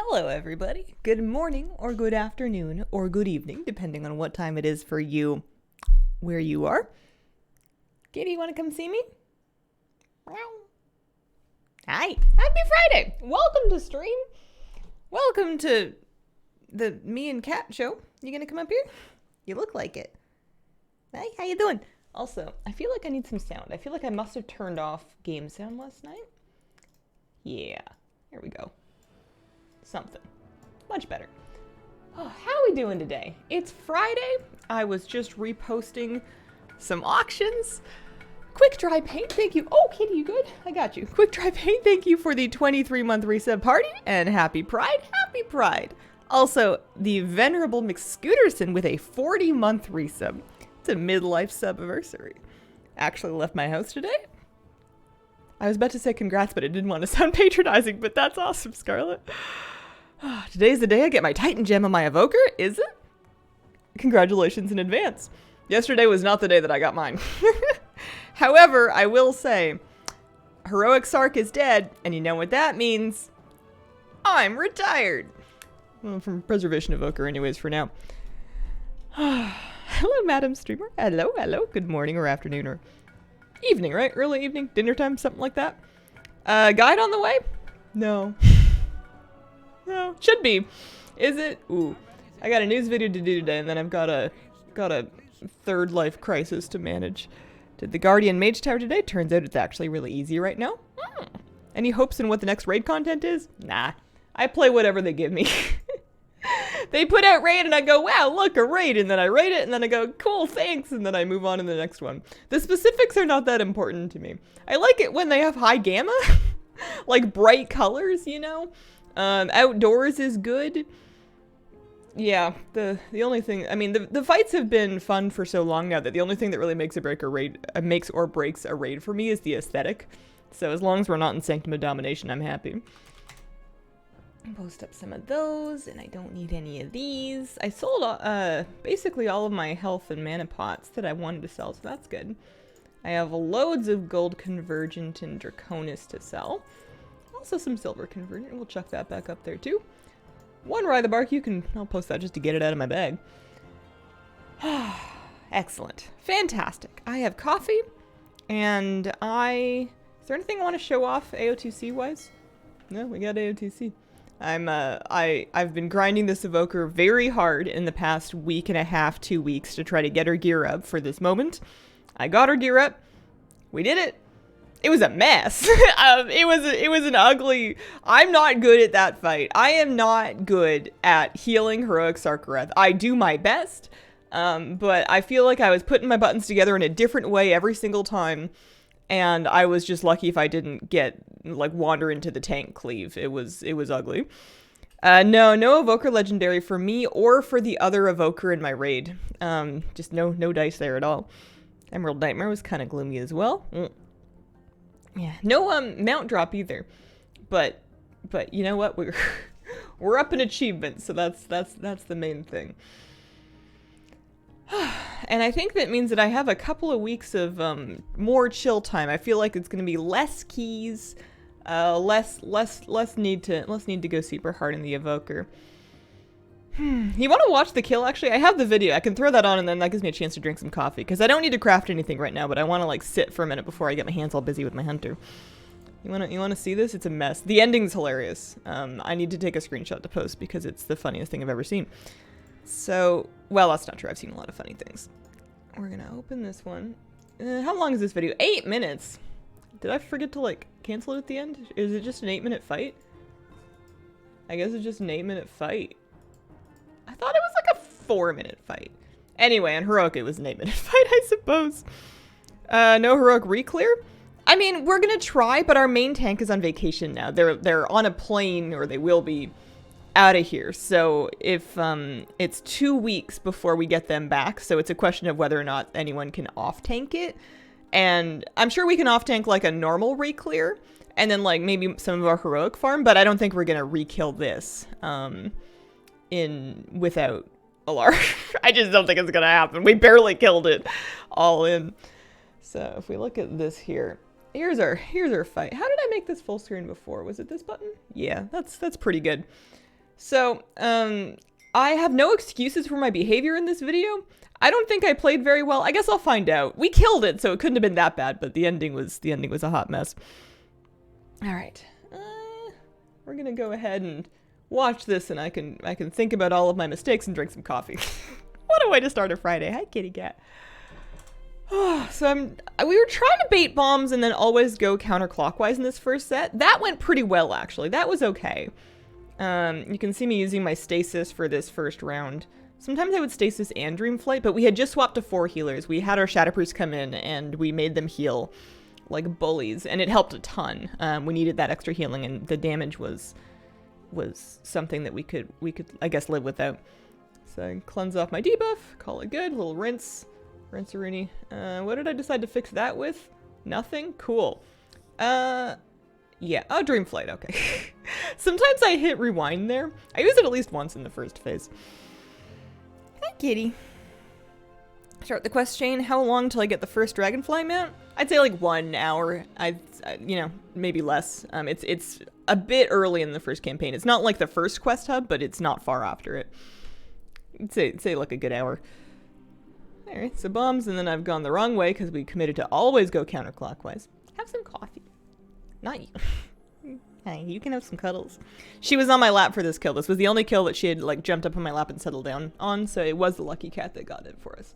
Hello, everybody. Good morning, or good afternoon, or good evening, depending on what time it is for you, where you are. Katie, you want to come see me? Hi. Happy Friday. Welcome to stream. Welcome to the Me and Cat show. You gonna come up here? You look like it. Hi, how you doing? Also, I feel like I need some sound. I feel like I must have turned off game sound last night. Yeah, here we go. Something. Much better. Oh, how are we doing today? It's Friday. I was just reposting some auctions. Quick Dry Paint, thank you. Oh, Kitty, you good? I got you. Quick Dry Paint, thank you for the 23-month resub party. And happy Pride. Happy Pride. Also, the Venerable McScooterson with a 40-month resub. It's a midlife subversary. Actually left my house today. I was about to say congrats, but I didn't want to sound patronizing, but that's awesome, Scarlett. Today's the day I get my Titan Gem on my Evoker, is it? Congratulations in advance. Yesterday was not the day that I got mine. However, I will say, Heroic Sark is dead, and you know what that means? I'm retired. Well, from Preservation Evoker anyways for now. Hello, Madam Streamer. Hello, hello. Good morning or afternoon or evening, right? Early evening, dinner time, something like that. Guide on the way? No. No, should be. Is it? Ooh. I got a news video to do today, and then I've got a third life crisis to manage. Did the Guardian Mage Tower today? Turns out it's actually really easy right now. Any hopes in what the next raid content is? Nah. I play whatever they give me. They put out raid and I go, wow, look, a raid, and then I raid it, and then I go, cool, thanks, and then I move on to the next one. The specifics are not that important to me. I like it when they have high gamma, like bright colors, you know? Outdoors is good. Yeah, the only thing, I mean, the fights have been fun for so long now that the only thing that really makes or breaks a raid for me is the aesthetic. So as long as we're not in Sanctum of Domination, I'm happy. Post up some of those, and I don't need any of these. I sold basically all of my health and mana pots that I wanted to sell, so that's good. I have loads of gold convergent and draconis to sell. Also some silver convergent. We'll chuck that back up there too. One Rye the Bark, I'll post that just to get it out of my bag. Excellent. Fantastic. I have coffee, and is there anything I want to show off AOTC wise? No, we got AOTC. I've been grinding this Evoker very hard in the past week and a half, 2 weeks to try to get her gear up for this moment. I got her gear up. We did it. It was a mess. It was an ugly. I'm not good at that fight. I am not good at healing Heroic Sarkareth. I do my best, but I feel like I was putting my buttons together in a different way every single time, and I was just lucky if I didn't wander into the tank cleave. It was ugly. No Evoker Legendary for me or for the other Evoker in my raid. Just no dice there at all. Emerald Nightmare was kind of gloomy as well. Yeah, no mount drop either, but you know what, we're up in achievement, so that's the main thing. And I think that means that I have a couple of weeks of more chill time. I feel like it's gonna be less keys, less need to go super hard in the Evoker. You want to watch the kill? Actually, I have the video. I can throw that on, and then that gives me a chance to drink some coffee. Because I don't need to craft anything right now, but I want to sit for a minute before I get my hands all busy with my hunter. You want to see this? It's a mess. The ending's hilarious. I need to take a screenshot to post because it's the funniest thing I've ever seen. So, well, that's not true. I've seen a lot of funny things. We're gonna open this one. How long is this video? 8 minutes. Did I forget to cancel it at the end? Is it just an 8-minute fight? I guess it's just an 8-minute fight. I thought it was a 4-minute fight. Anyway, on Heroic it was an 8-minute fight, I suppose. No Heroic re-clear? I mean, we're gonna try, but our main tank is on vacation now. They're on a plane, or they will be, out of here. So if it's 2 weeks before we get them back, so it's a question of whether or not anyone can off-tank it. And I'm sure we can off-tank a normal re-clear, and then maybe some of our Heroic farm, but I don't think we're gonna re-kill this. Without Alar. I just don't think it's gonna happen. We barely killed it all in. So if we look at this here, here's our fight. How did I make this full screen before? Was it this button? Yeah, that's pretty good. So, I have no excuses for my behavior in this video. I don't think I played very well. I guess I'll find out. We killed it, so it couldn't have been that bad, but the ending was a hot mess. All right. We're gonna go ahead and watch this, and I can think about all of my mistakes and drink some coffee. What a way to start a Friday. Hi, kitty cat. So we were trying to bait bombs and then always go counterclockwise in this first set. That went pretty well, actually. That was okay. You can see me using my stasis for this first round. Sometimes I would stasis and dream flight, but we had just swapped to 4 healers. We had our Shatterproofs come in and we made them heal like bullies, and it helped a ton. We needed that extra healing, and the damage was something that we could I guess live without. So I cleanse off my debuff, call it good, little rinse-a-rooney. What did I decide to fix that with? Nothing? Cool. Yeah, oh, dream flight, okay. Sometimes I hit rewind there. I use it at least once in the first phase. Hi, kitty. Start the quest chain. How long till I get the first dragonfly mount? I'd say like 1 hour. You know, maybe less. It's a bit early in the first campaign. It's not like the first quest hub, but it's not far after it. I'd say like a good hour. Alright, so bombs, and then I've gone the wrong way because we committed to always go counterclockwise. Have some coffee. Not you. Hey, you can have some cuddles. She was on my lap for this kill. This was the only kill that she had like jumped up on my lap and settled down on, so it was the lucky cat that got it for us.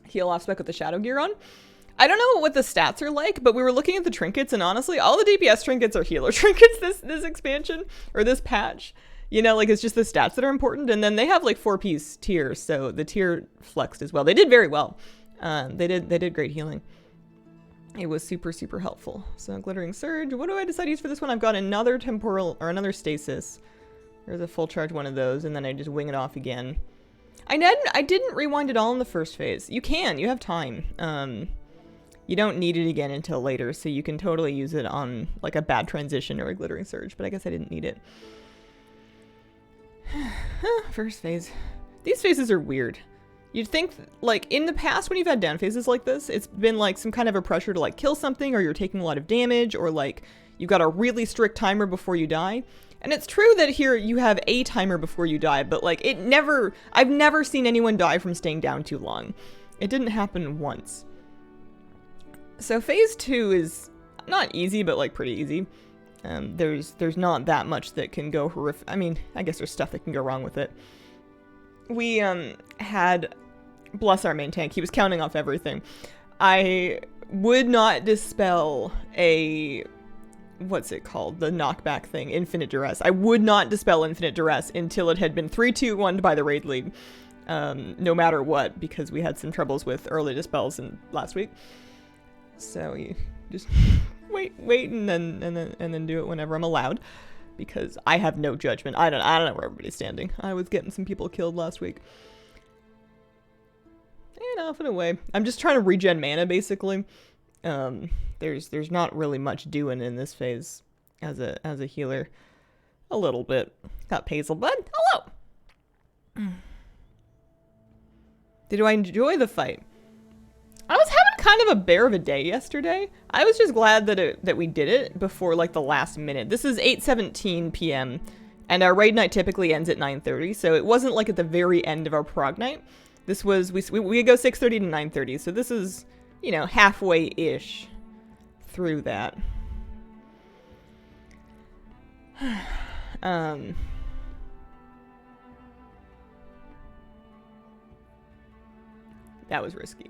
Heal off spec with the shadow gear on. I don't know what the stats are like, but we were looking at the trinkets, and honestly, all the DPS trinkets are healer trinkets this expansion, or this patch. You know, like, it's just the stats that are important, and then they have, like, 4-piece tiers, so the tier flexed as well. They did very well. They did great healing. It was super, super helpful. So, Glittering Surge. What do I decide to use for this one? I've got another temporal, or another stasis. There's a full charge one of those, and then I just wing it off again. I didn't rewind it all in the first phase. You can. You have time. You don't need it again until later, so you can totally use it on, like, a bad transition or a Glittering Surge, but I guess I didn't need it. First phase. These phases are weird. You'd think, like, in the past when you've had down phases like this, it's been, like, some kind of a pressure to, like, kill something, or you're taking a lot of damage, or, like, you've got a really strict timer before you die. And it's true that here you have a timer before you die, but, like, I've never seen anyone die from staying down too long. It didn't happen once. So phase 2 is not easy, but, like, pretty easy. There's not that much that can go horrific. I mean, I guess there's stuff that can go wrong with it. We, had, bless our main tank, he was counting off everything. I would not dispel a, what's it called? The knockback thing, Infinite Duress. I would not dispel Infinite Duress until it had been 3-2-1'd by the raid lead. No matter what, because we had some troubles with early dispels last week. So you just wait, and then do it whenever I'm allowed, because I have no judgment. I don't know where everybody's standing. I was getting some people killed last week. And off and away. I'm just trying to regen mana, basically. There's not really much doing in this phase as a healer. A little bit. Got Hazel, bud. Hello. Did I enjoy the fight? I was having kind of a bear of a day yesterday. I was just glad that we did it before, like, the last minute. This is 8:17 p.m. and our raid night typically ends at 9:30, so it wasn't like at the very end of our prog night. This was, we go 6:30 to 9:30, so this is, you know, halfway-ish through that. That was risky.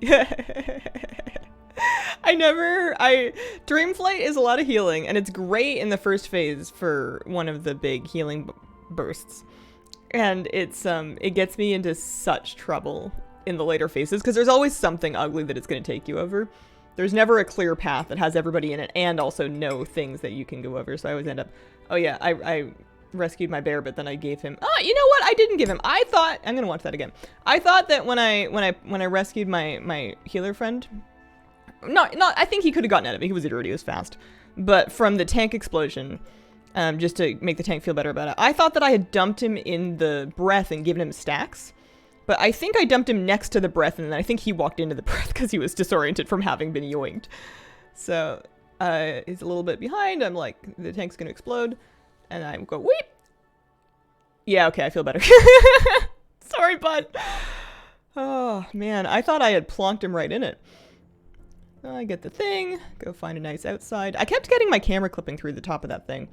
Dreamflight is a lot of healing, and it's great in the first phase for one of the big healing bursts. And it gets me into such trouble in the later phases, because there's always something ugly that it's going to take you over. There's never a clear path that has everybody in it, and also no things that you can go over, so I always end up, oh yeah, I rescued my bear, but then I gave him, you know what, I didn't give him, I thought, I'm gonna watch that again. I thought that when I rescued my healer friend, I think he could have gotten out of it, he was a dirty, he was fast, but from the tank explosion, just to make the tank feel better about it, I thought that I had dumped him in the breath and given him stacks, but I think I dumped him next to the breath, and then I think he walked into the breath because he was disoriented from having been yoinked. So he's a little bit behind. I'm like, the tank's gonna explode. And I go, weep. Yeah, okay, I feel better. Sorry, bud. Oh, man, I thought I had plonked him right in it. I get the thing, go find a nice outside. I kept getting my camera clipping through the top of that thing.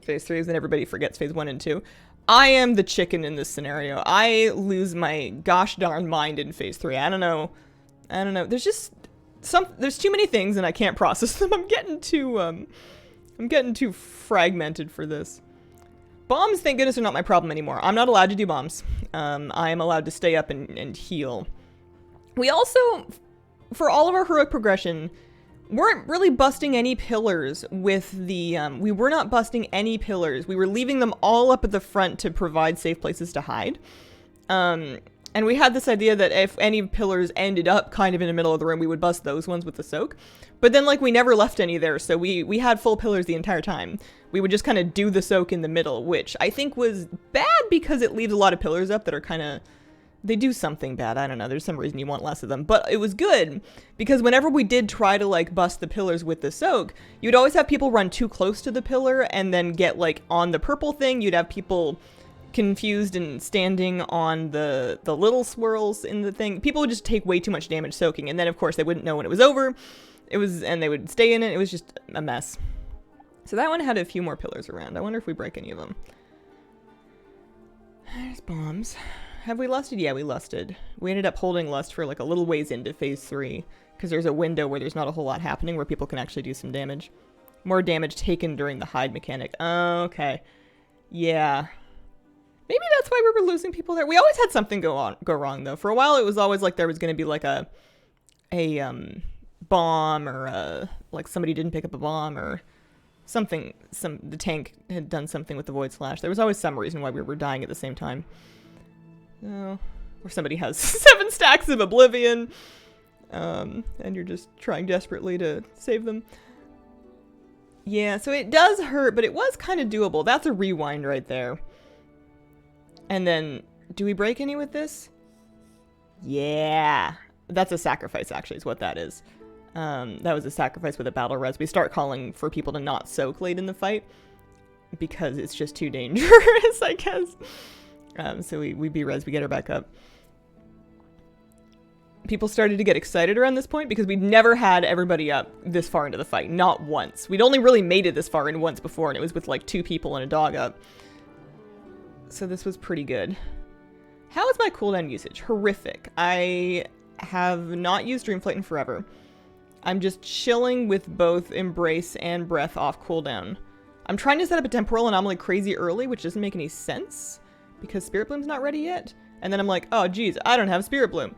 Phase 3 is when everybody forgets phase 1 and 2. I am the chicken in this scenario. I lose my gosh darn mind in phase 3. I don't know. There's just there's too many things and I can't process them. I'm getting too fragmented for this. Bombs, thank goodness, are not my problem anymore. I'm not allowed to do bombs. I am allowed to stay up and heal. We also, for all of our heroic progression, weren't really busting any pillars with the, we were not busting any pillars. We were leaving them all up at the front to provide safe places to hide. And we had this idea that if any pillars ended up kind of in the middle of the room, we would bust those ones with the soak. But then, like, we never left any there, so we had full pillars the entire time. We would just kind of do the soak in the middle, which I think was bad because it leaves a lot of pillars up that are kind of... They do something bad. I don't know. There's some reason you want less of them. But it was good because whenever we did try to, like, bust the pillars with the soak, you'd always have people run too close to the pillar and then get, like, on the purple thing. You'd have people confused and standing on the little swirls in the thing. People would just take way too much damage soaking. And then, of course, they wouldn't know when it was over. And they would stay in it. It was just a mess. So that one had a few more pillars around. I wonder if we break any of them. There's bombs. Have we lusted? Yeah, we lusted. We ended up holding lust for like a little ways into phase 3 because there's a window where there's not a whole lot happening where people can actually do some damage. More damage taken during the hide mechanic. Okay. Yeah. Maybe that's why we were losing people there. We always had something go wrong though. For a while it was always like there was going to be like a bomb or like somebody didn't pick up a bomb or something. The tank had done something with the void slash. There was always some reason why we were dying at the same time. Oh, or somebody has 7 stacks of oblivion, and you're just trying desperately to save them. Yeah, so it does hurt, but it was kind of doable. That's a rewind right there. And then, do we break any with this? Yeah, that's a sacrifice actually is what that is. That was a sacrifice with a battle res. We start calling for people to not soak late in the fight because it's just too dangerous, I guess. So we B-res, we get her back up. People started to get excited around this point because we'd never had everybody up this far into the fight. Not once. We'd only really made it this far in once before, and it was with like 2 people and a dog up. So this was pretty good. How is my cooldown usage? Horrific. I have not used Dreamflight in forever. I'm just chilling with both Embrace and Breath off cooldown. I'm trying to set up a temporal anomaly crazy early, which doesn't make any sense. Because Spirit Bloom's not ready yet. And then I'm like, oh geez, I don't have Spirit Bloom.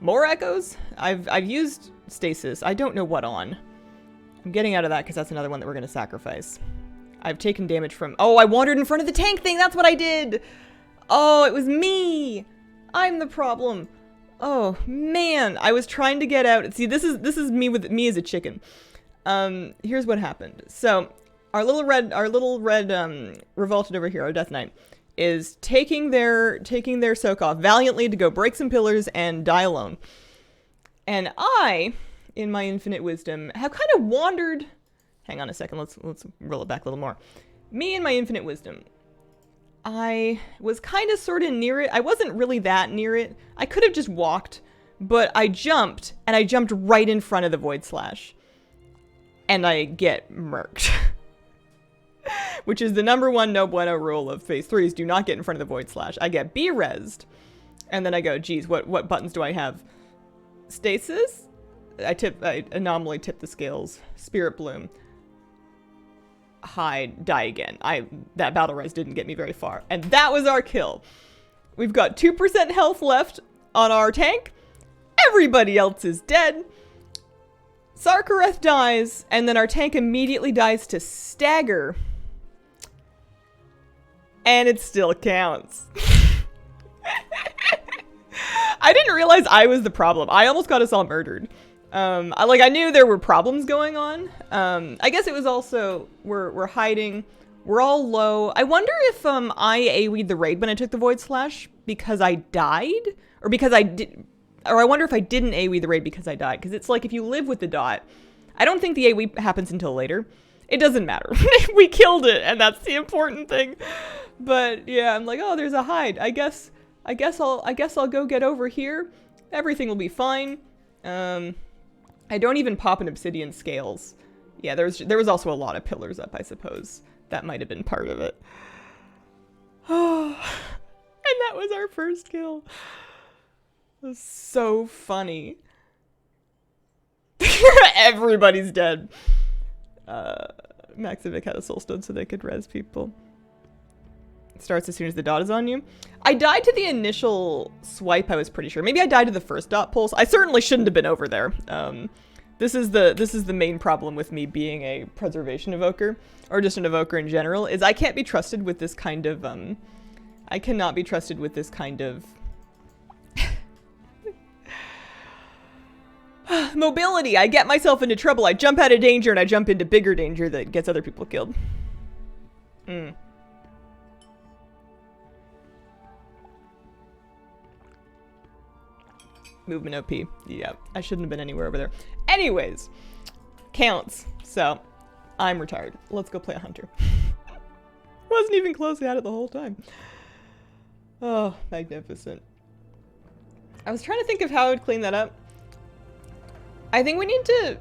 More echoes? I've used stasis. I don't know what on. I'm getting out of that because that's another one that we're gonna sacrifice. I've taken damage from... Oh, I wandered in front of the tank thing! That's what I did! Oh, it was me! I'm the problem. Oh, man. I was trying to get out. See, this is me with me as a chicken. Here's what happened. So, our little red revolted over here, our Death Knight, is taking their soak off valiantly to go break some pillars and die alone. And I, in my infinite wisdom, have kind of wandered... Hang on a second, let's roll it back a little more. Me and my infinite wisdom. I was kind of sort of near it. I wasn't really that near it. I could have just walked, but I jumped, and I jumped right in front of the Void Slash. And I get murked. Which is the #1 no bueno rule of phase 3 is do not get in front of the Void Slash. I get B-resed, and then I go, geez, what buttons do I have? Stasis? I anomaly tip the scales. Spirit Bloom. Hide, die again. That battle res didn't get me very far. And that was our kill. We've got 2% health left on our tank. Everybody else is dead. Sarkareth dies, and then our tank immediately dies to stagger. And it still counts. I didn't realize I was the problem. I almost got us all murdered. I knew there were problems going on. I guess it was also, we're hiding. We're all low. I wonder if I AoE'd the raid when I took the Void Slash because I died? Or because I or I wonder if I didn't AoE the raid because I died. Because it's like if you live with the dot, I don't think the AoE happens until later. It doesn't matter. We killed it, and that's the important thing. But yeah, I'm like, oh, there's a hide. I guess I'll go get over here. Everything will be fine. I don't even pop an obsidian scales. Yeah, there was also a lot of pillars up, I suppose. That might have been part of it. Oh, and that was our first kill. It was so funny. Everybody's dead. Maxivic had a soulstone so they could res people. It starts as soon as the dot is on you. I died to the initial swipe, I was pretty sure. Maybe I died to the first dot pulse. I certainly shouldn't have been over there. This is the main problem with me being a preservation evoker, or just an evoker in general, is I can't be trusted with this kind of, I cannot be trusted with this kind of mobility. I get myself into trouble. I jump out of danger and I jump into bigger danger that gets other people killed. Movement OP. Yeah, I shouldn't have been anywhere over there. Anyways, counts. So, I'm retired. Let's go play a hunter. Wasn't even close. I had it the whole time. Oh, magnificent. I was trying to think of how I would clean that up. I think we need to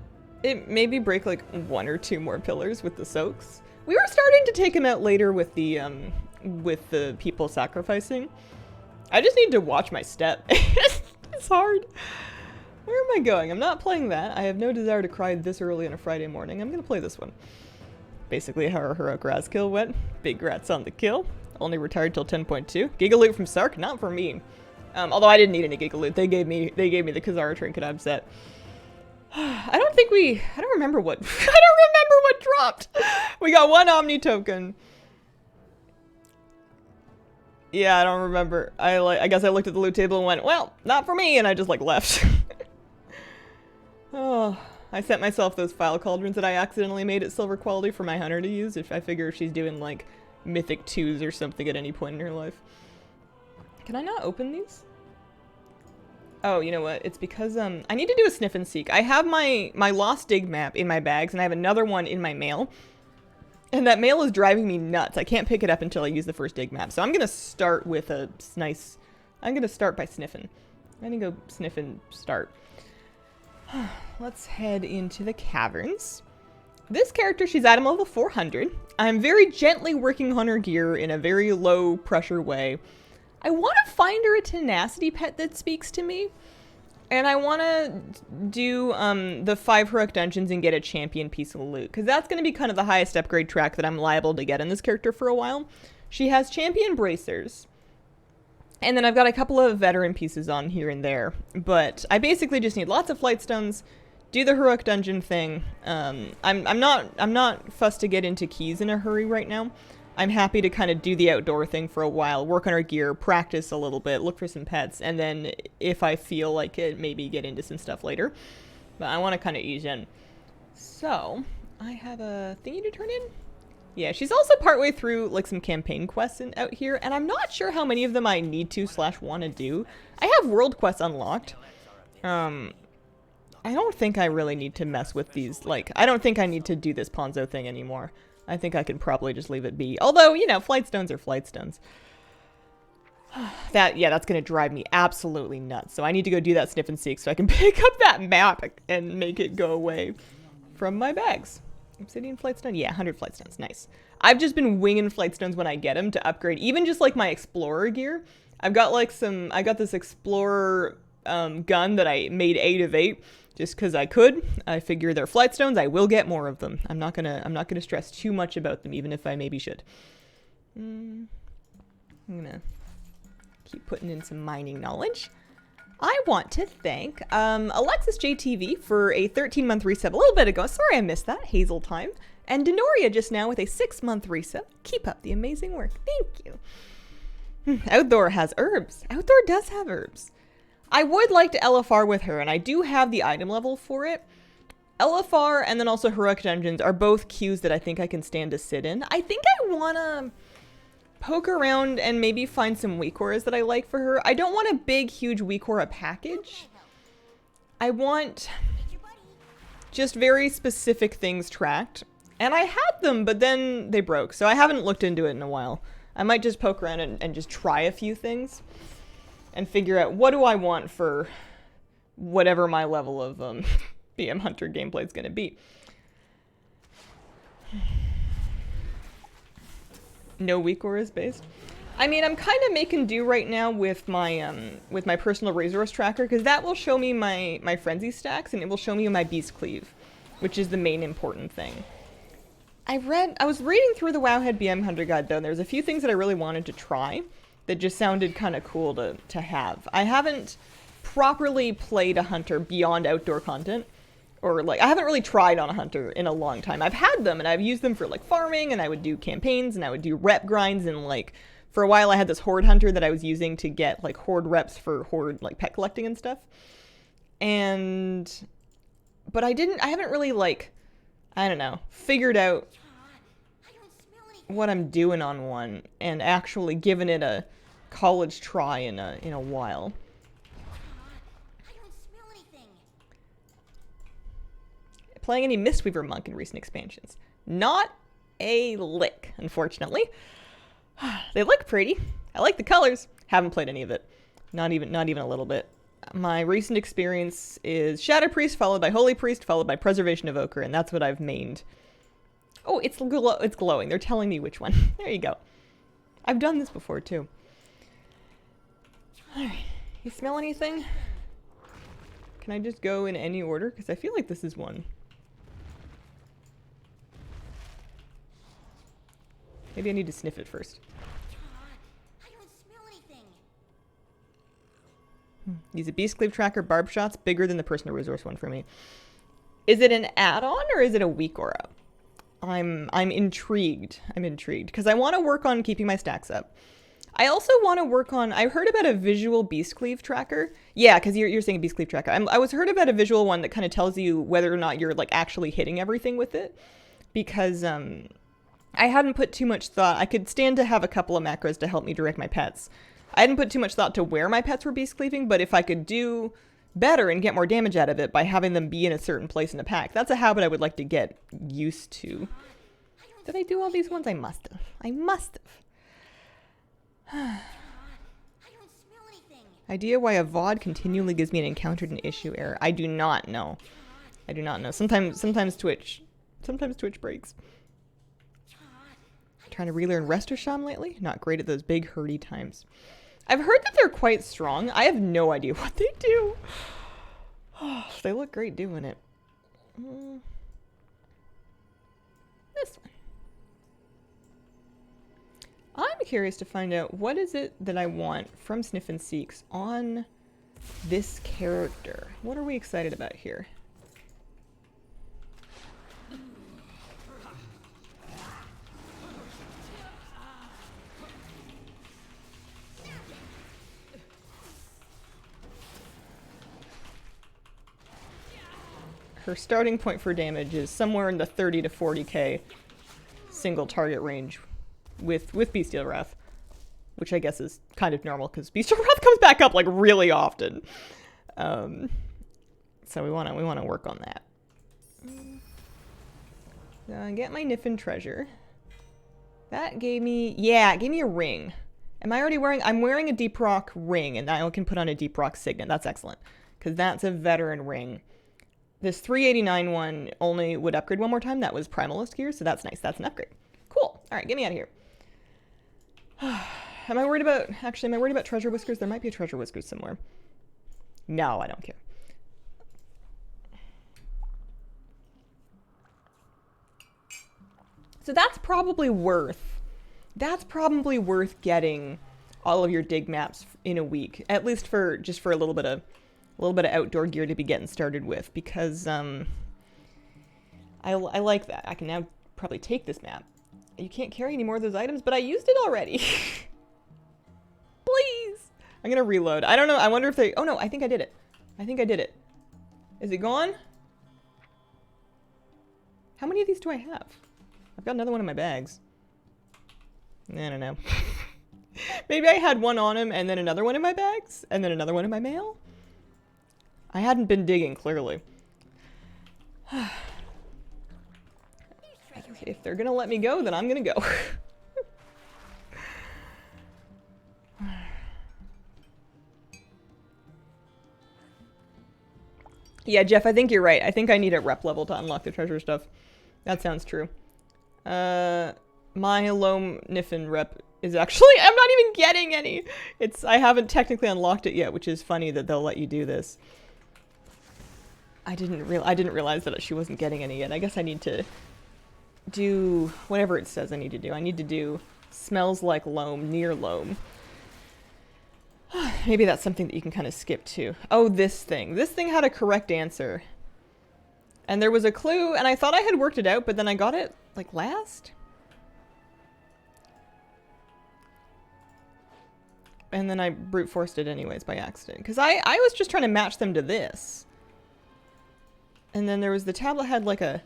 maybe break like 1 or 2 more pillars with the soaks. We were starting to take them out later with the people sacrificing. I just need to watch my step. It's hard. Where am I going? I'm not playing that. I have no desire to cry this early on a Friday morning. I'm gonna play this one. Basically how our heroic Raz kill went. Big rats on the kill. Only retired till 10.2. Giga loot from Sark, not for me. Although I didn't need any Giga loot. They gave me the Kazara trinket. I'm set. I don't remember what dropped. We got 1 Omni token. Yeah, I don't remember. I guess I looked at the loot table and went, well, not for me, and I just like left. Oh, I sent myself those file cauldrons that I accidentally made at silver quality for my hunter to use if I figure if she's doing like mythic 2s or something at any point in her life. Can I not open these? Oh, you know what? It's because I need to do a sniff and seek. I have my lost dig map in my bags and I have another one in my mail. And that mail is driving me nuts. I can't pick it up until I use the first dig map. So I'm going to start with a nice... I'm going to start by sniffing. I'm going to go sniff and start. Let's head into the caverns. This character, she's item level 400. I'm very gently working on her gear in a very low pressure way. I want to find her a tenacity pet that speaks to me. And I want to do the 5 heroic dungeons and get a champion piece of loot. Because that's going to be kind of the highest upgrade track that I'm liable to get in this character for a while. She has champion bracers. And then I've got a couple of veteran pieces on here and there. But I basically just need lots of flight stones, do the heroic dungeon thing. I'm not fussed to get into keys in a hurry right now. I'm happy to kind of do the outdoor thing for a while, work on our gear, practice a little bit, look for some pets, and then if I feel like it, maybe get into some stuff later. But I want to kind of ease in. So, I have a thingy to turn in. Yeah, she's also partway through like some campaign quests out here, and I'm not sure how many of them I need to / want to do. I have world quests unlocked. I don't think I really need to mess with these, like, I don't think I need to do this Ponzo thing anymore. I think I could probably just leave it be. Although, you know, flight stones are flight stones. That's going to drive me absolutely nuts. So I need to go do that sniff and seek so I can pick up that map and make it go away from my bags. Obsidian flight stone? Yeah, 100 flight stones. Nice. I've just been winging flight stones when I get them to upgrade even just like my explorer gear. I've got like I got this explorer gun that I made 8 of 8. Just because I could. I figure they're flight stones. I will get more of them. I'm not gonna stress too much about them, even if I maybe should. I'm gonna keep putting in some mining knowledge. I want to thank Alexis JTV for a 13-month resub a little bit ago. Sorry I missed that. Hazel time. And Denoria just now with a 6-month resub. Keep up the amazing work. Thank you. Outdoor has herbs. Outdoor does have herbs. I would like to LFR with her, and I do have the item level for it. LFR and then also Heroic Dungeons are both queues that I think I can stand to sit in. I think I want to poke around and maybe find some weak auras that I like for her. I don't want a big, huge weak aura package. I want just very specific things tracked. And I had them, but then they broke, so I haven't looked into it in a while. I might just poke around and just try a few things and figure out what do I want for whatever my level of BM Hunter gameplay is going to be. No weak auras based. I mean, I'm kind of making do right now with my personal resource tracker, because that will show me my frenzy stacks, and it will show me my beast cleave, which is the main important thing. I was reading through the Wowhead BM Hunter guide though, and there's a few things that I really wanted to try that just sounded kind of cool to have. I haven't properly played a hunter beyond outdoor content, or like, I haven't really tried on a hunter in a long time. I've had them and I've used them for like farming, and I would do campaigns and I would do rep grinds, and like for a while I had this horde hunter that I was using to get like horde reps for horde like pet collecting and stuff. But I haven't really like, I don't know, figured out what I'm doing on one and actually given it a college try in a while. Playing any Mistweaver Monk in recent expansions? Not a lick, unfortunately. They look pretty. I like the colors. Haven't played any of it. Not even a little bit. My recent experience is Shadow Priest, followed by Holy Priest, followed by Preservation Evoker, and that's what I've mained. Oh, it's glowing. They're telling me which one. There you go. I've done this before, too. Alright. You smell anything? Can I just go in any order? Because I feel like this is one. Maybe I need to sniff it first. I don't smell anything. Use a Beast Cleave Tracker, Barb Shots, bigger than the Personal Resource one for me. Is it an add-on or is it a weak aura? I'm intrigued. I'm intrigued because I want to work on keeping my stacks up. I also want to work on, I heard about a visual Beast Cleave tracker. Yeah, because you're saying Beast Cleave tracker. I was heard about a visual one that kind of tells you whether or not you're like actually hitting everything with it. Because I hadn't put too much thought. I could stand to have a couple of macros to help me direct my pets. I hadn't put too much thought to where my pets were beast cleaving, but if I could do better and get more damage out of it by having them be in a certain place in the pack, that's a habit I would like to get used to. Did I do all these ones? I must have. I must have. I don't smell anything. Idea why a VOD continually gives me an encountered an issue error. I do not know. I do not know. Sometimes Twitch breaks. Trying to relearn Rester Sham lately? Not great at those big hurdy times. I've heard that they're quite strong. I have no idea what they do. Oh, they look great doing it. This one. I'm curious to find out what is it that I want from Sniff and Seeks on this character. What are we excited about here? Her starting point for damage is somewhere in the 30 to 40k single target range with Bestial Wrath, which I guess is kind of normal because Bestial Wrath comes back up like really often. So we want to work on that. Get my Niffin treasure. That gave me, yeah, it gave me a ring. Am I already wearing? I'm wearing a Deep Rock ring, and I can put on a Deep Rock Signet. That's excellent because that's a veteran ring. This 389 one only would upgrade one more time. That was Primalist gear, so that's nice. That's an upgrade. Cool. All right, get me out of here. Am I worried about... Actually, am I worried about Treasure Whiskers? There might be a Treasure Whiskers somewhere. No, I don't care. So that's probably worth... That's probably worth getting all of your dig maps in a week. At least for... Just for a little bit of outdoor gear to be getting started with, because I like that. I can now probably take this map. You can't carry any more of those items, but I used it already. Please. I'm gonna reload. I don't know. I wonder if they... Oh no, I think I did it. I think I did it. Is it gone? How many of these do I have? I've got another one in my bags. I don't know. Maybe I had one on him and then another one in my bags and then another one in my mail. I hadn't been digging, clearly. If they're gonna let me go, then I'm gonna go. Yeah, Jeff, I think you're right. I think I need a rep level to unlock the treasure stuff. That sounds true. My Loam Niffin rep is actually... I'm not even getting any! I haven't technically unlocked it yet, which is funny that they'll let you do this. I didn't realize that she wasn't getting any yet. I guess I need to do whatever it says I need to do. I need to do smells like loam, near loam. Maybe that's something that you can kind of skip to. Oh, this thing. This thing had a correct answer. And there was a clue, and I thought I had worked it out, but then I got it, like, last? And then I brute forced it anyways by accident. Because I was just trying to match them to this. And then there was the tablet had, like, a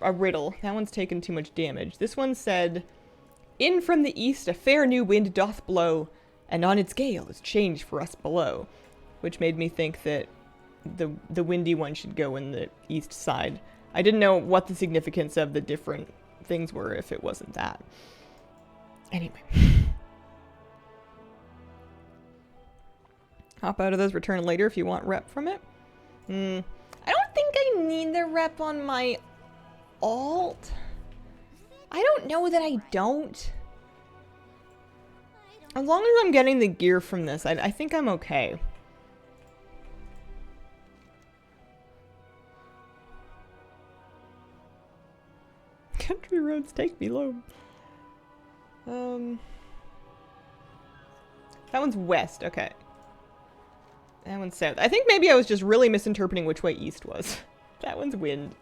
riddle. That one's taken too much damage. This one said, "In from the east a fair new wind doth blow, and on its gale is change for us below," which made me think that the windy one should go in the east side. I didn't know what the significance of the different things were if it wasn't that. Anyway. Hop out of those, return later if you want rep from it. I don't think I need the rep on my alt. I don't know that I don't. As long as I'm getting the gear from this, I think I'm okay. Country roads take me low. That one's west, okay. That one's south. I think maybe I was just really misinterpreting which way east was. That one's wind.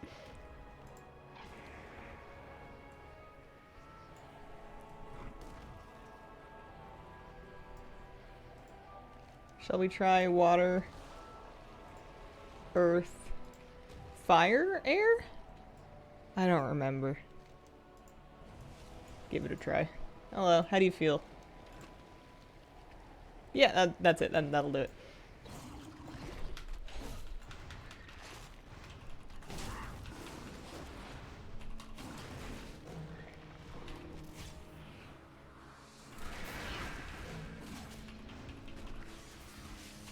Shall we try water, earth, fire, air? I don't remember. Give it a try. Hello, how do you feel? Yeah, that's it. That'll do it.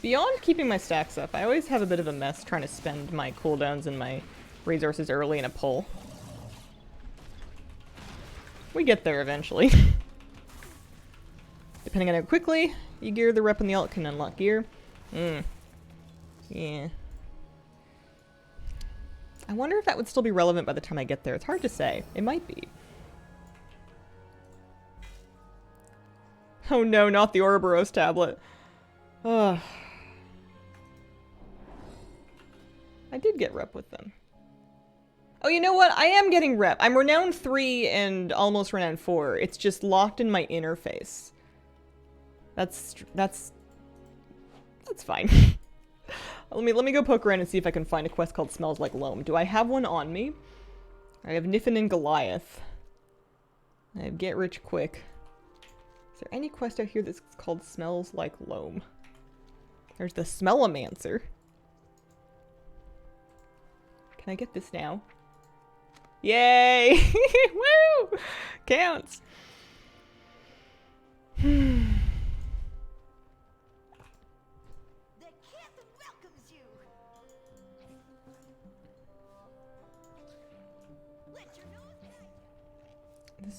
Beyond keeping my stacks up, I always have a bit of a mess trying to spend my cooldowns and my resources early in a pull. We get there eventually. Depending on how quickly you gear, the rep and the alt can unlock gear. Yeah. I wonder if that would still be relevant by the time I get there. It's hard to say. It might be. Oh no, not the Ouroboros tablet. Ugh. I did get rep with them. Oh, you know what? I am getting rep. I'm renown 3 and almost renown 4. It's just locked in my interface. That's fine. let me go poke around and see if I can find a quest called Smells Like Loam. Do I have one on me? I have Niffin and Goliath. I have Get Rich Quick. Is there any quest out here that's called Smells Like Loam? There's the Smellomancer. Can I get this now? Yay! Woo! Counts. The camp welcomes you. Let your nose guide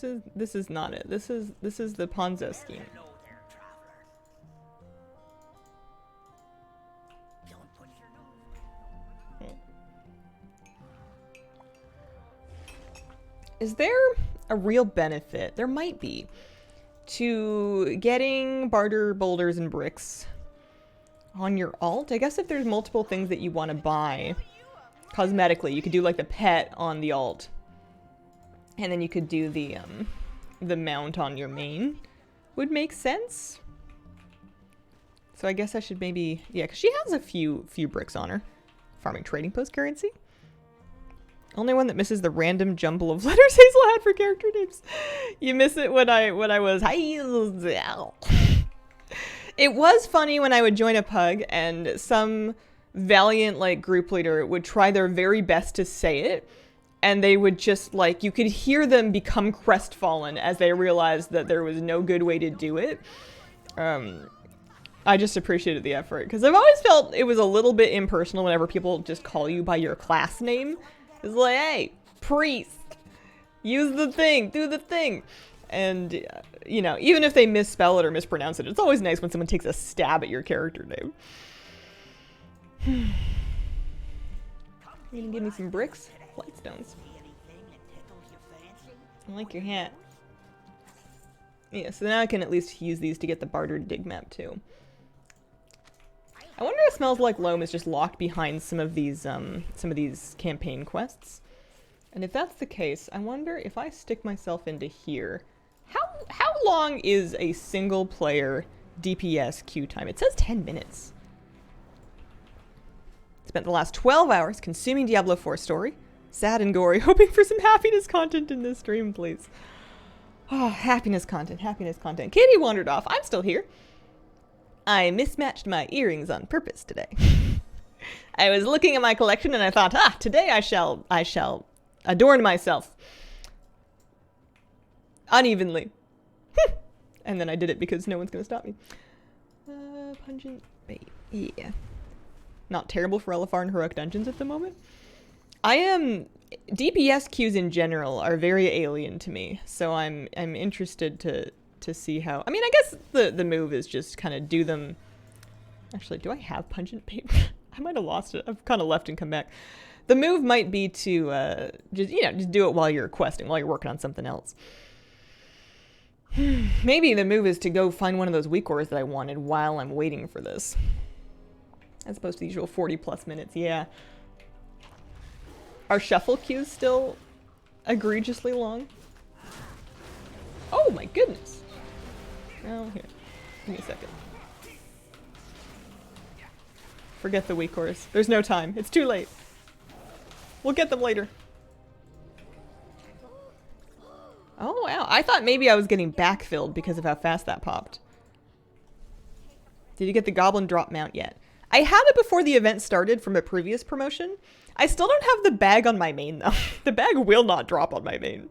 you. This is not it. This is the Ponzo scheme. Hello there, travelers. Don't put your nose. Is there a real benefit? There might be. To getting barter boulders and bricks on your alt? I guess if there's multiple things that you want to buy cosmetically, you could do like the pet on the alt. And then you could do the mount on your main. Would make sense. So I guess I should maybe... Yeah, because she has a few bricks on her. Farming trading post currency. Only one that misses the random jumble of letters Hazel had for character names. You miss it when I was Hazel. It was funny when I would join a pug and some valiant like group leader would try their very best to say it, and they would just like, you could hear them become crestfallen as they realized that there was no good way to do it. I just appreciated the effort, because I've always felt it was a little bit impersonal whenever people just call you by your class name. It's like, hey, priest, use the thing, do the thing. And, you know, even if they misspell it or mispronounce it, it's always nice when someone takes a stab at your character name. You can give me some bricks? Lightstones. I like your hat. Yeah, so now I can at least use these to get the bartered dig map too. I wonder if Smells Like Loam is just locked behind some of these campaign quests. And if that's the case, I wonder if I stick myself into here, how long is a single player DPS queue time? It says 10 minutes. Spent the last 12 hours consuming Diablo 4 story. Sad and gory, hoping for some happiness content in this stream, please. Oh, happiness content, happiness content. Katie wandered off. I'm still here. I mismatched my earrings on purpose today. I was looking at my collection and I thought, today I shall adorn myself. Unevenly. And then I did it because no one's gonna stop me. Pungent bait. Yeah. Not terrible for LFR and heroic dungeons at the moment. DPS queues in general are very alien to me, so I'm interested to see how. I mean, I guess the move is just kind of do them. Actually, do I have pungent bait? I might have lost it. I've kind of left and come back. The move might be to just do it while you're questing, while you're working on something else. Maybe the move is to go find one of those weak cores that I wanted while I'm waiting for this. As opposed to the usual 40+ minutes, yeah. Are shuffle queues still egregiously long? Oh my goodness! Oh, here. Give me a second. Forget the weak cores. There's no time. It's too late. We'll get them later. Oh wow, I thought maybe I was getting backfilled because of how fast that popped. Did you get the goblin drop mount yet? I had it before the event started from a previous promotion. I still don't have the bag on my main though. The bag will not drop on my main.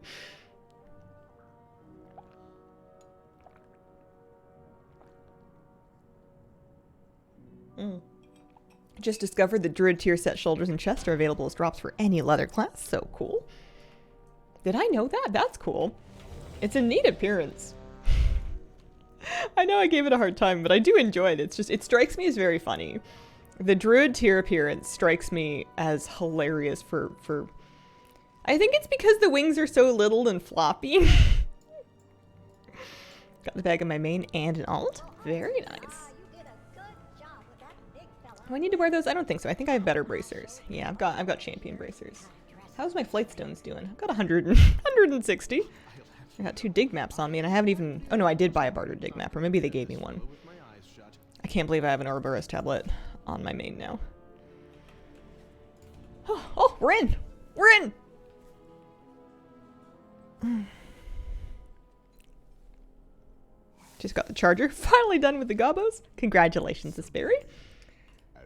Just discovered the Druid tier set shoulders and chest are available as drops for any leather class. So cool. Did I know that? That's cool. It's a neat appearance. I know I gave it a hard time, but I do enjoy it. It's just, it strikes me as very funny. The Druid tier appearance strikes me as hilarious for I think it's because the wings are so little and floppy. Got the bag of my main and an alt. Very nice. Do I need to wear those? I don't think so. I think I have better bracers. Yeah, I've got champion bracers. How's my flight stones doing? I've got 160. I got 2 dig maps on me and I haven't even... Oh no, I did buy a barter dig map, or maybe they gave me one. I can't believe I have an Ouroboros tablet on my main now. Oh, we're in! We're in! Just got the charger. Finally done with the gobos. Congratulations, Asperry.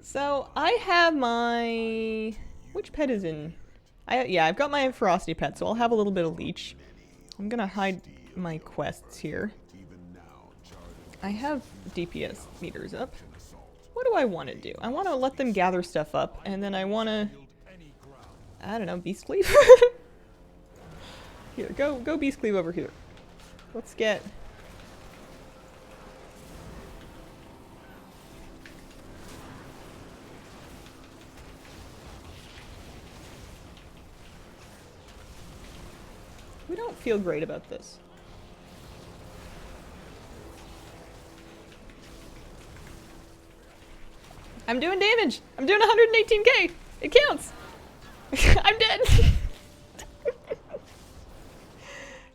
So, I have my... Which pet is in... Yeah, I've got my Ferocity pet, so I'll have a little bit of Leech. I'm gonna hide my quests here. I have DPS meters up. What do I want to do? I want to let them gather stuff up, and then I want to... I don't know, Beast Cleave? Here, go Beast Cleave over here. Let's get... We don't feel great about this. I'm doing damage! I'm doing 118k! It counts! I'm dead!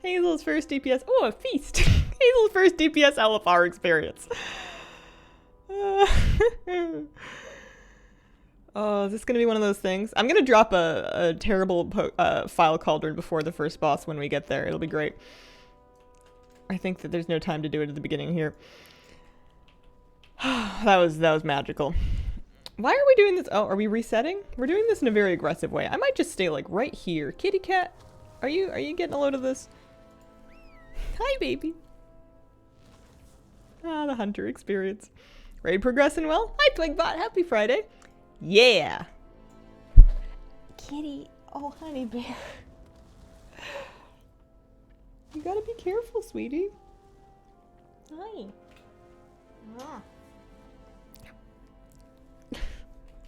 Hazel's first DPS. Oh, a feast! Hazel's first DPS LFR experience. Oh, is this gonna be one of those things? I'm gonna drop a terrible file cauldron before the first boss when we get there. It'll be great. I think that there's no time to do it at the beginning here. that was magical. Why are we doing this? Oh, are we resetting? We're doing this in a very aggressive way. I might just stay like right here. Kitty cat, are you getting a load of this? Hi, baby. Ah, the hunter experience. Raid progressing well? Hi, Twigbot. Happy Friday. Yeah. Kitty. Oh, honey bear. You gotta be careful, sweetie. Hi. Ah.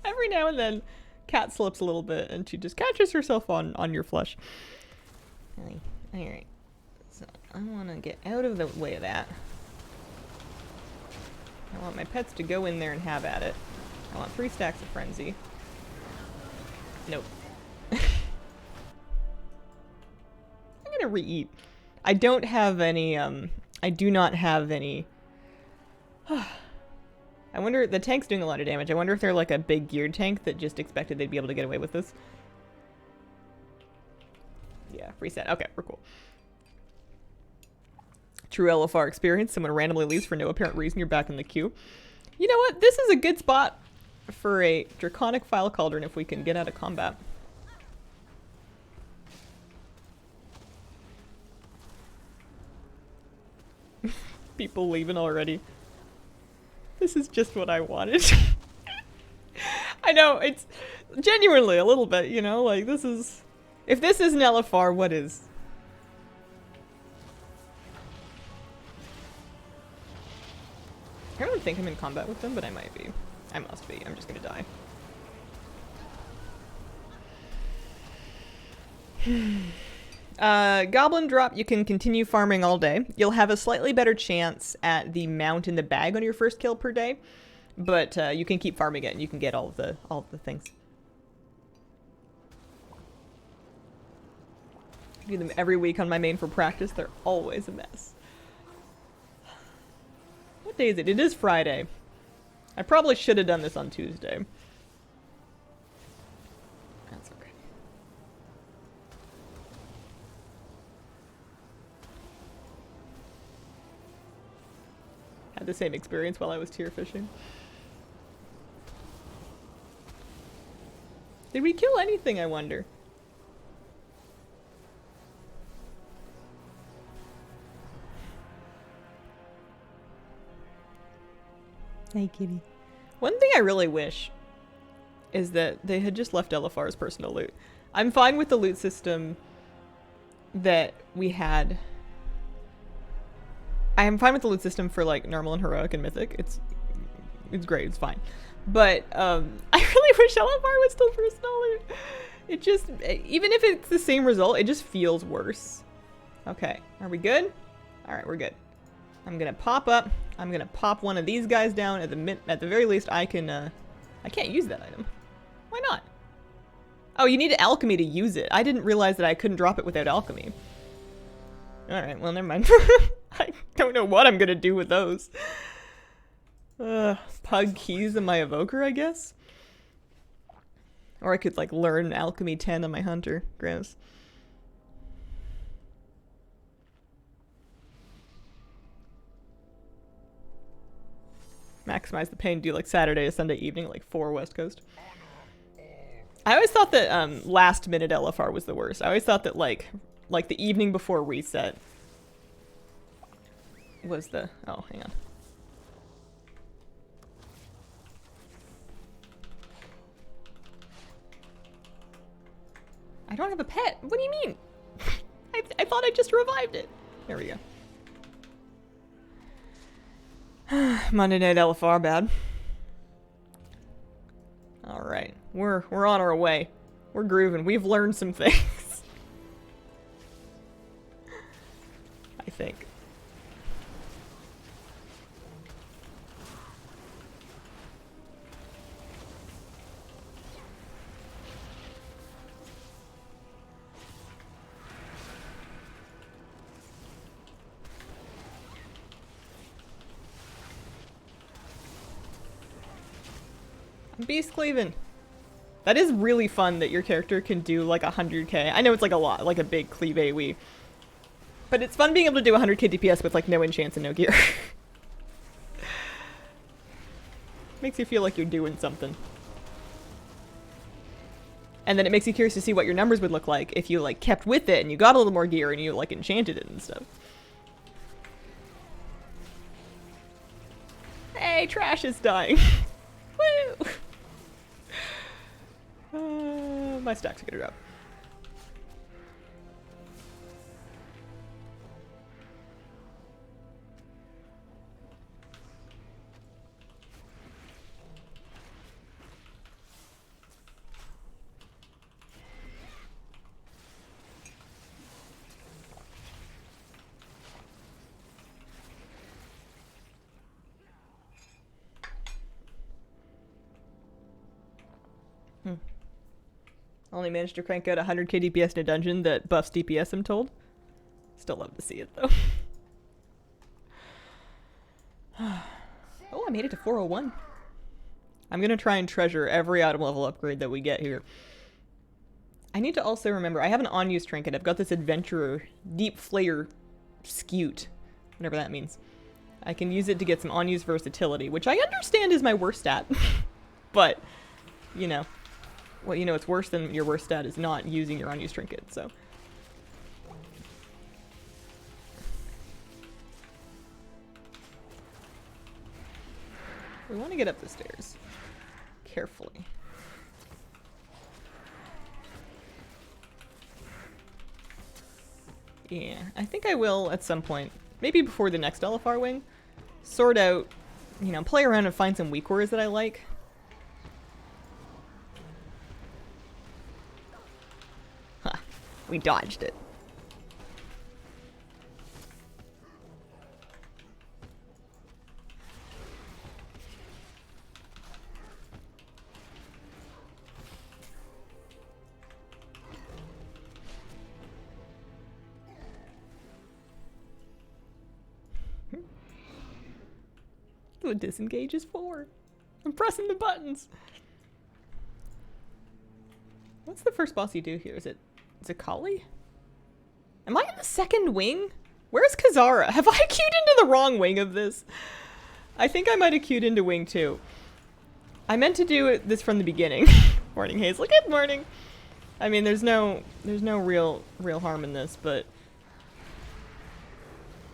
Every now and then, cat slips a little bit and she just catches herself on your flesh. Hi. Alright. So, I want to get out of the way of that. I want my pets to go in there and have at it. I want 3 stacks of frenzy. Nope. I'm gonna re-eat. I don't have any, I do not have any... I wonder, the tank's doing a lot of damage. I wonder if they're like a big geared tank that just expected they'd be able to get away with this. Yeah, reset. Okay, we're cool. True LFR experience. Someone randomly leaves for no apparent reason. You're back in the queue. You know what? This is a good spot for a Draconic File Cauldron if we can get out of combat. People leaving already. This is just what I wanted. I know, it's genuinely a little bit, you know? Like, this is... If this isn't LFR, what is? I don't think I'm in combat with them, but I might be. I must be. I'm just gonna die. Goblin drop, you can continue farming all day. You'll have a slightly better chance at the mount in the bag on your first kill per day, but you can keep farming it and you can get all of the things. I do them every week on my main for practice. They're always a mess. What day is it? It is Friday. I probably should have done this on Tuesday. That's okay. Had the same experience while I was tier fishing. Did we kill anything, I wonder? Hey, kitty. One thing I really wish is that they had just left LFR as personal loot. I'm fine with the loot system that we had. I am fine with the loot system for like normal and heroic and mythic. It's great. It's fine. But I really wish LFR was still personal loot. It just, even if it's the same result, it just feels worse. Okay, are we good? All right, we're good. I'm gonna pop up. I'm gonna pop one of these guys down. At the very least, I can. I can't use that item. Why not? Oh, you need alchemy to use it. I didn't realize that I couldn't drop it without alchemy. All right, well, never mind. I don't know what I'm gonna do with those. Pug keys in my evoker, I guess. Or I could like learn alchemy 10 on my hunter. Gross. Maximize the pain, do like Saturday to Sunday evening, like 4 West Coast. I always thought that last minute LFR was the worst. I always thought that like the evening before reset was the... Oh, hang on. I don't have a pet. What do you mean? I thought I just revived it. There we go. Monday night LFR bad. All right, we're on our way. We're grooving. We've learned some things. I think. Beast cleaving. That is really fun that your character can do like 100k. I know it's like a lot, like a big cleave AoE. But it's fun being able to do 100k DPS with like no enchants and no gear. Makes you feel like you're doing something. And then it makes you curious to see what your numbers would look like if you like kept with it and you got a little more gear and you like enchanted it and stuff. Hey, trash is dying. Woo! My stacks are gonna drop. Only managed to crank out 100k DPS in a dungeon that buffs DPS, I'm told. Still love to see it, though. Oh, I made it to 401. I'm gonna try and treasure every item level upgrade that we get here. I need to also remember, I have an on-use trinket. I've got this Adventurer Deep Flayer Scute, whatever that means. I can use it to get some on-use versatility, which I understand is my worst stat. But, you know. Well, you know, it's worse than your worst stat is not using your unused trinket, so. We want to get up the stairs. Carefully. Yeah, I think I will at some point, maybe before the next LFR wing, sort out, you know, play around and find some weak warriors that I like. We dodged it. The disengage is 4. I'm pressing the buttons. What's the first boss you do here? Is it Kali? Am I in the second wing? Where's Kazara? Have I queued into the wrong wing of this? I think I might have queued into wing 2. I meant to do this from the beginning. Morning, Hazel. Good morning. I mean, there's no real harm in this, but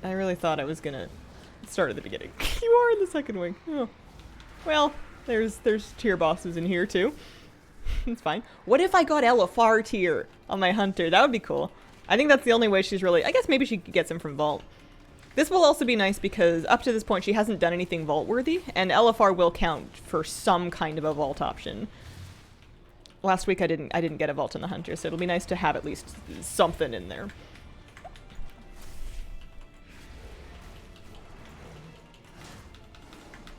I really thought I was gonna start at the beginning. You are in the second wing. Oh. Well, there's tier bosses in here too. It's fine. What if I got LFR tier on my hunter? That would be cool. I think that's the only way she's really... I guess maybe she gets him from vault. This will also be nice because up to this point she hasn't done anything vault worthy, and LFR will count for some kind of a vault option. Last week I didn't get a vault on the hunter, so it'll be nice to have at least something in there.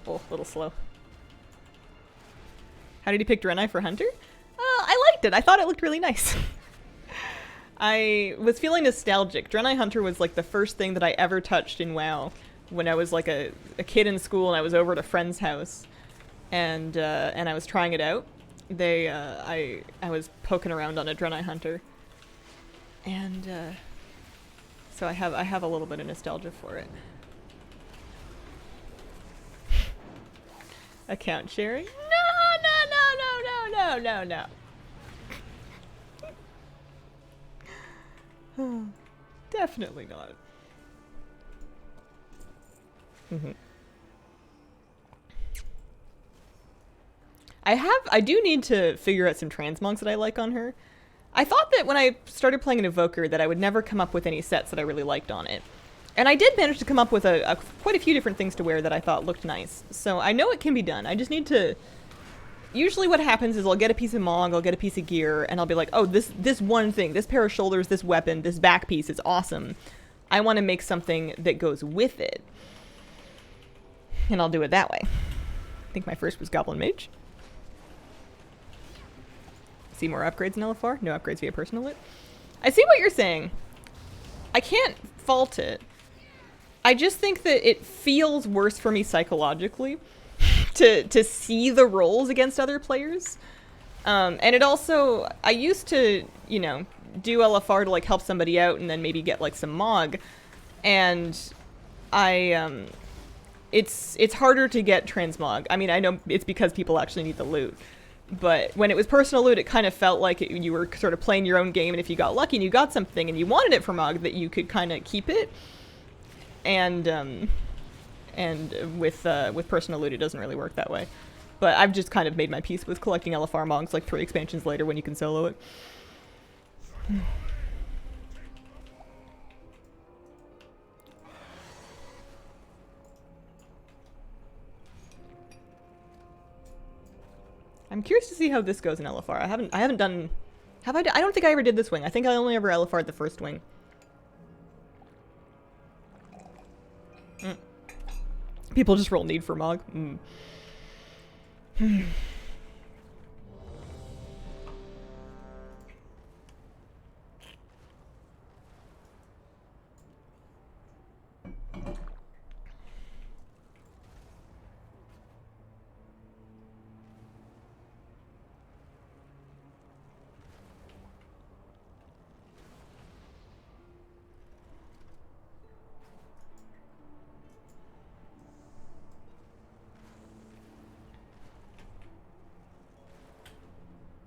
Oh, a little slow. How did you pick Draenei for Hunter? I liked it. I thought it looked really nice. I was feeling nostalgic. Draenei Hunter was like the first thing that I ever touched in WoW when I was like a kid in school and I was over at a friend's house and I was trying it out. I was poking around on a Draenei Hunter and so I have a little bit of nostalgia for it. Account sharing? No. Definitely not. I do need to figure out some transmogs that I like on her. I thought that when I started playing an Evoker that I would never come up with any sets that I really liked on it. And I did manage to come up with quite a few different things to wear that I thought looked nice. So I know it can be done. I just need to... Usually what happens is I'll get a piece of Mog, I'll get a piece of gear, and I'll be like, oh, this one thing, this pair of shoulders, this weapon, this back piece is awesome. I want to make something that goes with it. And I'll do it that way. I think my first was Goblin Mage. See more upgrades in LFR? No upgrades via personal loot. I see what you're saying. I can't fault it. I just think that it feels worse for me psychologically to see the rolls against other players. And it also, I used to, you know, do LFR to like help somebody out and then maybe get like some Mog. And it's harder to get transmog. I mean, I know it's because people actually need the loot. But when it was personal loot, it kind of felt like you were sort of playing your own game, and if you got lucky and you got something and you wanted it for Mog, that you could kind of keep it. And with personal loot, it doesn't really work that way. But I've just kind of made my peace with collecting LFR Mogs like 3 expansions later when you can solo it. I'm curious to see how this goes in LFR. I haven't done... Have I? I don't think I ever did this wing. I think I only ever LFR'd the first wing. People just roll need for Mog.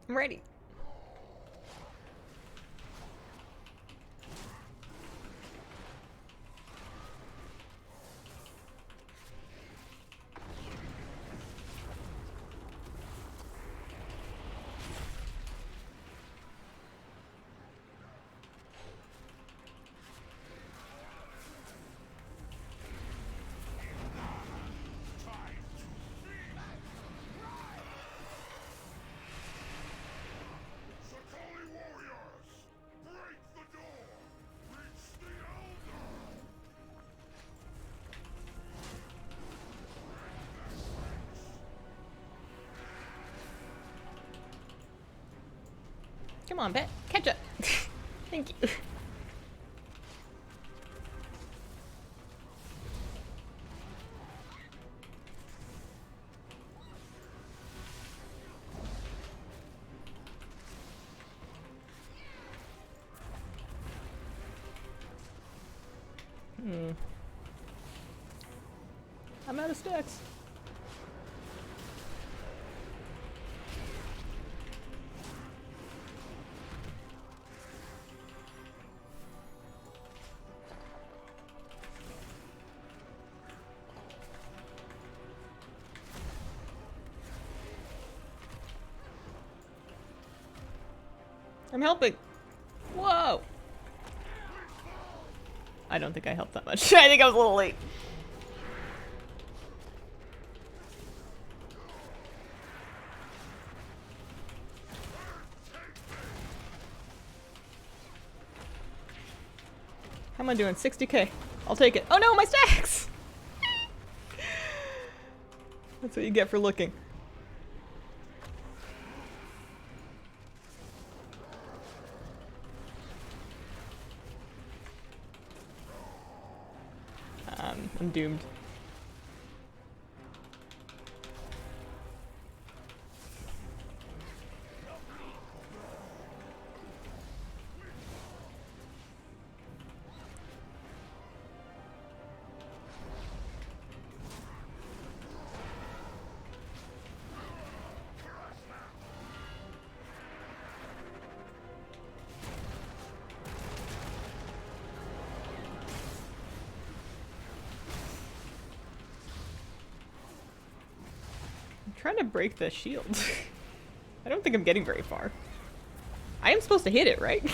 I'm ready. Come on, Bet. Catch up. Thank you. I'm out of stacks. I'm helping. Whoa. I don't think I helped that much. I think I was a little late. How am I doing? 60k. I'll take it. Oh no, my stacks! That's what you get for looking. I'm doomed. Trying to break the shield. I don't think I'm getting very far. I am supposed to hit it, right?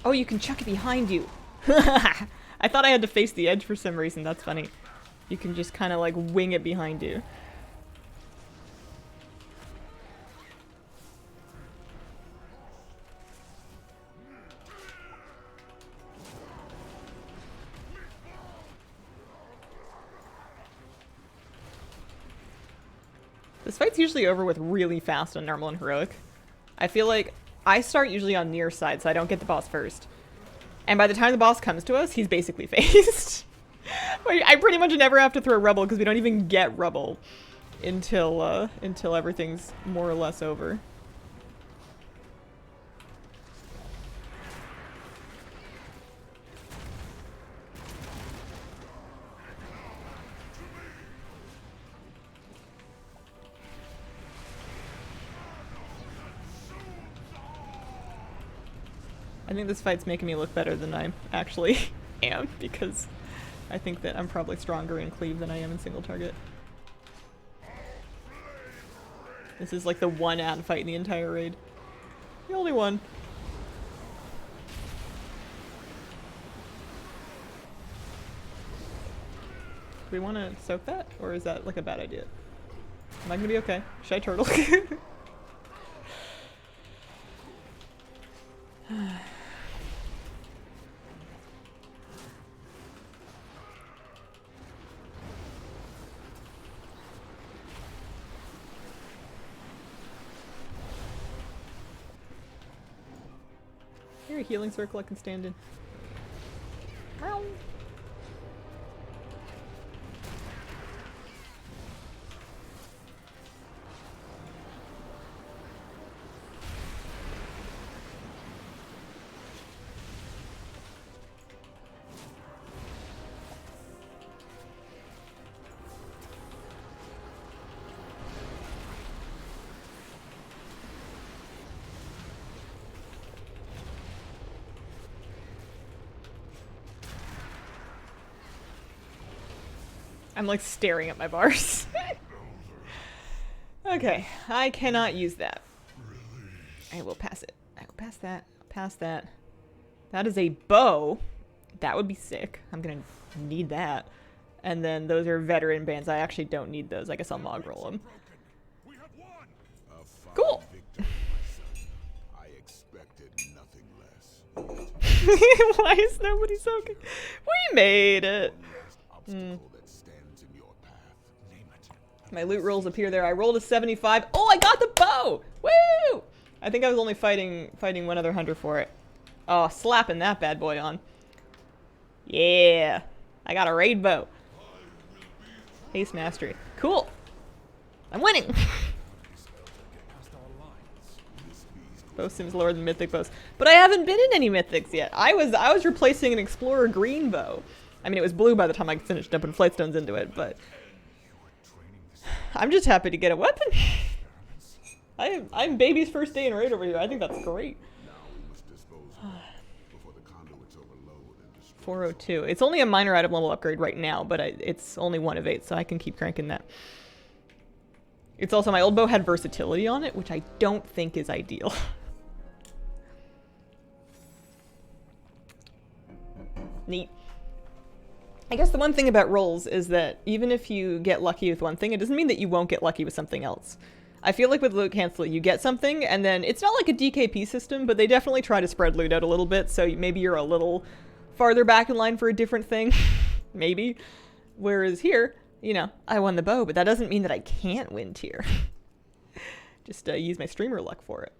Oh, you can chuck it behind you. I thought I had to face the edge for some reason. That's funny. You can just kind of like wing it behind you. This fight's usually over with really fast on normal and heroic. I feel like I start usually on near side, so I don't get the boss first. And by the time the boss comes to us, he's basically phased. I pretty much never have to throw rubble because we don't even get rubble until everything's more or less over. I think this fight's making me look better than I actually am, because I think that I'm probably stronger in cleave than I am in single target. This is like the one ad fight in the entire raid. The only one. Do we want to soak that? Or is that like a bad idea? Am I gonna be okay? Should I turtle? Here, a healing circle I can stand in. Meow. I'm like staring at my bars. Okay, I cannot use that. I will pass it. I will pass that. Pass that. That is a bow. That would be sick. I'm gonna need that. And then those are veteran bands. I actually don't need those. I guess I'll mog roll them. Cool. I expected nothing less. Why is nobody soaking? We made it. My loot rolls appear there. I rolled a 75. Oh, I got the bow! Woo! I think I was only fighting one other hunter for it. Oh, slapping that bad boy on. Yeah. I got a raid bow. Haste mastery. Cool. I'm winning. Bow seems lower than mythic bows. But I haven't been in any mythics yet. I was replacing an explorer green bow. I mean, it was blue by the time I finished dumping flightstones into it, but I'm just happy to get a weapon. I'm baby's first day in raid over here. I think that's great. 402. It's only a minor item level upgrade right now, but it's only 1 of 8, so I can keep cranking that. It's also, my old bow had versatility on it, which I don't think is ideal. Neat. I guess the one thing about rolls is that even if you get lucky with one thing, it doesn't mean that you won't get lucky with something else. I feel like with loot cancel, you get something, and then it's not like a DKP system, but they definitely try to spread loot out a little bit, so maybe you're a little farther back in line for a different thing. Maybe. Whereas here, you know, I won the bow, but that doesn't mean that I can't win tier. Just use my streamer luck for it.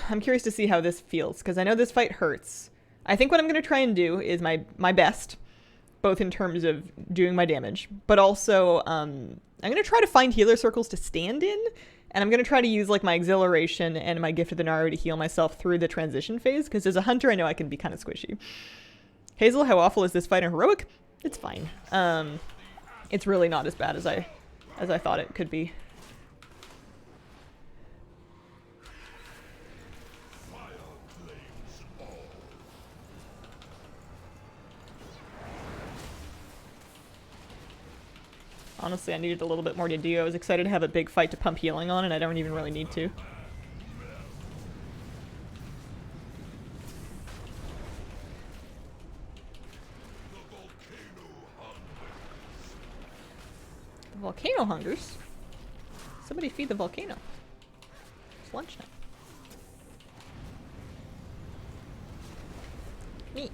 I'm curious to see how this feels, because I know this fight hurts. I think what I'm going to try and do is my best, both in terms of doing my damage, but also I'm going to try to find healer circles to stand in, and I'm going to try to use like my exhilaration and my gift of the Naru to heal myself through the transition phase, because as a hunter I know I can be kind of squishy. Hazel, how awful is this fight in heroic? It's fine. It's really not as bad as I thought it could be. Honestly, I needed a little bit more to do. I was excited to have a big fight to pump healing on, and I don't even really need to. The volcano hungers? Somebody feed the volcano. It's lunchtime. Neat.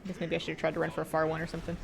I guess maybe I should have tried to run for a far one or something.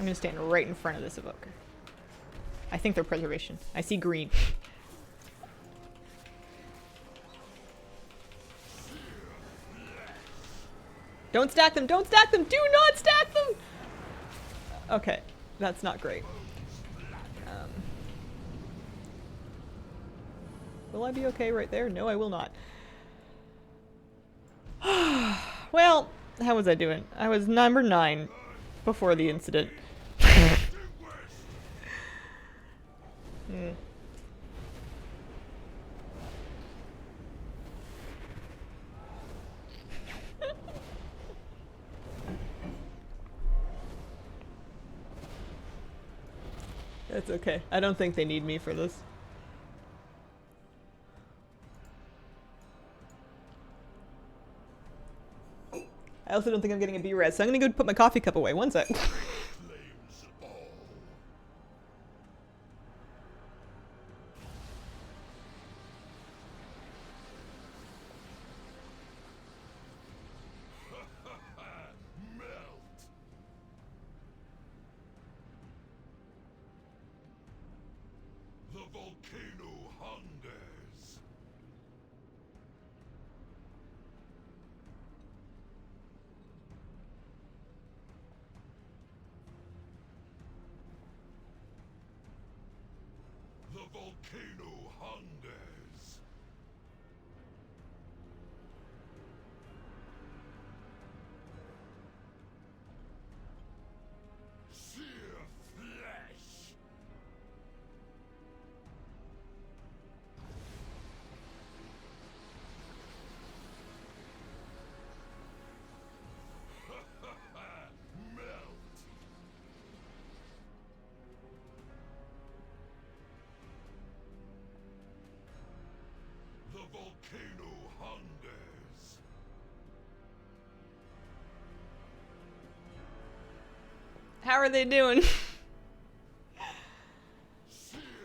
gonna stand right in front of this evoker. I think they're preservation. I see green. Don't stack them! Don't stack them! Do not stack them! Okay, that's not great. Will I be okay right there? No, I will not. Well, how was I doing? I was number 9 before the incident. That's okay. I don't think they need me for this. I also don't think I'm getting a B-res, so I'm gonna go put my coffee cup away. One sec. The volcano hungers. The volcano hungers. Sear flesh. Melt. The volcano hungers. How are they doing?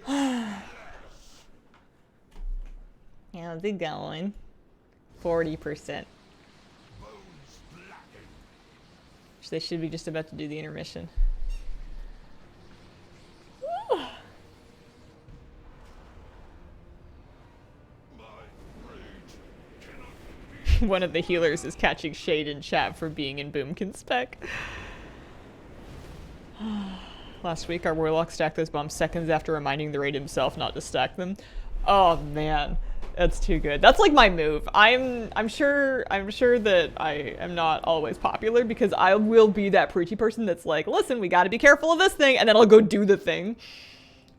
How's it going? 40%. Bones blackened. They should be just about to do the intermission. My rage cannot be. One of the healers is catching shade in chat for being in Boomkin spec. Last week, our warlock stacked those bombs seconds after reminding the raid himself not to stack them. Oh man, that's too good. That's like my move. I'm sure that I am not always popular because I will be that preachy person that's like, listen, we got to be careful of this thing, and then I'll go do the thing.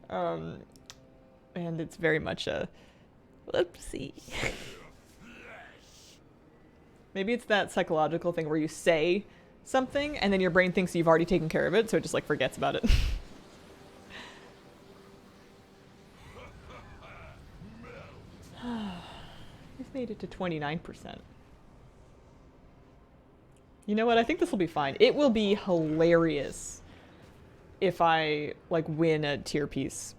And it's very much a whoopsie. Maybe it's that psychological thing where you say something and then your brain thinks you've already taken care of it, so it just like forgets about it. We've made it to 29%. You know what? I think this will be fine. It will be hilarious if I like win a tier piece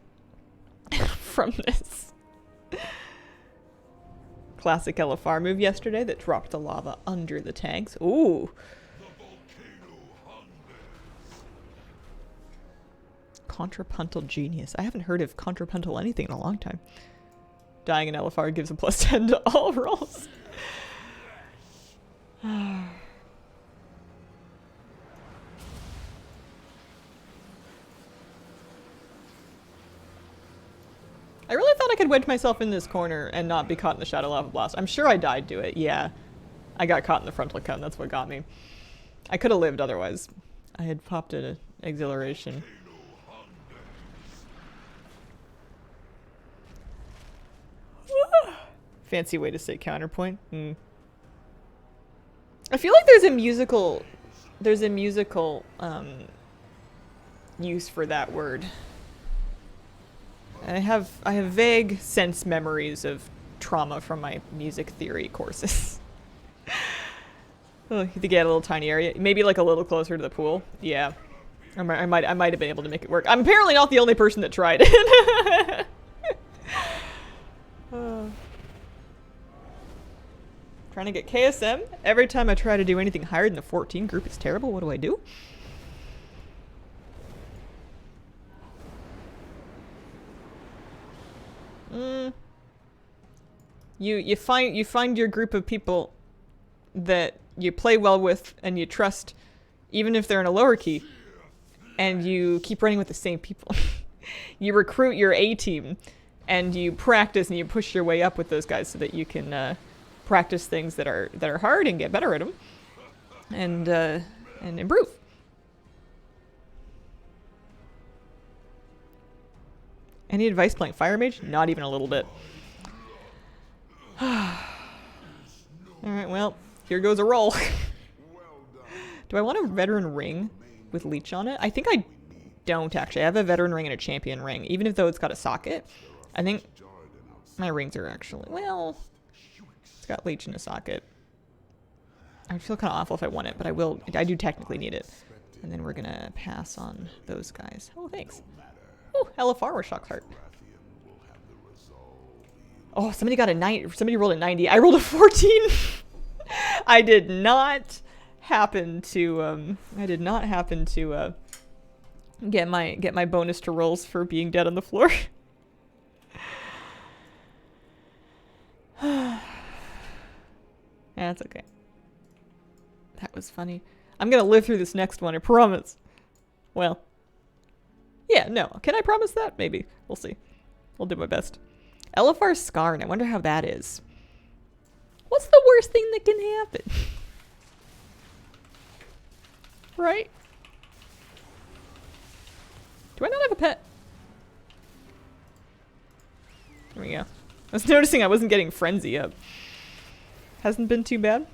from this. Classic LFR move yesterday that dropped the lava under the tanks. Ooh. Contrapuntal genius. I haven't heard of contrapuntal anything in a long time. Dying in LFR gives a +10 to all rolls. I really thought I could wedge myself in this corner and not be caught in the Shadow Lava Blast. I'm sure I died to it, yeah. I got caught in the frontal cone, that's what got me. I could have lived otherwise. I had popped an exhilaration. Fancy way to say counterpoint. I feel like there's a musical use for that word. I have vague sense memories of trauma from my music theory courses. Oh, you think you had a little tiny area? Maybe like a little closer to the pool? Yeah. I might have been able to make it work. I'm apparently not the only person that tried it. Trying to get KSM. Every time I try to do anything higher than the 14 group, it's terrible. What do I do? You find your group of people that you play well with and you trust, even if they're in a lower key, and you keep running with the same people. You recruit your A team, and you practice and you push your way up with those guys so that you can practice things that are hard and get better at them, and improve. Any advice playing Fire Mage? Not even a little bit. Alright, well, here goes a roll. Do I want a veteran ring with leech on it? I think I don't actually. I have a veteran ring and a champion ring, even if though it's got a socket. I think my rings are actually, well, it's got leech in a socket. I would feel kind of awful if I won it, but I do technically need it. And then we're gonna pass on those guys. Oh, thanks. Oh, LFR with Shock's Heart. Oh, somebody got a 9. Somebody rolled a 90. I rolled a 14. I did not happen to get my bonus to rolls for being dead on the floor. That's okay. That was funny. I'm gonna live through this next one, I promise. Well, yeah, no. Can I promise that? Maybe. We'll see. I'll do my best. LFR Scarn. I wonder how that is. What's the worst thing that can happen? Right? Do I not have a pet? There we go. I was noticing I wasn't getting Frenzy up. Hasn't been too bad.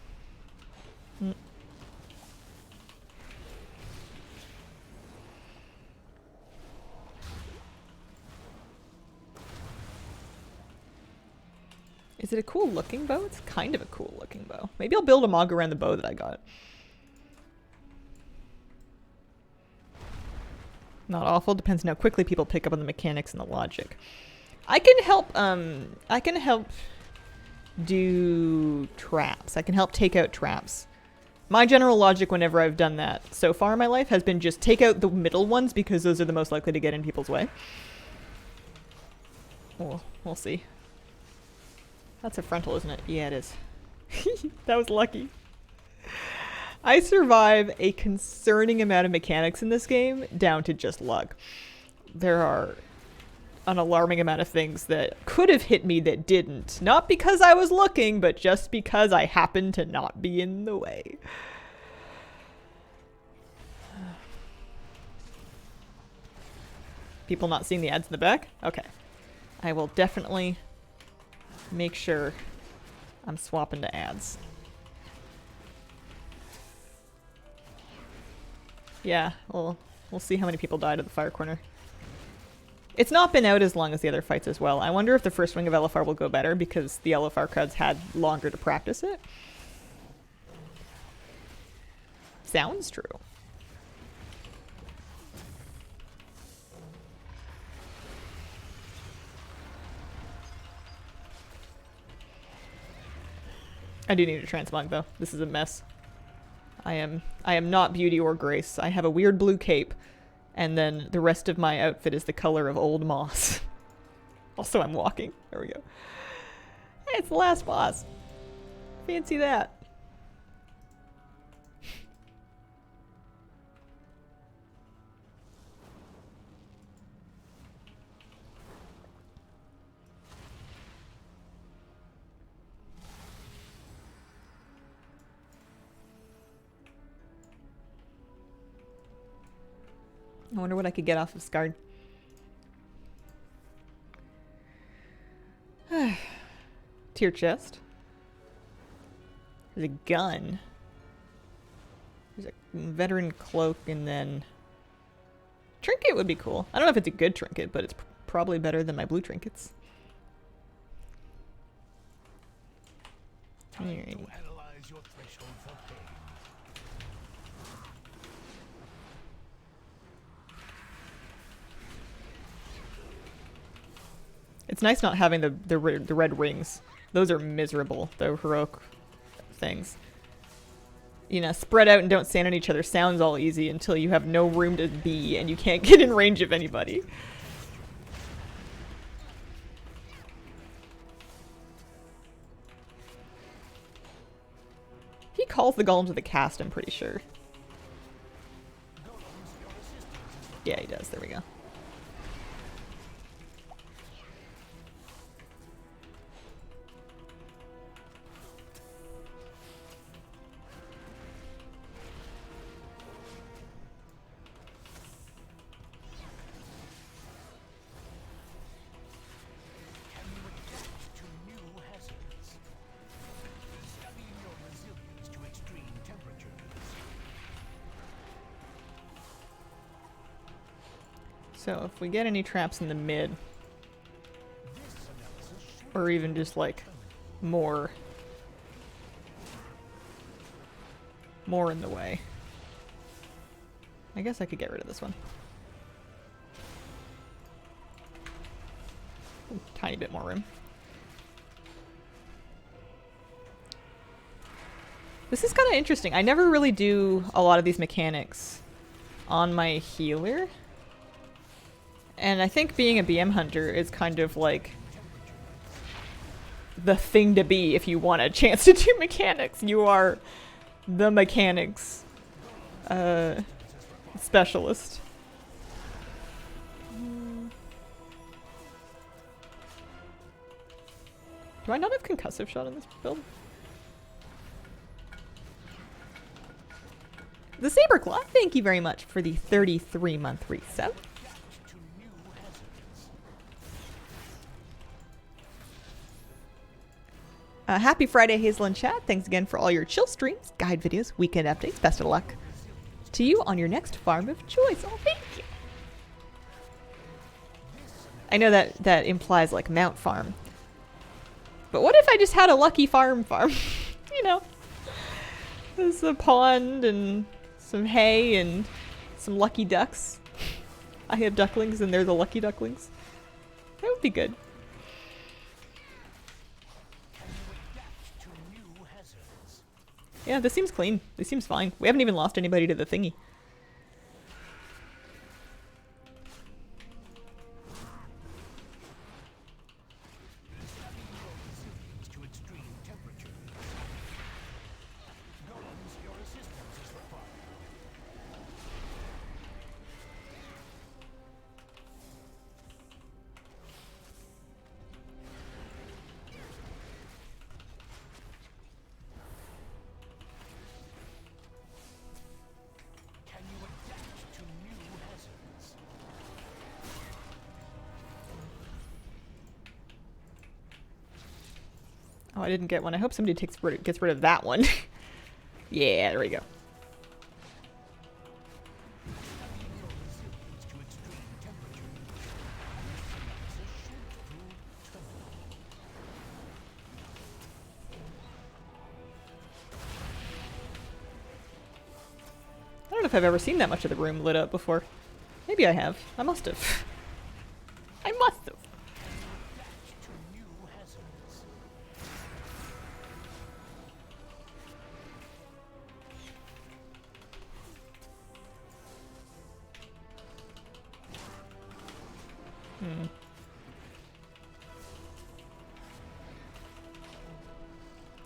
Is it a cool looking bow? It's kind of a cool looking bow. Maybe I'll build a mog around the bow that I got. Not awful. Depends on how quickly people pick up on the mechanics and the logic. I can help do traps. I can help take out traps. My general logic whenever I've done that so far in my life has been just take out the middle ones because those are the most likely to get in people's way. We'll see. That's a frontal, isn't it? Yeah, it is. That was lucky. I survive a concerning amount of mechanics in this game down to just luck. There are an alarming amount of things that could have hit me that didn't. Not because I was looking, but just because I happened to not be in the way. People not seeing the ads in the back? Okay. I will definitely make sure I'm swapping to ads. Yeah, we'll see how many people died at the fire corner. It's not been out as long as the other fights as well. I wonder if the first wing of LFR will go better because the LFR crowds had longer to practice it. Sounds true. I do need a transmog though. This is a mess. I am not beauty or grace. I have a weird blue cape, and then the rest of my outfit is the color of old moss. Also, I'm walking. There we go. Hey, it's the last boss. Fancy that. I wonder what I could get off of Scarred. Tier chest. There's a gun. There's a veteran cloak and then... Trinket would be cool. I don't know if it's a good trinket, but it's probably better than my blue trinkets. Alright. It's nice not having the red rings. Those are miserable, the heroic things. You know, spread out and don't stand on each other sounds all easy until you have no room to be and you can't get in range of anybody. calls the golem to the cast, I'm pretty sure. Yeah, he does. There we go. So if we get any traps in the mid, or even just like more in the way, I guess I could get rid of this one. Ooh, tiny bit more room. This is kind of interesting. I never really do a lot of these mechanics on my healer. And I think being a BM hunter is kind of like the thing to be if you want a chance to do mechanics. You are the mechanics specialist. Do I not have concussive shot in this build? The Saberclaw, thank you very much for the 33-month resub. Happy Friday, Hazel and chat. Thanks again for all your chill streams, guide videos, weekend updates. Best of luck to you on your next farm of choice. Oh, thank you. I know that implies like mount farm. But what if I just had a lucky farm? You know, there's a pond and some hay and some lucky ducks. I have ducklings and they're the lucky ducklings. That would be good. Yeah, this seems clean. This seems fine. We haven't even lost anybody to the thingy. Oh, I didn't get one. I hope somebody gets rid of that one. Yeah, there we go. I don't know if I've ever seen that much of the room lit up before. Maybe I have. I must have. I must have.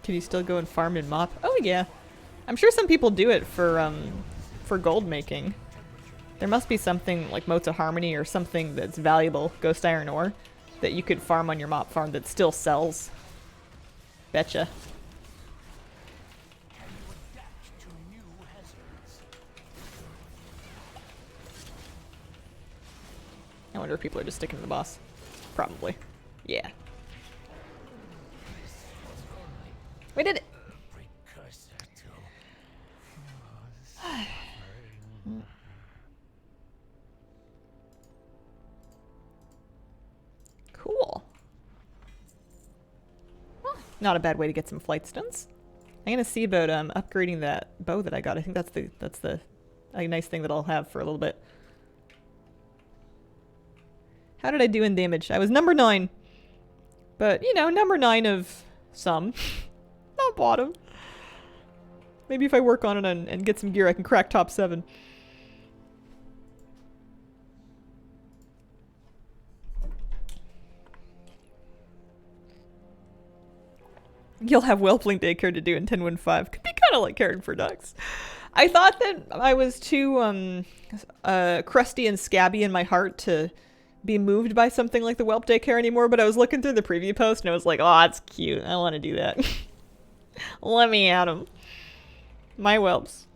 Can you still go and farm and mop? Oh yeah. I'm sure some people do it for gold making. There must be something like Motes of Harmony or something that's valuable, ghost iron ore, that you could farm on your mop farm that still sells. Betcha. I wonder if people are just sticking to the boss. Probably. Yeah. We did it! Cool. Well, not a bad way to get some flight stunts. I'm gonna see about upgrading that bow that I got. I think that's the a nice thing that I'll have for a little bit. How did I do in damage? I was number 9. But, you know, number 9 of some. Not bottom. Maybe if I work on it and get some gear, I can crack top 7. You'll have Whelpling daycare to do in 10.15. Could be kind kind of like caring for ducks. I thought that I was too crusty and scabby in my heart to be moved by something like the whelp daycare anymore, but I was looking through the preview post and I was like, oh, that's cute. I want to do that. Let me at them. My whelps.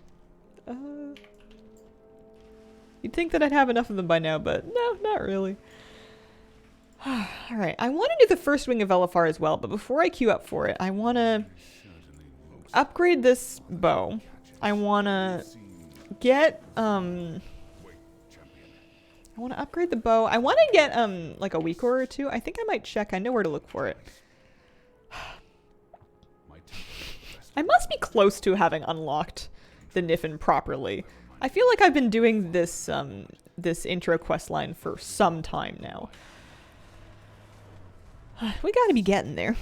You'd think that I'd have enough of them by now, but no, not really. Alright, I want to do the first wing of Elefar as well, but before I queue up for it, I want to upgrade this bow. I want to get, I want to upgrade the bow. I want to get, like a weak ore or two. I think I might check. I know where to look for it. I must be close to having unlocked the Niffin properly. I feel like I've been doing this, this intro quest line for some time now. We gotta be getting there.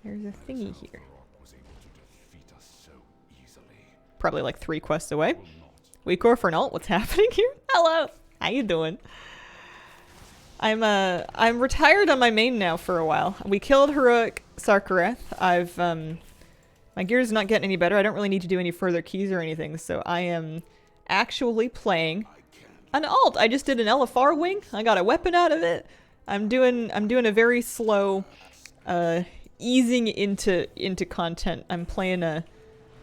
There's a thingy here. Probably like 3 quests away. Weakor for an alt, what's happening here? Hello! How you doing? I'm retired on my main now for a while. We killed Heroic Sarkareth. I've, my gear's not getting any better. I don't really need to do any further keys or anything, so I am actually playing an alt. I just did an Elefar wing. I got a weapon out of it. I'm doing a very slow, easing into content. I'm playing a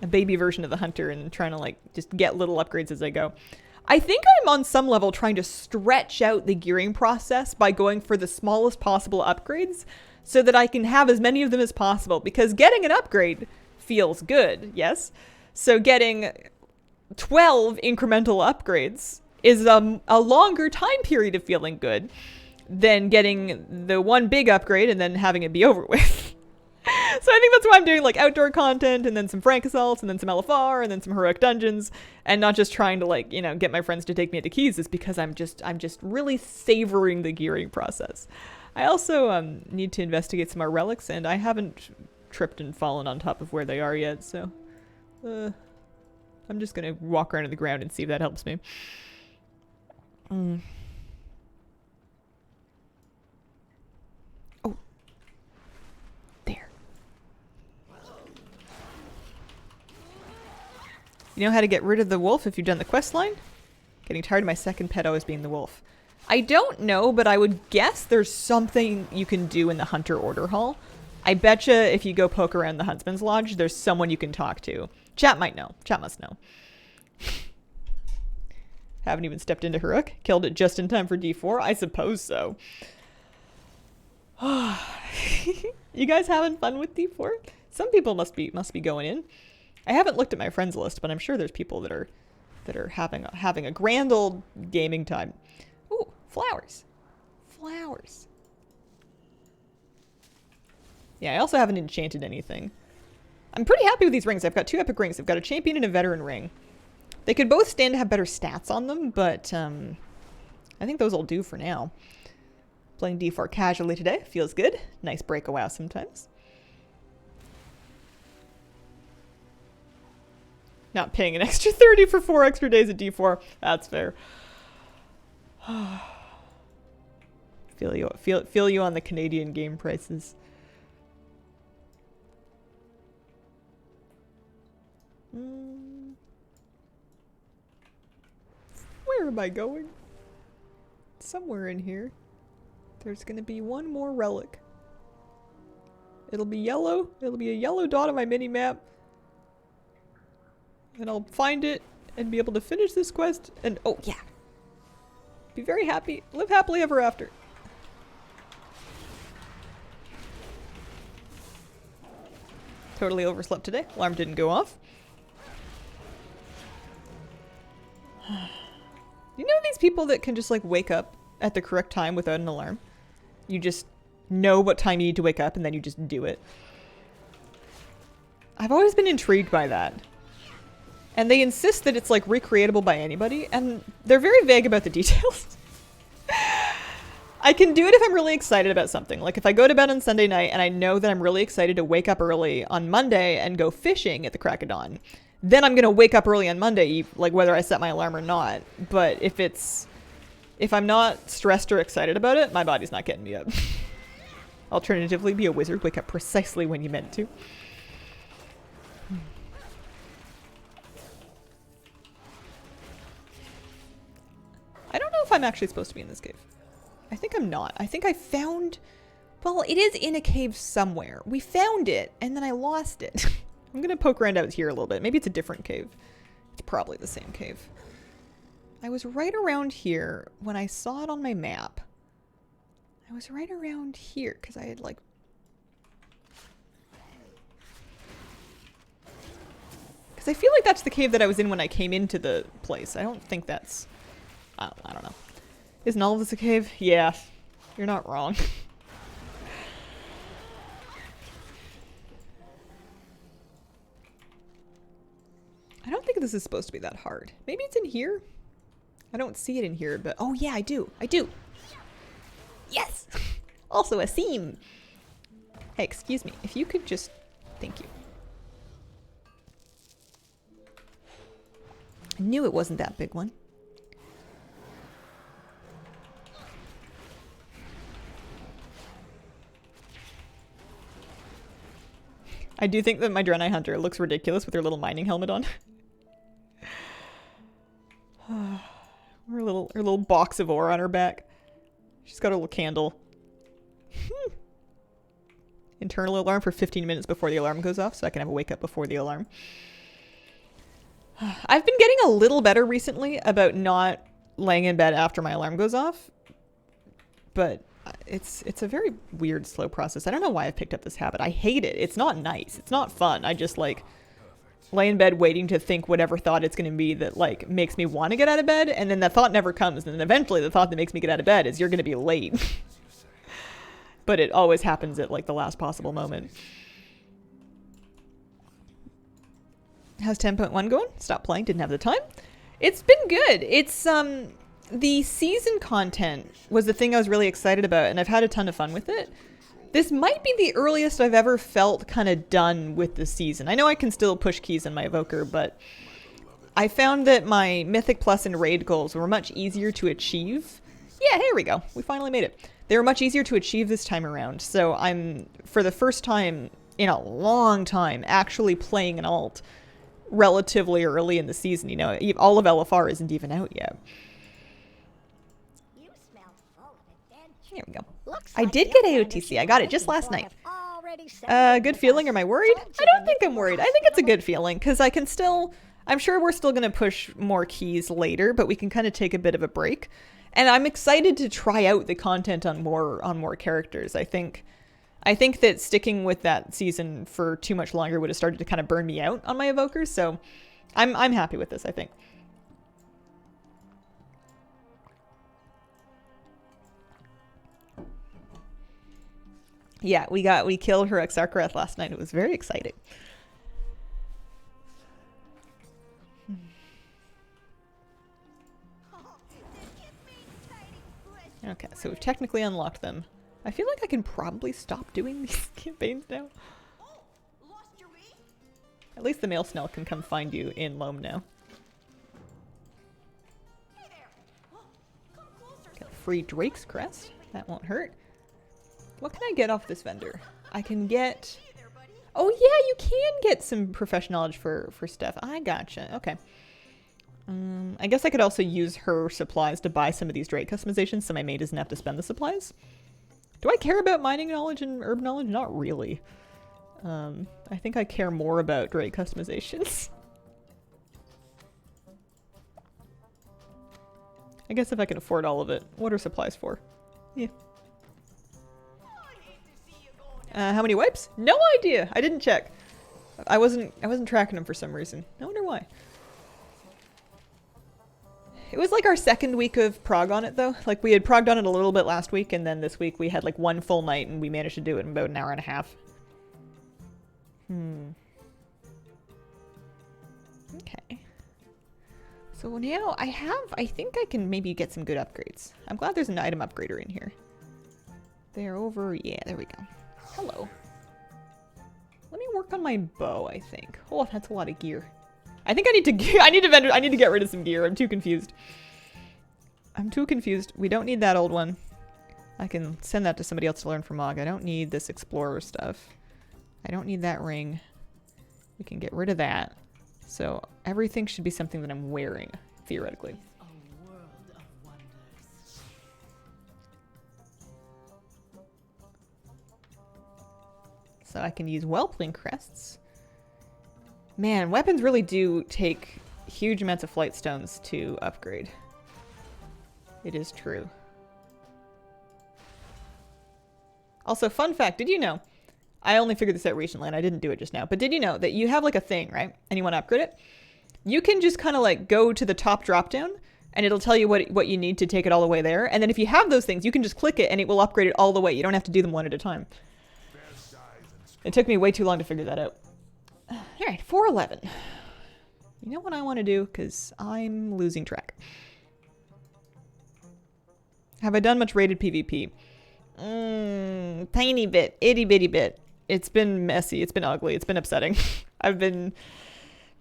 baby version of the Hunter and trying to like just get little upgrades as I go. I think I'm on some level trying to stretch out the gearing process by going for the smallest possible upgrades so that I can have as many of them as possible, because getting an upgrade feels good, yes? So getting 12 incremental upgrades is a longer time period of feeling good than getting the one big upgrade and then having it be over with. So I think that's why I'm doing like outdoor content and then some Frank Assaults and then some LFR and then some Heroic Dungeons, and not just trying to like, you know, get my friends to take me into keys, is because I'm just really savoring the gearing process. I also need to investigate some more relics, and I haven't tripped and fallen on top of where they are yet, so I'm just gonna walk around on the ground and see if that helps me. Oh. There. You know how to get rid of the wolf if you've done the quest line? Getting tired of my second pet always being the wolf. I don't know, but I would guess there's something you can do in the Hunter Order Hall. I betcha if you go poke around the Huntsman's Lodge, there's someone you can talk to. Chat might know. Chat must know. Haven't even stepped into Heroic. Killed it just in time for D4? I suppose so. You guys having fun with D4? Some people must be going in. I haven't looked at my friends list, but I'm sure there's people that are having a grand old gaming time. Ooh, flowers. Flowers. Yeah, I also haven't enchanted anything. I'm pretty happy with these rings. I've got 2 epic rings. I've got a champion and a veteran ring. They could both stand to have better stats on them, but I think those will do for now. Playing D4 casually today. Feels good. Nice break a wow sometimes. Not paying an extra 30 for 4 extra days of D4. That's fair. Feel you on the Canadian game prices. Where am I going? Somewhere in here. There's gonna be one more relic. It'll be yellow. It'll be a yellow dot on my mini-map. And I'll find it and be able to finish this quest and, oh yeah. Be very happy. Live happily ever after. Totally overslept today. Alarm didn't go off. You know these people that can just like wake up at the correct time without an alarm? You just know what time you need to wake up and then you just do it. I've always been intrigued by that. And they insist that it's like recreatable by anybody, and they're very vague about the details. I can do it if I'm really excited about something. Like if I go to bed on Sunday night and I know that I'm really excited to wake up early on Monday and go fishing at the crack of dawn, then I'm gonna wake up early on Monday, like whether I set my alarm or not. But if I'm not stressed or excited about it, my body's not getting me up. Alternatively, be a wizard, wake up precisely when you meant to. I don't know if I'm actually supposed to be in this cave. I think I'm not. I think I found... Well, it is in a cave somewhere. We found it, and then I lost it. I'm gonna poke around out here a little bit. Maybe it's a different cave. It's probably the same cave. I was right around here when I saw it on my map. I was right around here, because I had, like... Because I feel like that's the cave that I was in when I came into the place. I don't think that's... I don't know. Isn't all of this a cave? Yeah. You're not wrong. I don't think this is supposed to be that hard. Maybe it's in here? I don't see it in here, but... Oh, yeah, I do. I do. Yes! Also a seam. Hey, excuse me. If you could just... Thank you. I knew it wasn't that big one. I do think that my Draenei Hunter looks ridiculous with her little mining helmet on. Her little box of ore on her back. She's got a little candle. Internal alarm for 15 minutes before the alarm goes off, so I can have a wake up before the alarm. I've been getting a little better recently about not laying in bed after my alarm goes off, but it's a very weird, slow process. I don't know why I've picked up this habit. I hate it. It's not nice. It's not fun. I just, like, lay in bed waiting to think whatever thought it's going to be that, like, makes me want to get out of bed, and then that thought never comes, and then eventually the thought that makes me get out of bed is you're going to be late. But it always happens at, like, the last possible moment. How's 10.1 going? Stopped playing, didn't have the time. It's been good. It's, the season content was the thing I was really excited about, and I've had a ton of fun with it. This might be the earliest I've ever felt kind of done with the season. I know I can still push keys in my evoker, but I found that my Mythic Plus and Raid goals were much easier to achieve. Yeah, here we go. We finally made it. They were much easier to achieve this time around, so I'm, for the first time in a long time, actually playing an alt relatively early in the season. You know, all of LFR isn't even out yet. Here we go. I did get AOTC. I got it just last night. Good feeling? Am I worried? I don't think I'm worried. I think it's a good feeling because I can still... I'm sure we're still going to push more keys later, but we can kind of take a bit of a break. And I'm excited to try out the content on more characters. I think that sticking with that season for too much longer would have started to kind of burn me out on my evokers. So I'm happy with this, I think. Yeah, we killed her Exarcharath last night. It was very exciting. Okay, so we've technically unlocked them. I feel like I can probably stop doing these campaigns now. At least the male Snell can come find you in Loam now. Got a free Drake's Crest. That won't hurt. What can I get off this vendor? I can get... Oh yeah, you can get some professional knowledge for Steph. I gotcha. Okay. I guess I could also use her supplies to buy some of these Drake customizations so my maid doesn't have to spend the supplies. Do I care about mining knowledge and herb knowledge? Not really. I think I care more about Drake customizations. I guess if I can afford all of it. What are supplies for? Yeah. How many wipes? No idea. I didn't check. I wasn't tracking them for some reason. I wonder why. It was like our second week of prog on it though. Like we had progged on it a little bit last week and then this week we had like one full night and we managed to do it in about an hour and a half. Okay. So now I think I can maybe get some good upgrades. I'm glad there's an item upgrader in here. They're over, yeah, there we go. Hello. Let me work on my bow, I think. Oh, that's a lot of gear. I think I need to get rid of some gear. I'm too confused. We don't need that old one. I can send that to somebody else to learn from Mog. I don't need this explorer stuff. I don't need that ring. We can get rid of that. So everything should be something that I'm wearing, theoretically. A world of wonders. So I can use Whelpling crests. Man, weapons really do take huge amounts of flight stones to upgrade. It is true. Also, fun fact, did you know? I only figured this out recently and I didn't do it just now, but did you know that you have like a thing, right? And you want to upgrade it? You can just kind of like go to the top drop down and it'll tell you what you need to take it all the way there. And then if you have those things, you can just click it and it will upgrade it all the way. You don't have to do them one at a time. It took me way too long to figure that out. All right, 411. You know what I want to do? Because I'm losing track. Have I done much rated PvP? Tiny bit. Itty bitty bit. It's been messy. It's been ugly. It's been upsetting. I've been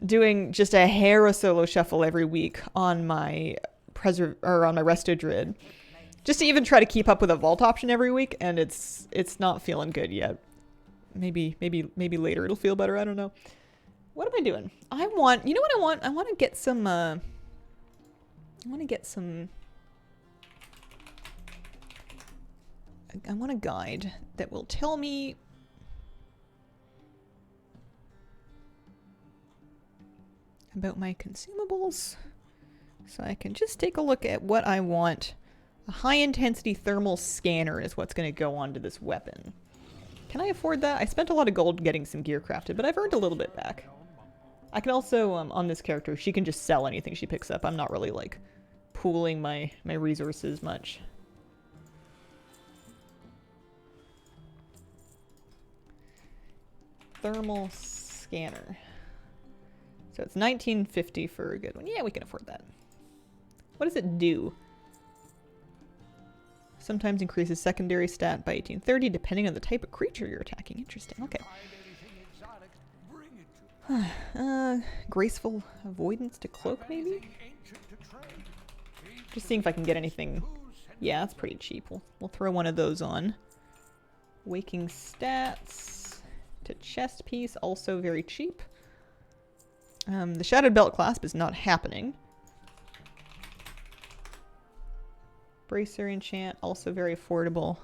doing just a hair of solo shuffle every week on my on my Resto Druid. Just to even try to keep up with a vault option every week, and it's not feeling good yet. Maybe later it'll feel better. I don't know. What am I doing? You know what I want? I want to get some, I want a guide that will tell me about my consumables. So I can just take a look at what I want. A high intensity thermal scanner is what's going to go onto this weapon. Can I afford that? I spent a lot of gold getting some gear crafted, but I've earned a little bit back. I can also, on this character, she can just sell anything she picks up. I'm not really, like, pooling my resources much. Thermal scanner. So it's 1950 for a good one. Yeah, we can afford that. What does it do? Sometimes increases secondary stat by 1830 depending on the type of creature you're attacking. Interesting. Okay. Graceful avoidance to cloak, maybe? Just seeing if I can get anything. Yeah, that's pretty cheap. We'll throw one of those on. Waking stats to chest piece, also very cheap. The Shadowed Belt clasp is not happening. Bracer enchant, also very affordable.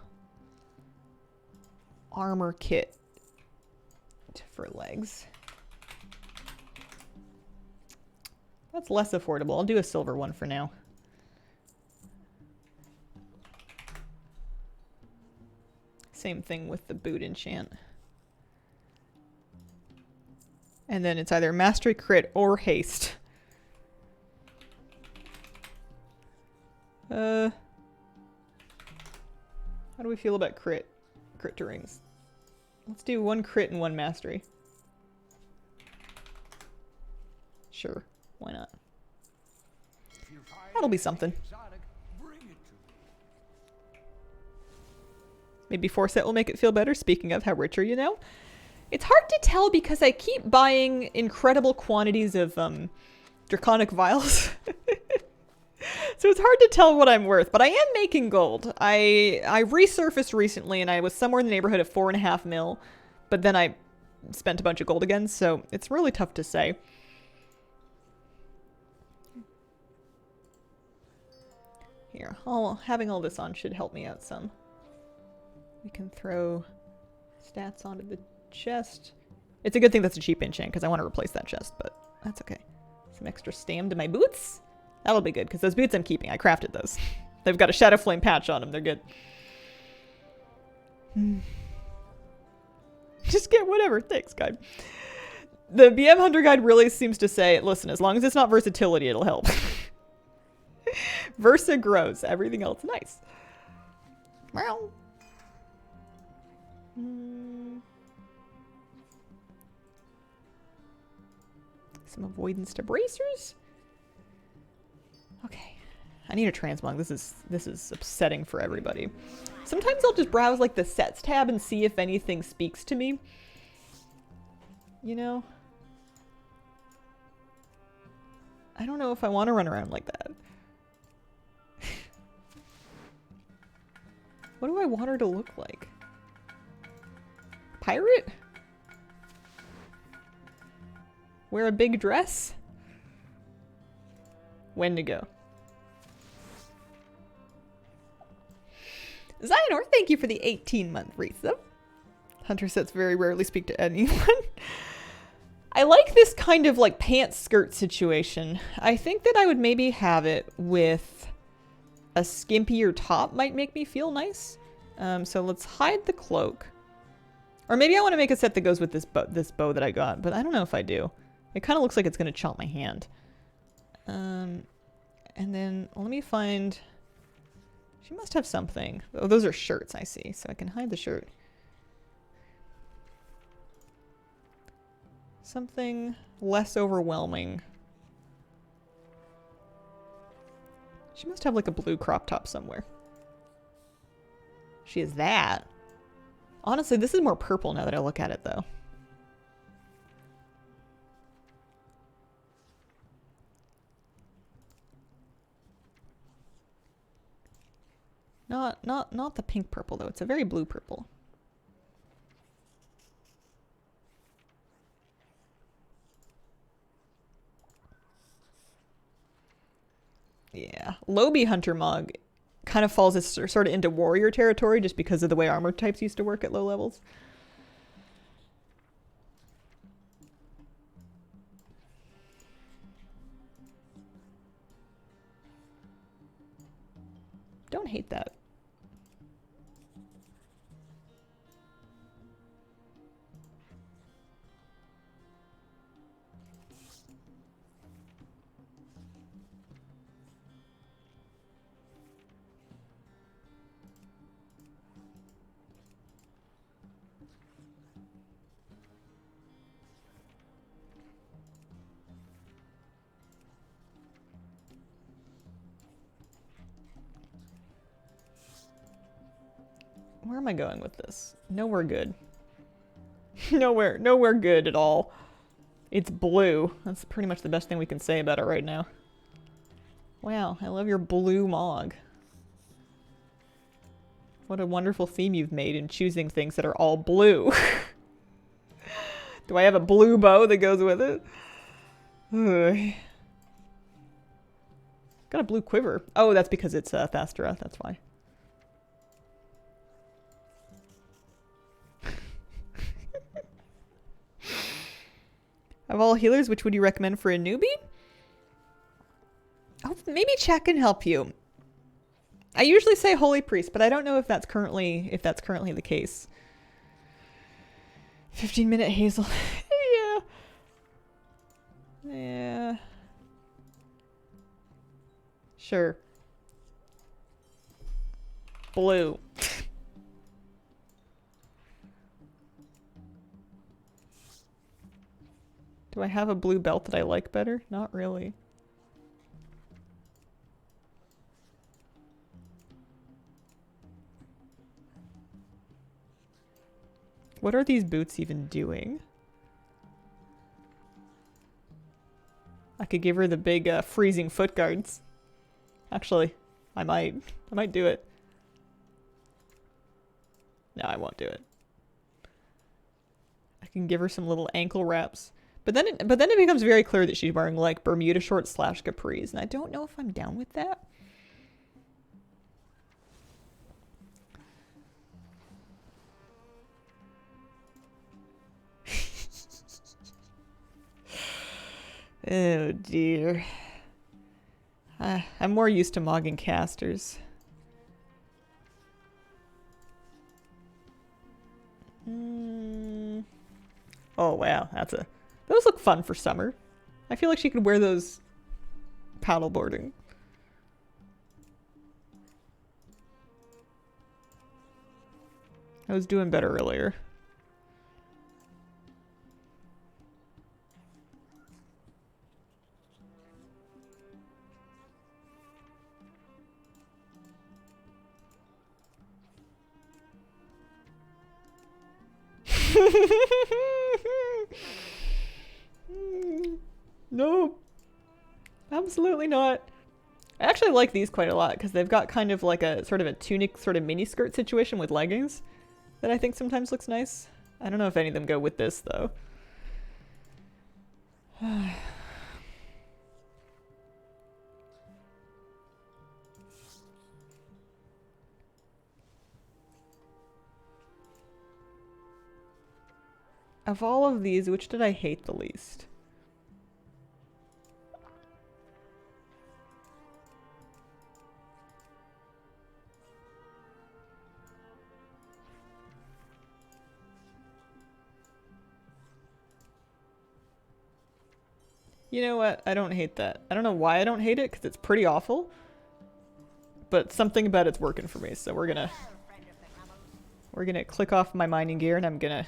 Armor kit for legs. That's less affordable. I'll do a silver one for now. Same thing with the boot enchant. And then it's either mastery, crit, or haste. How do we feel about crit to rings? Let's do one crit and one mastery. Sure, why not? That'll be something. Maybe 4-set will make it feel better. Speaking of, how rich are you now? It's hard to tell because I keep buying incredible quantities of draconic vials. So it's hard to tell what I'm worth, but I am making gold. I resurfaced recently and I was somewhere in the neighborhood of 4.5 mil, but then I spent a bunch of gold again, so it's really tough to say. Here, having all this on should help me out some. We can throw stats onto the chest. It's a good thing that's a cheap enchant because I want to replace that chest, but that's okay. Some extra stam to my boots. That'll be good because those boots I'm keeping. I crafted those. They've got a Shadow Flame patch on them. They're good. Just get whatever. Thanks, guide. The BM Hunter guide really seems to say, listen, as long as it's not versatility, it'll help. Versa grows. Everything else nice. Well. Some avoidance to bracers. Okay. I need a transmog. This is upsetting for everybody. Sometimes I'll just browse like the sets tab and see if anything speaks to me. You know? I don't know if I want to run around like that. What do I want her to look like? Pirate? Wear a big dress? Wendigo. Xionor, thank you for the 18-month resub. Hunter sets very rarely speak to anyone. I like this kind of like pants skirt situation. I think that I would maybe have it with a skimpier top might make me feel nice. So let's hide the cloak. Or maybe I want to make a set that goes with this bow that I got, but I don't know if I do. It kind of looks like it's going to chomp my hand. And then let me find... She must have something. Oh, those are shirts, I see. So I can hide the shirt. Something less overwhelming. She must have like a blue crop top somewhere. She is that. Honestly, this is more purple now that I look at it, though. Not the pink purple, though. It's a very blue purple. Yeah. Lobie Hunter Mog kind of falls sort of into warrior territory just because of the way armor types used to work at low levels. Don't hate that. Where am I going with this? Nowhere good. Nowhere good at all. It's blue. That's pretty much the best thing we can say about it right now. Wow, I love your blue mog. What a wonderful theme you've made in choosing things that are all blue. Do I have a blue bow that goes with it? Ugh. Got a blue quiver. Oh, that's because it's Thastra, that's why. Of all healers, which would you recommend for a newbie? Oh, maybe Chat can help you. I usually say Holy Priest, but I don't know if that's currently the case. 15-minute Hazel. Yeah. Yeah. Sure. Blue. Do I have a blue belt that I like better? Not really. What are these boots even doing? I could give her the big freezing foot guards. Actually, I might do it. No, I won't do it. I can give her some little ankle wraps. But then it becomes very clear that she's wearing like Bermuda shorts / capris, and I don't know if I'm down with that. Oh dear. I'm more used to mogging casters. Oh wow, those look fun for summer. I feel like she could wear those paddleboarding. I was doing better earlier. No, absolutely not. I actually like these quite a lot because they've got kind of like a sort of a tunic sort of mini skirt situation with leggings that I think sometimes looks nice. I don't know if any of them go with this though. Of all of these, which did I hate the least? You know what? I don't hate that. I don't know why I don't hate it, because it's pretty awful. But something about it's working for me, so we're gonna click off my mining gear, and I'm gonna...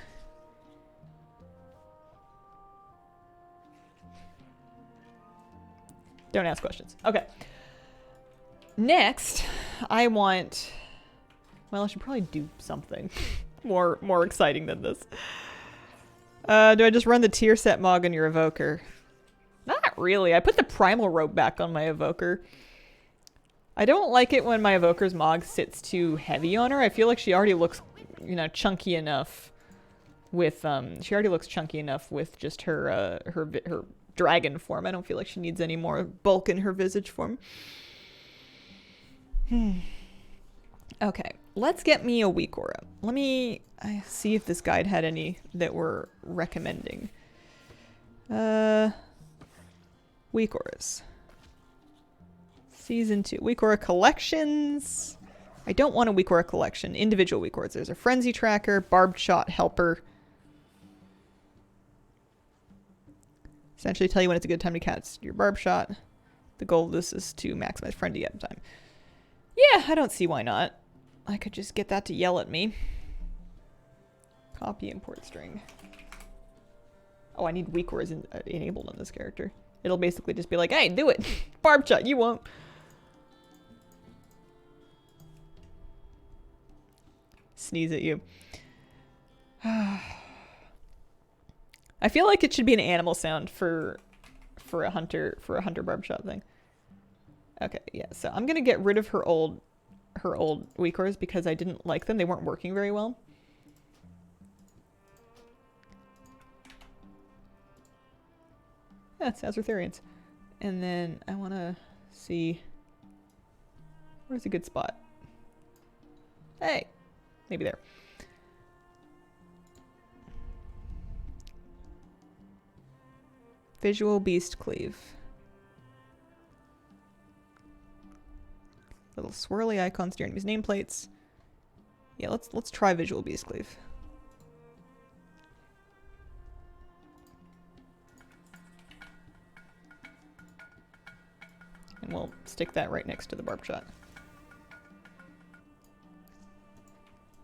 Don't ask questions. Okay. Next, I want... Well, I should probably do something more exciting than this. Do I just run the tier set mog on your evoker? Not really. I put the primal rope back on my evoker. I don't like it when my evoker's mog sits too heavy on her. I feel like she already looks, you know, chunky enough with she already looks chunky enough with just her her dragon form. I don't feel like she needs any more bulk in her visage form. Okay, let's get me a weak aura. Let me see if this guide had any that we're recommending. Weak auras. Season 2. Weak aura collections. I don't want a weak aura collection. Individual weak auras. There's a frenzy tracker, barbed shot helper. Essentially tell you when it's a good time to cast your barb shot. The goal of this is to maximize frenzy at time. Yeah, I don't see why not. I could just get that to yell at me. Copy import string. Oh, I need weak auras enabled on this character. It'll basically just be like, hey, do it. Barb shot, you won't. Sneeze at you. I feel like it should be an animal sound for a hunter barb shot thing. Okay, yeah, so I'm gonna get rid of her old weak auras because I didn't like them. They weren't working very well. Yeah, it's Azertharians. And then I want to see... Where's a good spot? Hey! Maybe there. Visual Beast Cleave. Little swirly icons to your enemies' nameplates. Yeah, let's try Visual Beast Cleave. And we'll stick that right next to the barb shot.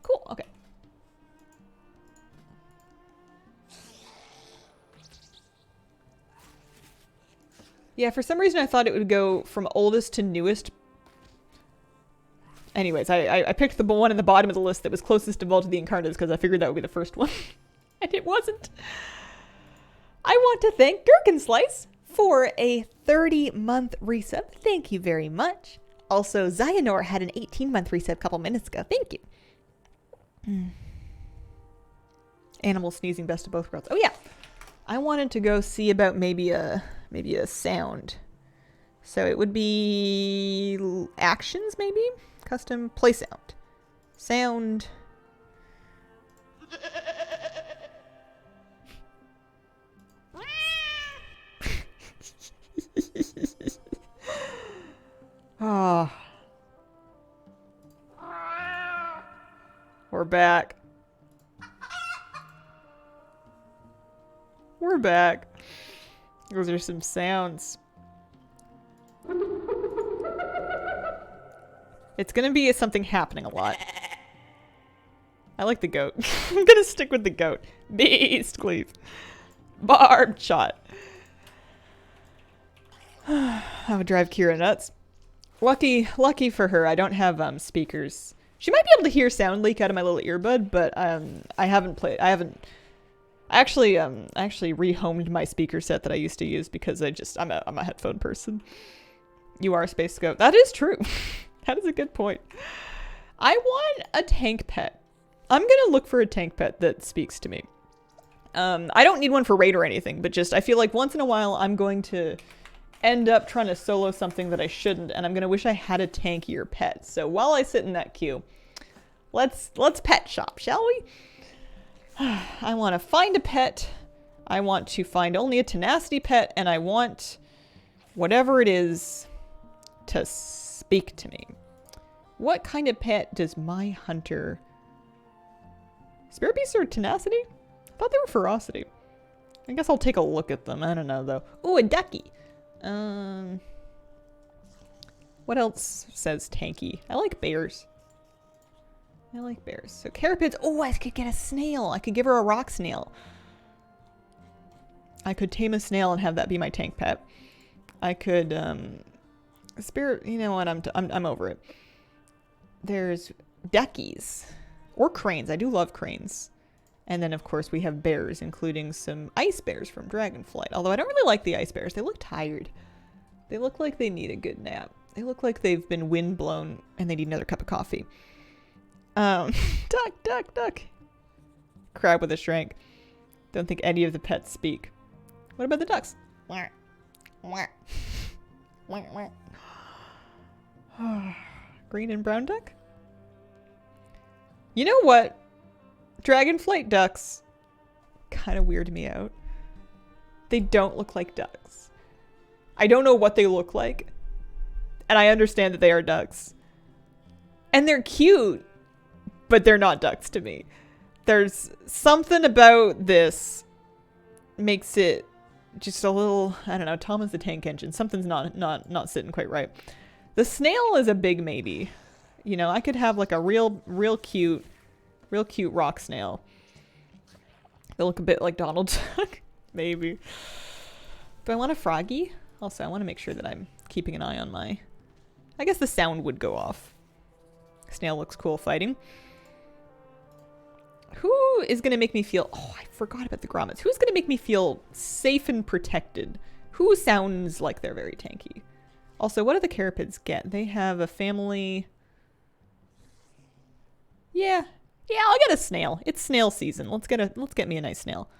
Cool, okay. Yeah, for some reason I thought it would go from oldest to newest. Anyways, I picked the one in the bottom of the list that was closest to Vault of the Incarnates because I figured that would be the first one. And it wasn't. I want to thank Gherkinslice for a 30-month resub. Thank you very much. Also, Zionor had an 18-month resub a couple minutes ago. Thank you. Animal sneezing, best of both worlds. Oh yeah, I wanted to go see about maybe a sound. So it would be actions, maybe custom play sound. Sound. Oh. We're back. We're back. Those are some sounds. It's gonna be something happening a lot. I like the goat. I'm gonna stick with the goat. Beast Cleave. Barb shot. That would drive Kira nuts. Lucky for her, I don't have speakers. She might be able to hear sound leak out of my little earbud, but I actually rehomed my speaker set that I used to use because I'm a headphone person. You are a space scout. That is true. That is a good point. I want a tank pet. I'm gonna look for a tank pet that speaks to me. I don't need one for raid or anything, but just I feel like once in a while I'm going to end up trying to solo something that I shouldn't, and I'm gonna wish I had a tankier pet. So while I sit in that queue, let's pet shop, shall we? I want to find a pet. I want to find only a tenacity pet, and I want whatever it is to speak to me. What kind of pet does my hunter... Spirit beasts are tenacity? I thought they were ferocity. I guess I'll take a look at them. I don't know, though. Ooh, a ducky. What else says tanky? I like bears. I like bears. So carapads. Oh, I could get a snail. I could give her a rock snail. I could tame a snail and have that be my tank pet. I could, spirit, you know what, I'm over it. There's duckies. Or cranes. I do love cranes. And then, of course, we have bears, including some ice bears from Dragonflight. Although I don't really like the ice bears. They look tired. They look like they need a good nap. They look like they've been windblown and they need another cup of coffee. Duck, duck, duck. Crab with a shrink. Don't think any of the pets speak. What about the ducks? Green and brown duck? You know what? Dragonflight ducks kind of weird me out. They don't look like ducks. I don't know what they look like. And I understand that they are ducks. And they're cute, but they're not ducks to me. There's something about this makes it just a little, I don't know, Tom is the tank engine. Something's not sitting quite right. The snail is a big maybe. You know, I could have like a real cute rock snail. They look a bit like Donald Duck, maybe. Do I want a froggy? Also, I want to make sure that I'm keeping an eye on my... I guess the sound would go off. Snail looks cool fighting. Who is going to make me feel... Oh, I forgot about the grommets. Who's going to make me feel safe and protected? Who sounds like they're very tanky? Also, what do the carapads get? They have a family... Yeah, I'll get a snail. It's snail season. Let's get me a nice snail.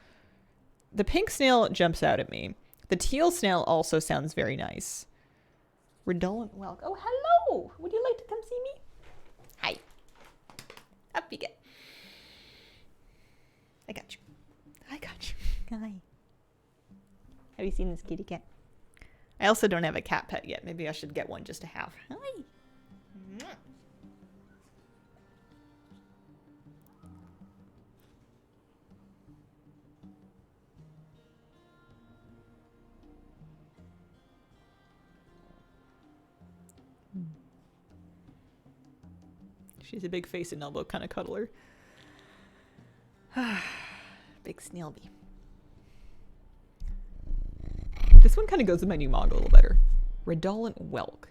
The pink snail jumps out at me. The teal snail also sounds very nice. Redolent whelk. Oh, hello! Would you like to come see me? Hi. Up you get. I got you. Hi. Have you seen this kitty cat? I also don't have a cat pet yet. Maybe I should get one just to have. Hi. She's a big face and elbow kind of cuddler. Big snailby. This one kind of goes with my new mog a little better. Redolent whelk.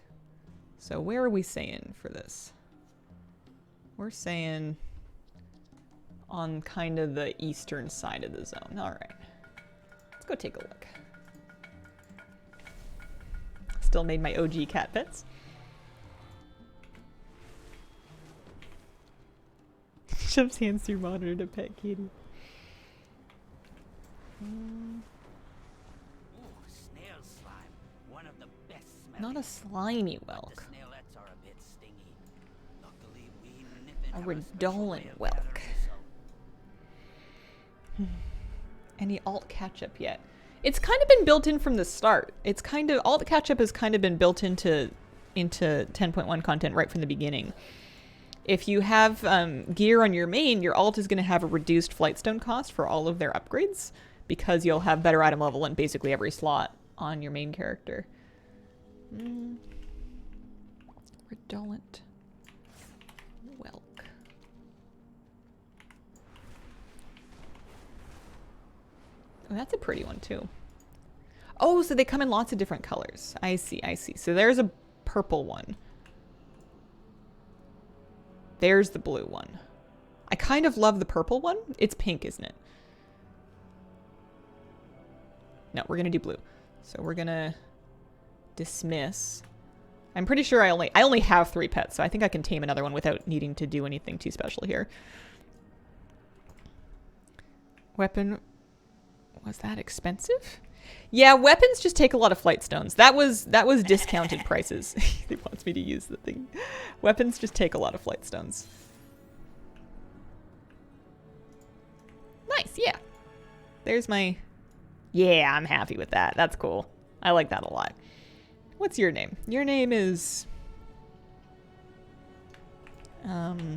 So where are we saying for this? We're saying on kind of the eastern side of the zone. All right. Let's go take a look. Still made my OG cat pets. Shoves hands through monitor to pet kitty. Ooh, snail slime. One of the best smelling. Not a slimy whelk. The snailets are a bit stingy. Luckily, we nip it A have special redolent way of whelk. gathering, so- Any alt catch-up yet? It's kind of been built in from the start. It's kind of, alt catch-up has kind of been built into 10.1 content right from the beginning. If you have gear on your main, your alt is going to have a reduced flightstone cost for all of their upgrades because you'll have better item level in basically every slot on your main character. Redolent whelk. Oh, that's a pretty one too. Oh, so they come in lots of different colors. I see. So there's a purple one. There's the blue one. I kind of love the purple one. It's pink, isn't it? No, we're going to do blue. So we're going to dismiss I'm pretty sure I only have 3 pets, so I think I can tame another one without needing to do anything too special here. Weapon. Was that expensive? Yeah, weapons just take a lot of flight stones. That was discounted prices. He wants me to use the thing. Weapons just take a lot of flight stones. Nice, yeah. There's my... Yeah, I'm happy with that. That's cool. I like that a lot. What's your name? Your name is... Hmm.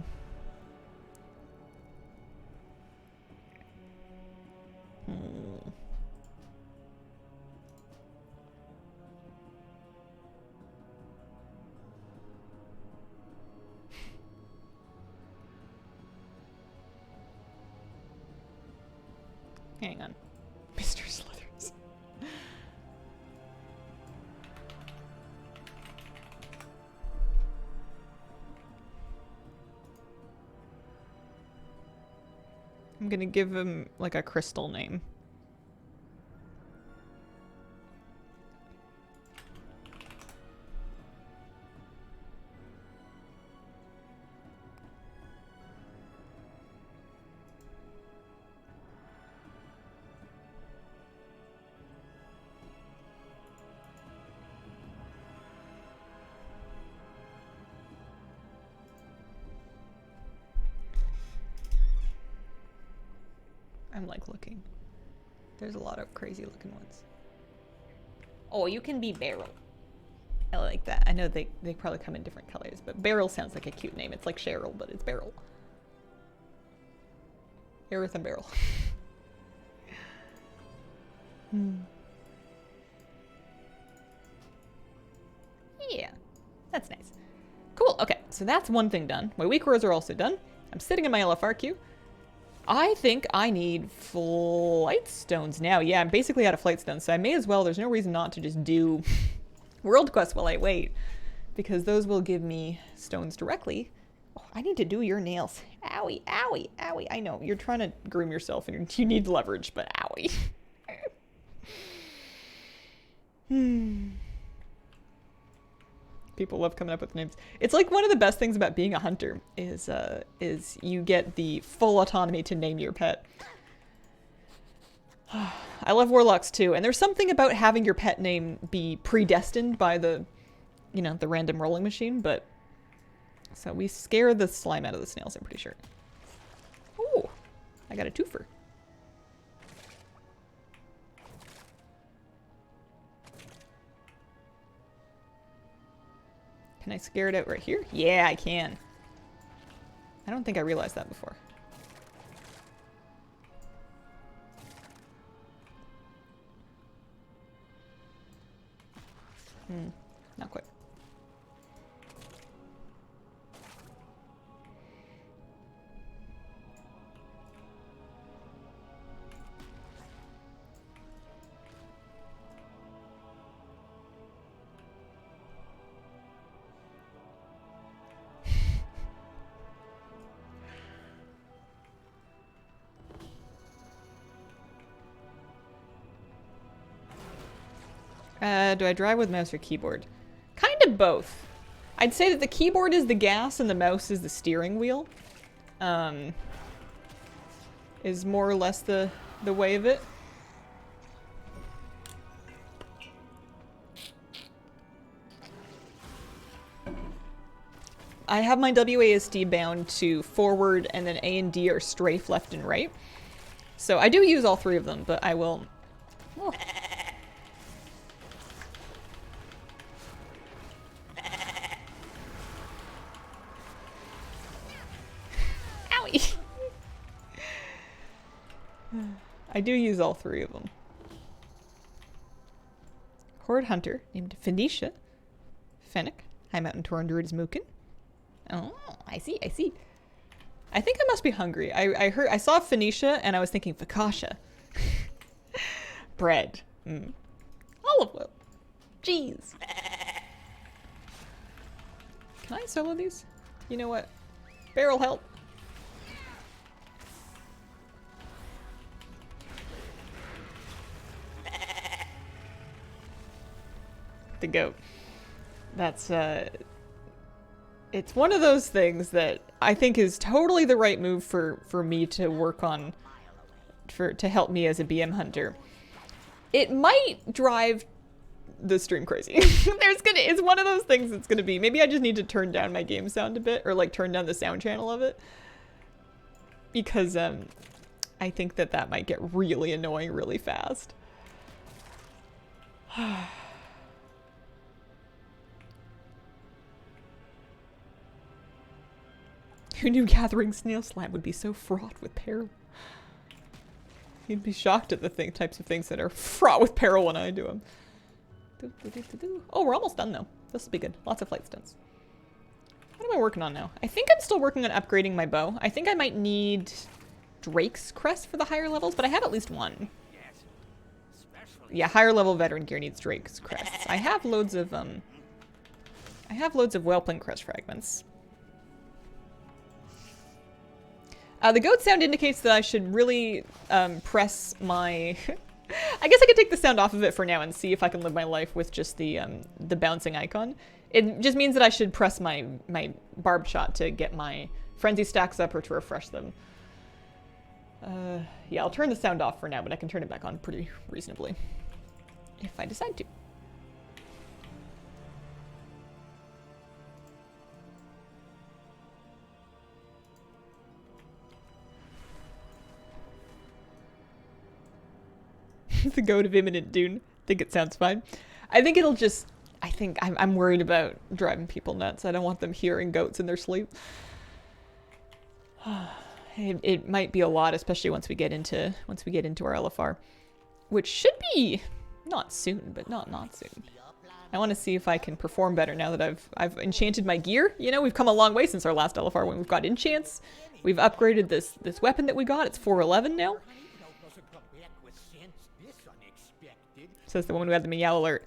Hang on. Mr. Slithers. I'm gonna give him like a crystal name. I'm like looking. There's a lot of crazy looking ones. Oh, you can be Beryl. I like that. I know they probably come in different colors, but Beryl sounds like a cute name. It's like Cheryl, but it's Beryl. Aerith and Beryl. Yeah, that's nice. Cool, okay, so that's one thing done. My weak rows are also done. I'm sitting in my LFR queue. I think I need flight stones now. Yeah, I'm basically out of flight stones, so I may as well. There's no reason not to just do world quests while I wait, because those will give me stones directly. Oh, I need to do your nails. Owie, owie, owie. I know, you're trying to groom yourself and you need leverage, but owie. People love coming up with names. It's like one of the best things about being a hunter is you get the full autonomy to name your pet. I love warlocks too, and there's something about having your pet name be predestined by the, you know, the random rolling machine, but... So we scare the slime out of the snails, I'm pretty sure. Ooh, I got a twofer. Can I scare it out right here? Yeah, I can. I don't think I realized that before. Not quite. Do I drive with mouse or keyboard? Kind of both. I'd say that the keyboard is the gas and the mouse is the steering wheel. Is more or less the way of it. I have my WASD bound to forward, and then A and D are strafe left and right. So I do use all 3 of them, but I will... Oh. Owie! I do use all 3 of them. Horde Hunter named Phoenicia. Fennec. High Mountain Torn Druid is Mookin. Oh, I see, I see. I think I must be hungry. I saw Phoenicia and I was thinking Fakasha. Bread. Olive oil. Cheese. Can I solo these? You know what? Barrel help. The goat. That's, it's one of those things that I think is totally the right move for me to work on, to help me as a BM hunter. It might drive the stream crazy. It's one of those things that's gonna be, maybe I just need to turn down my game sound a bit, or like turn down the sound channel of it. Because, I think that might get really annoying really fast. Who knew gathering snail slime would be so fraught with peril? You'd be shocked at the types of things that are fraught with peril when I do them. Oh, we're almost done though. This will be good. Lots of flight stunts. What am I working on now? I think I'm still working on upgrading my bow. I think I might need Drake's Crest for the higher levels, but I have at least one. Yeah, higher level veteran gear needs Drake's Crests. I have loads of Whelpling Crest fragments. The goat sound indicates that I should really press my... I guess I could take the sound off of it for now and see if I can live my life with just the bouncing icon. It just means that I should press my barb shot to get my frenzy stacks up or to refresh them. Yeah, I'll turn the sound off for now, but I can turn it back on pretty reasonably if I decide to. The goat of imminent doom. I think it sounds fine. I think it'll just... I think I'm worried about driving people nuts. I don't want them hearing goats in their sleep. It might be a lot, especially once we get into our LFR, which should be not soon, but not soon. I want to see if I can perform better now that I've enchanted my gear. You know, we've come a long way since our last LFR when we've got enchants. We've upgraded this weapon that we got. It's 411 now. Says the one who had the meow alert.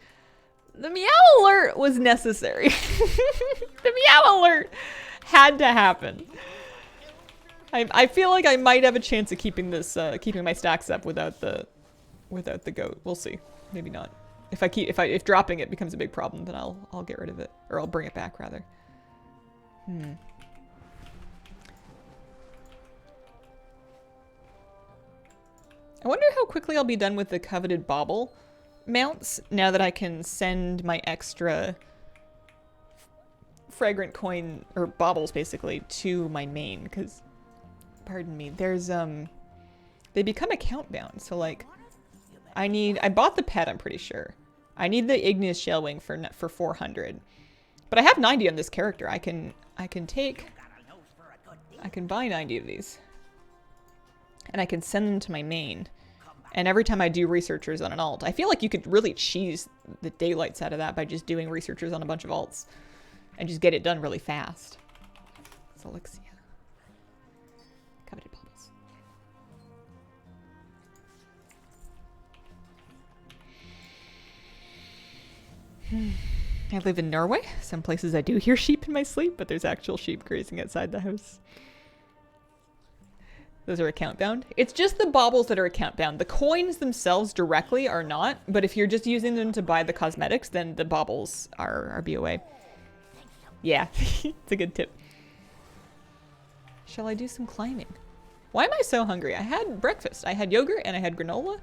The meow alert was necessary. The meow alert had to happen. I feel like I might have a chance of keeping this, keeping my stacks up without the goat. We'll see. Maybe not. If dropping it becomes a big problem, then I'll get rid of it, or I'll bring it back rather. I wonder how quickly I'll be done with the coveted bauble mounts now that I can send my extra fragrant coin, or baubles basically, to my main, because, pardon me, there's, they become account bound, so like, I bought the pet, I'm pretty sure. I need the igneous shell wing for 400. But I have 90 on this character. I can buy 90 of these. And I can send them to my main. And every time I do researchers on an alt, I feel like you could really cheese the daylights out of that by just doing researchers on a bunch of alts. And just get it done really fast. So let's see. Coveted baubles. I live in Norway. Some places I do hear sheep in my sleep, but there's actual sheep grazing outside the house. Those are account bound. It's just the baubles that are account bound. The coins themselves directly are not, but if you're just using them to buy the cosmetics, then the baubles are BOA. Yeah, it's a good tip. Shall I do some climbing? Why am I so hungry? I had breakfast. I had yogurt and I had granola.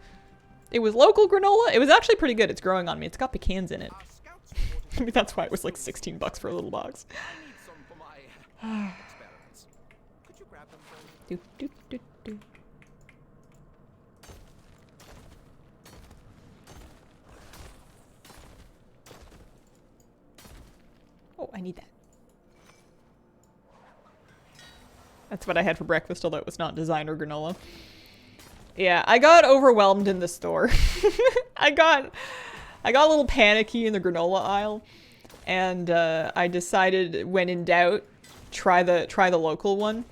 It was local granola. It was actually pretty good. It's growing on me. It's got pecans in it. I mean, that's why it was like 16 bucks for a little box. Do, do, do, do. Oh, I need that. That's what I had for breakfast, although it was not designer granola. Yeah, I got overwhelmed in the store. I got a little panicky in the granola aisle, and I decided, when in doubt, try the local one.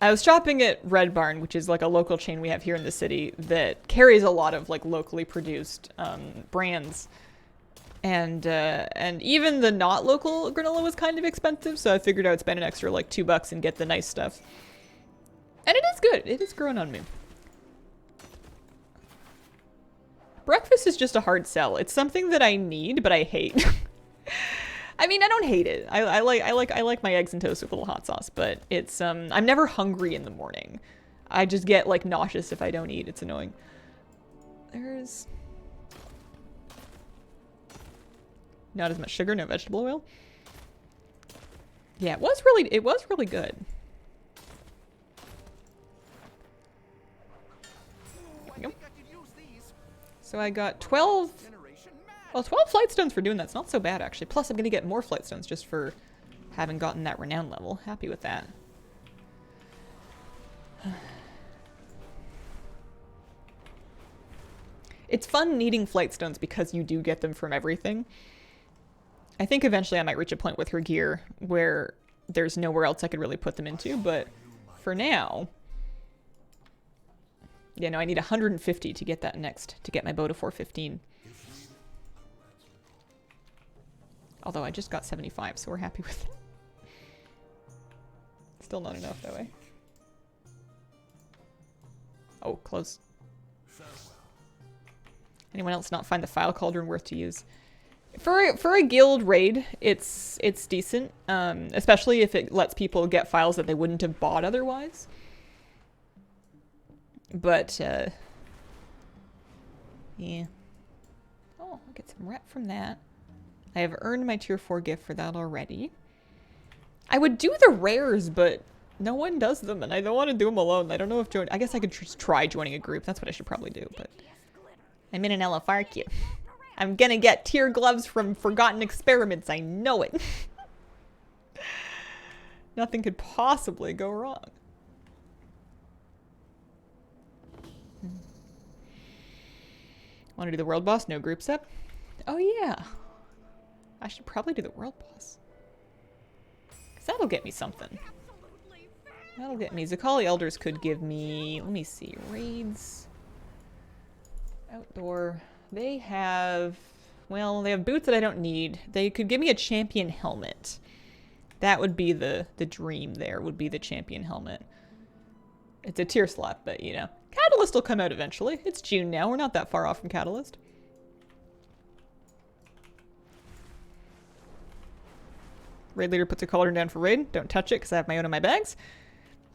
I was shopping at Red Barn, which is like a local chain we have here in the city that carries a lot of like locally produced brands, and even the not local granola was kind of expensive, so I figured I would spend an extra like $2 and get the nice stuff. And it is good. It is growing on me. Breakfast is just a hard sell. It's something that I need, but I hate. I mean, I don't hate it. I like my eggs and toast with a little hot sauce, but it's I'm never hungry in the morning. I just get like nauseous if I don't eat. It's annoying. There's not as much sugar, no vegetable oil. Yeah, it was really good. So I got 12, well, 12 flight stones for doing that. It's not so bad, actually. Plus, I'm going to get more flight stones just for having gotten that renown level. Happy with that. It's fun needing flight stones because you do get them from everything. I think eventually I might reach a point with her gear where there's nowhere else I could really put them into, but for now... Yeah, no, I need 150 to get that next, to get my bow to 415. Although I just got 75, so we're happy with it. Still not enough, that way. Oh, close. Anyone else not find the file cauldron worth to use? For a guild raid, it's decent, especially if it lets people get files that they wouldn't have bought otherwise. But, yeah. Oh, I'll get some rep from that. I have earned my tier 4 gift for that already. I would do the rares, but no one does them, and I don't want to do them alone. I don't know if I guess I could just try joining a group. That's what I should probably do, but... I'm in an LFR queue. I'm gonna get tier gloves from Forgotten Experiments. I know it. Nothing could possibly go wrong. Want to do the world boss? No group step? Oh yeah. I should probably do the world boss. Because that'll get me something. That'll get me. Zakali Elders could give me... Let me see. Raids. Outdoor. They have... Well, they have boots that I don't need. They could give me a champion helmet. That would be the dream there, would be the champion helmet. It's a tier slot, but you know. Catalyst will come out eventually. It's June now. We're not that far off from Catalyst. Raid leader puts a cauldron down for raid. Don't touch it because I have my own in my bags.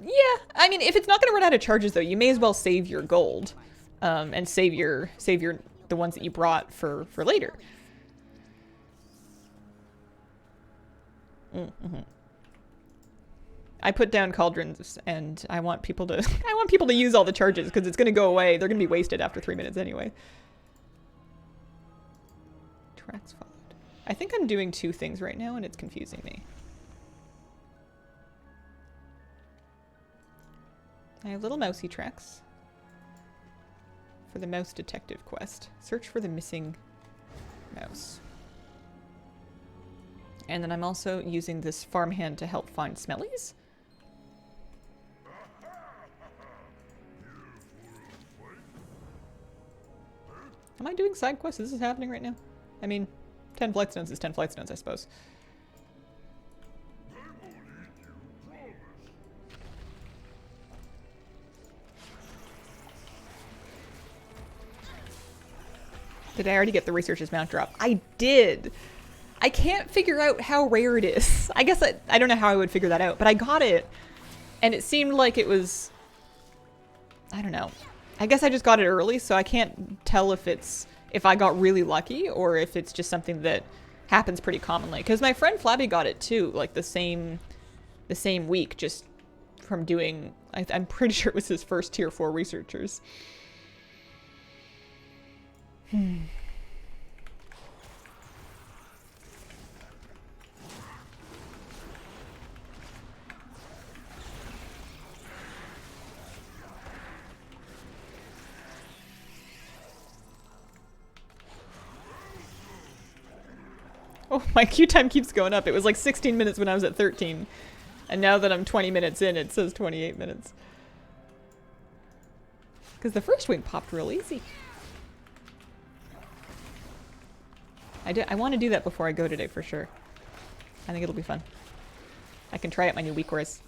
Yeah, I mean, if it's not going to run out of charges though, you may as well save your gold, and save your the ones that you brought for later. I put down cauldrons, and I want people to use all the charges because it's going to go away. They're going to be wasted after 3 minutes anyway. Tracks followed. I think I'm doing two things right now, and it's confusing me. I have little mousey tracks for the mouse detective quest. Search for the missing mouse. And then I'm also using this farmhand to help find smellies. Am I doing side quests? Is this happening right now? I mean, 10 flight stones is 10 flight stones, I suppose. Did I already get the researcher's mount drop? I did! I can't figure out how rare it is. I guess I don't know how I would figure that out, but I got it. And it seemed like it was... I don't know. I guess I just got it early, so I can't tell if I got really lucky or if it's just something that happens pretty commonly. Because my friend Flabby got it too, like the same week, just from doing... I'm pretty sure it was his first tier 4 researchers. Oh, my queue time keeps going up. It was like 16 minutes when I was at 13. And now that I'm 20 minutes in, it says 28 minutes. Because the first wing popped real easy. I want to do that before I go today for sure. I think it'll be fun. I can try out my new weak course.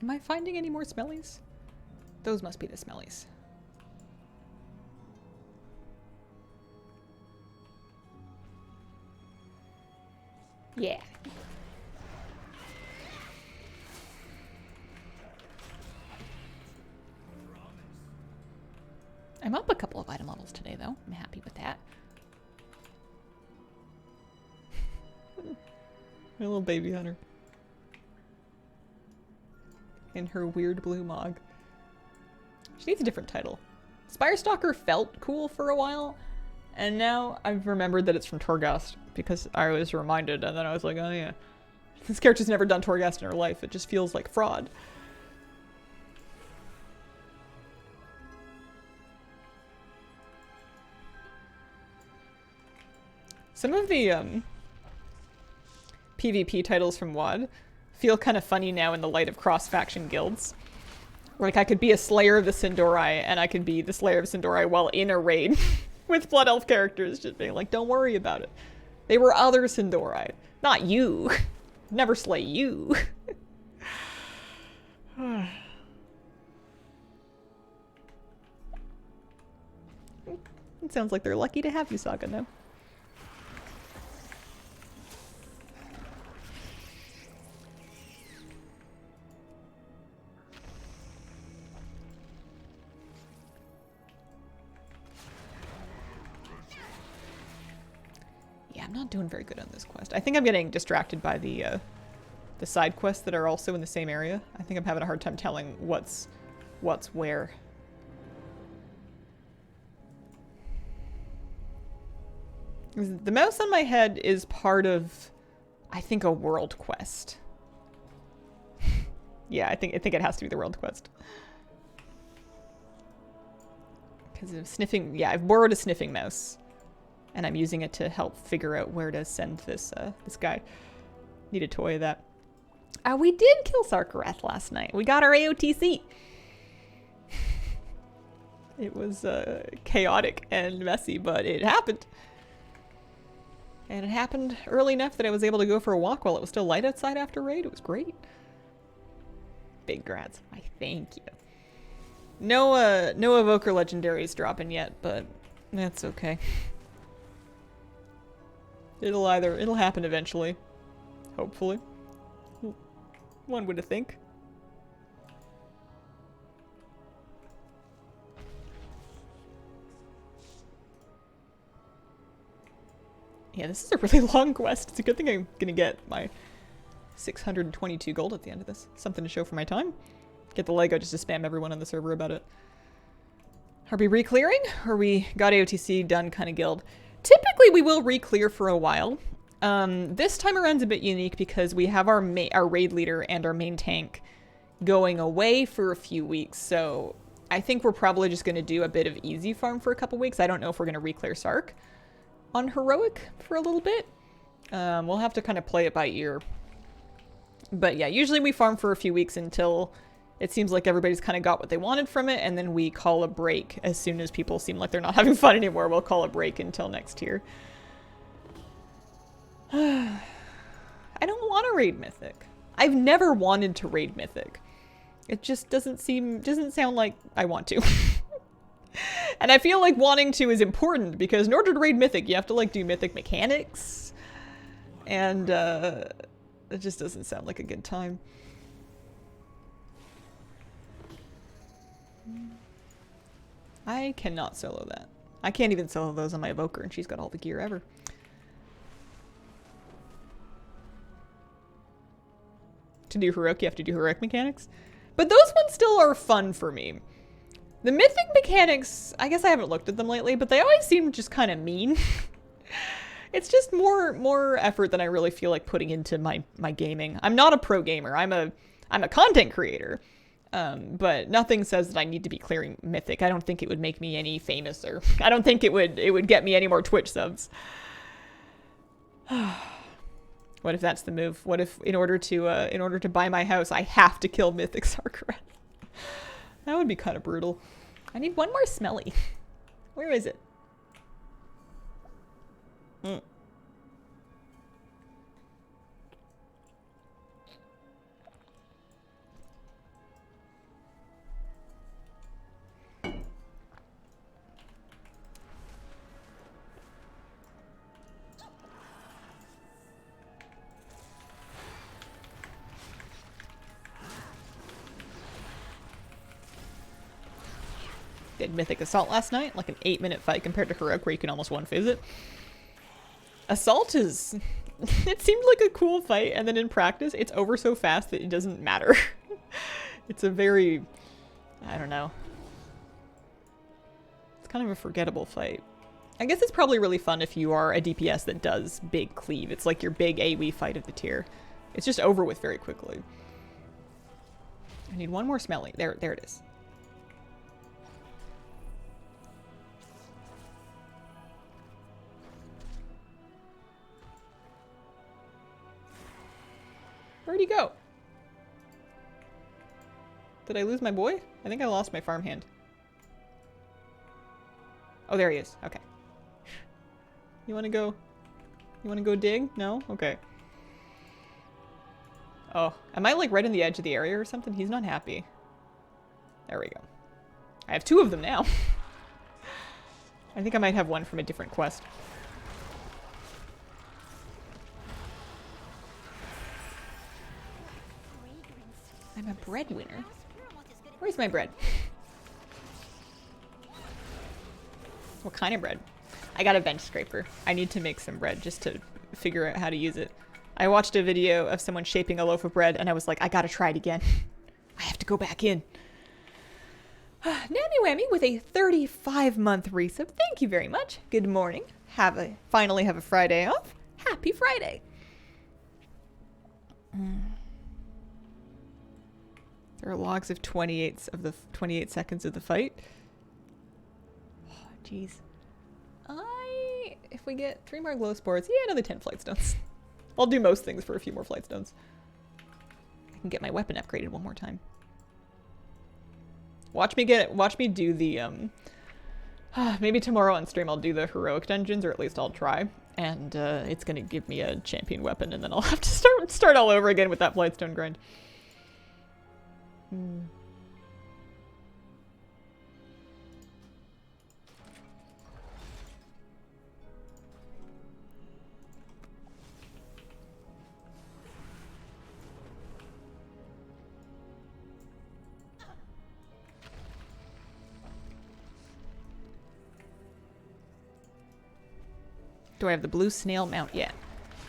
Am I finding any more smellies? Those must be the smellies. Yeah. I'm up a couple of item levels today, though. I'm happy with that. My little baby hunter. And her weird blue mog. She needs a different title. Spirestalker felt cool for a while, and now I've remembered that it's from Torghast, because I was reminded, and then I was like, oh yeah. This character's never done Torghast in her life. It just feels like fraud. Some of the PvP titles from WoD feel kind of funny now in the light of cross-faction guilds. Like, I could be a Slayer of the Sindori, and I could be the Slayer of Sindori while in a raid with Blood Elf characters, just being like, don't worry about it. They were other Sindori, not you. Never slay you. It sounds like they're lucky to have you, Saga, now. Yeah, I'm not doing very good on this quest. I think I'm getting distracted by the side quests that are also in the same area. I think I'm having a hard time telling what's where. The mouse on my head is part of, I think, a world quest. Yeah, I think it has to be the world quest. Because of sniffing, yeah, I've borrowed a sniffing mouse. And I'm using it to help figure out where to send this this guy. Need a toy of that. We did kill Sarkareth last night. We got our AOTC. It was chaotic and messy, but it happened. And it happened early enough that I was able to go for a walk while it was still light outside after raid. It was great. Big grats. I thank you. No Evoker Legendaries dropping yet, but that's okay. It'll happen eventually. Hopefully. One would think. Yeah, this is a really long quest. It's a good thing I'm gonna get my 622 gold at the end of this. Something to show for my time. Get the Lego just to spam everyone on the server about it. Are we re-clearing? Or we got AOTC done kind of guild? Typically we will re-clear for a while. This time around's a bit unique because we have our raid leader and our main tank going away for a few weeks. So I think we're probably just going to do a bit of easy farm for a couple weeks. I don't know if we're going to re-clear Sark on heroic for a little bit. We'll have to kind of play it by ear. But yeah, usually we farm for a few weeks until it seems like everybody's kind of got what they wanted from it, and then we call a break as soon as people seem like they're not having fun anymore. We'll call a break until next year. I don't want to raid Mythic. I've never wanted to raid Mythic. It just doesn't sound like I want to. And I feel like wanting to is important because in order to raid Mythic, you have to like do Mythic mechanics. And it just doesn't sound like a good time. I cannot solo that. I can't even solo those on my Evoker, and she's got all the gear ever. To do heroic, you have to do heroic mechanics. But those ones still are fun for me. The Mythic mechanics, I guess I haven't looked at them lately, but they always seem just kind of mean. It's just more effort than I really feel like putting into my gaming. I'm not a pro gamer. I'm a content creator. But nothing says that I need to be clearing Mythic. I don't think it would make me any famous, or I don't think it would get me any more Twitch subs. What if that's the move? What if in order to buy my house, I have to kill Mythic Sarkareth? That would be kind of brutal. I need one more smelly. Where is it? did Mythic Assault last night, like an 8-minute fight compared to Heroic where you can almost one-phase it. Assault is... it seemed like a cool fight, and then in practice, it's over so fast that it doesn't matter. It's a very... I don't know. It's kind of a forgettable fight. I guess it's probably really fun if you are a DPS that does big cleave. It's like your big AoE fight of the tier. It's just over with very quickly. I need one more smelly. There it is. Where'd he go? Did I lose my boy? I think I lost my farmhand. Oh, there he is. Okay. You wanna go? You wanna go dig? No? Okay. Oh, am I like right on the edge of the area or something? He's not happy. There we go. I have 2 of them now. I think I might have one from a different quest. I'm a breadwinner. Where's my bread? What kind of bread? I got a bench scraper. I need to make some bread just to figure out how to use it. I watched a video of someone shaping a loaf of bread and I was like, I gotta try it again. I have to go back in. Nanny Whammy with a 35-month resub. Thank you very much. Good morning. Finally have a Friday off. Happy Friday. There are logs of 28 seconds of the fight. Oh, jeez. If we get 3 more glow spores, yeah, another 10 flight stones. I'll do most things for a few more flight stones. I can get my weapon upgraded one more time. Watch me do the, maybe tomorrow on stream I'll do the heroic dungeons, or at least I'll try. And, it's gonna give me a champion weapon, and then I'll have to start all over again with that flightstone grind. Do I have the blue snail mount yet?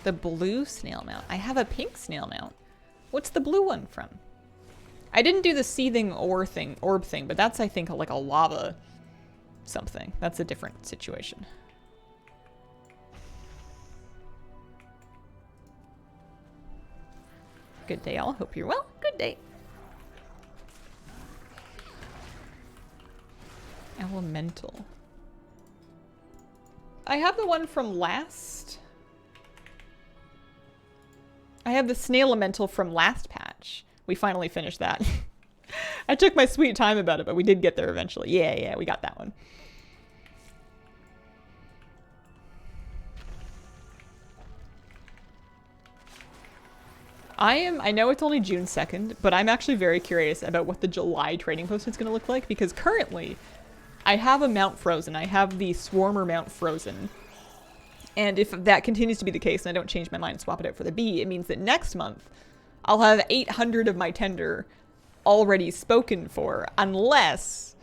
The blue snail mount. I have a pink snail mount. What's the blue one from? I didn't do the seething orb thing, but that's, I think, like a lava something. That's a different situation. Good day, all. Hope you're well. Good day. Elemental. I have the one from last... I have the snail elemental from last patch. We finally finished that. I took my sweet time about it, but we did get there eventually. Yeah, we got that one. I know it's only June 2nd, but I'm actually very curious about what the July trading post is going to look like, because currently I have a mount frozen. I have the Swarmer mount frozen. And if that continues to be the case and I don't change my mind and swap it out for the bee, it means that next month I'll have 800 of my tender already spoken for, unless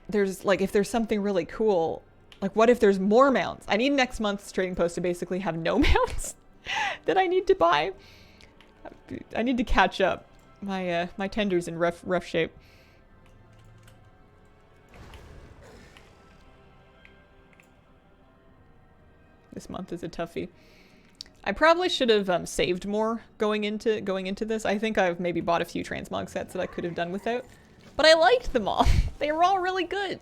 there's, like, if there's something really cool. Like, what if there's more mounts? I need next month's trading post to basically have no mounts that I need to buy. I need to catch up. My tender's in rough shape. This month is a toughie. I probably should have saved more going into this. I think I've maybe bought a few transmog sets that I could have done without. But I liked them all. They were all really good.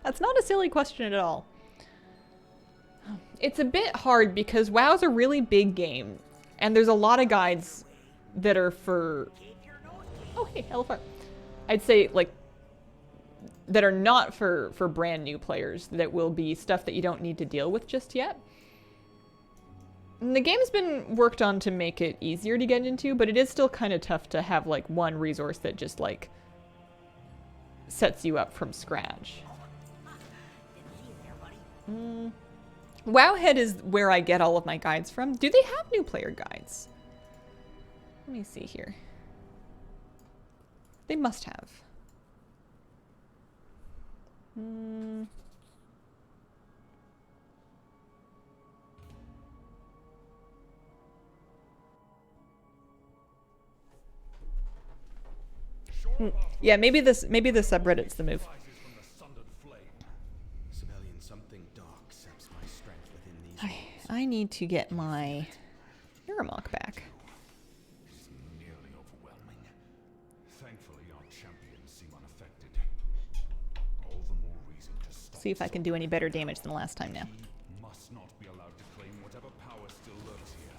That's not a silly question at all. It's a bit hard because WoW's a really big game, and there's a lot of guides that are for... Oh, hey, LFR. I'd say, like, that are not for brand new players, that will be stuff that you don't need to deal with just yet. And the game's been worked on to make it easier to get into, but it is still kind of tough to have, like, one resource that just, like, sets you up from scratch. Wowhead is where I get all of my guides from. Do they have new player guides? Let me see here. They must have. Yeah, maybe the subreddit's the move. I need to get my Aramok back. It's nearly overwhelming. Thankfully, our champions seem unaffected. All the more reason to stop. See if I can do any better damage than last time now. We must not be allowed to claim whatever power still lurks here.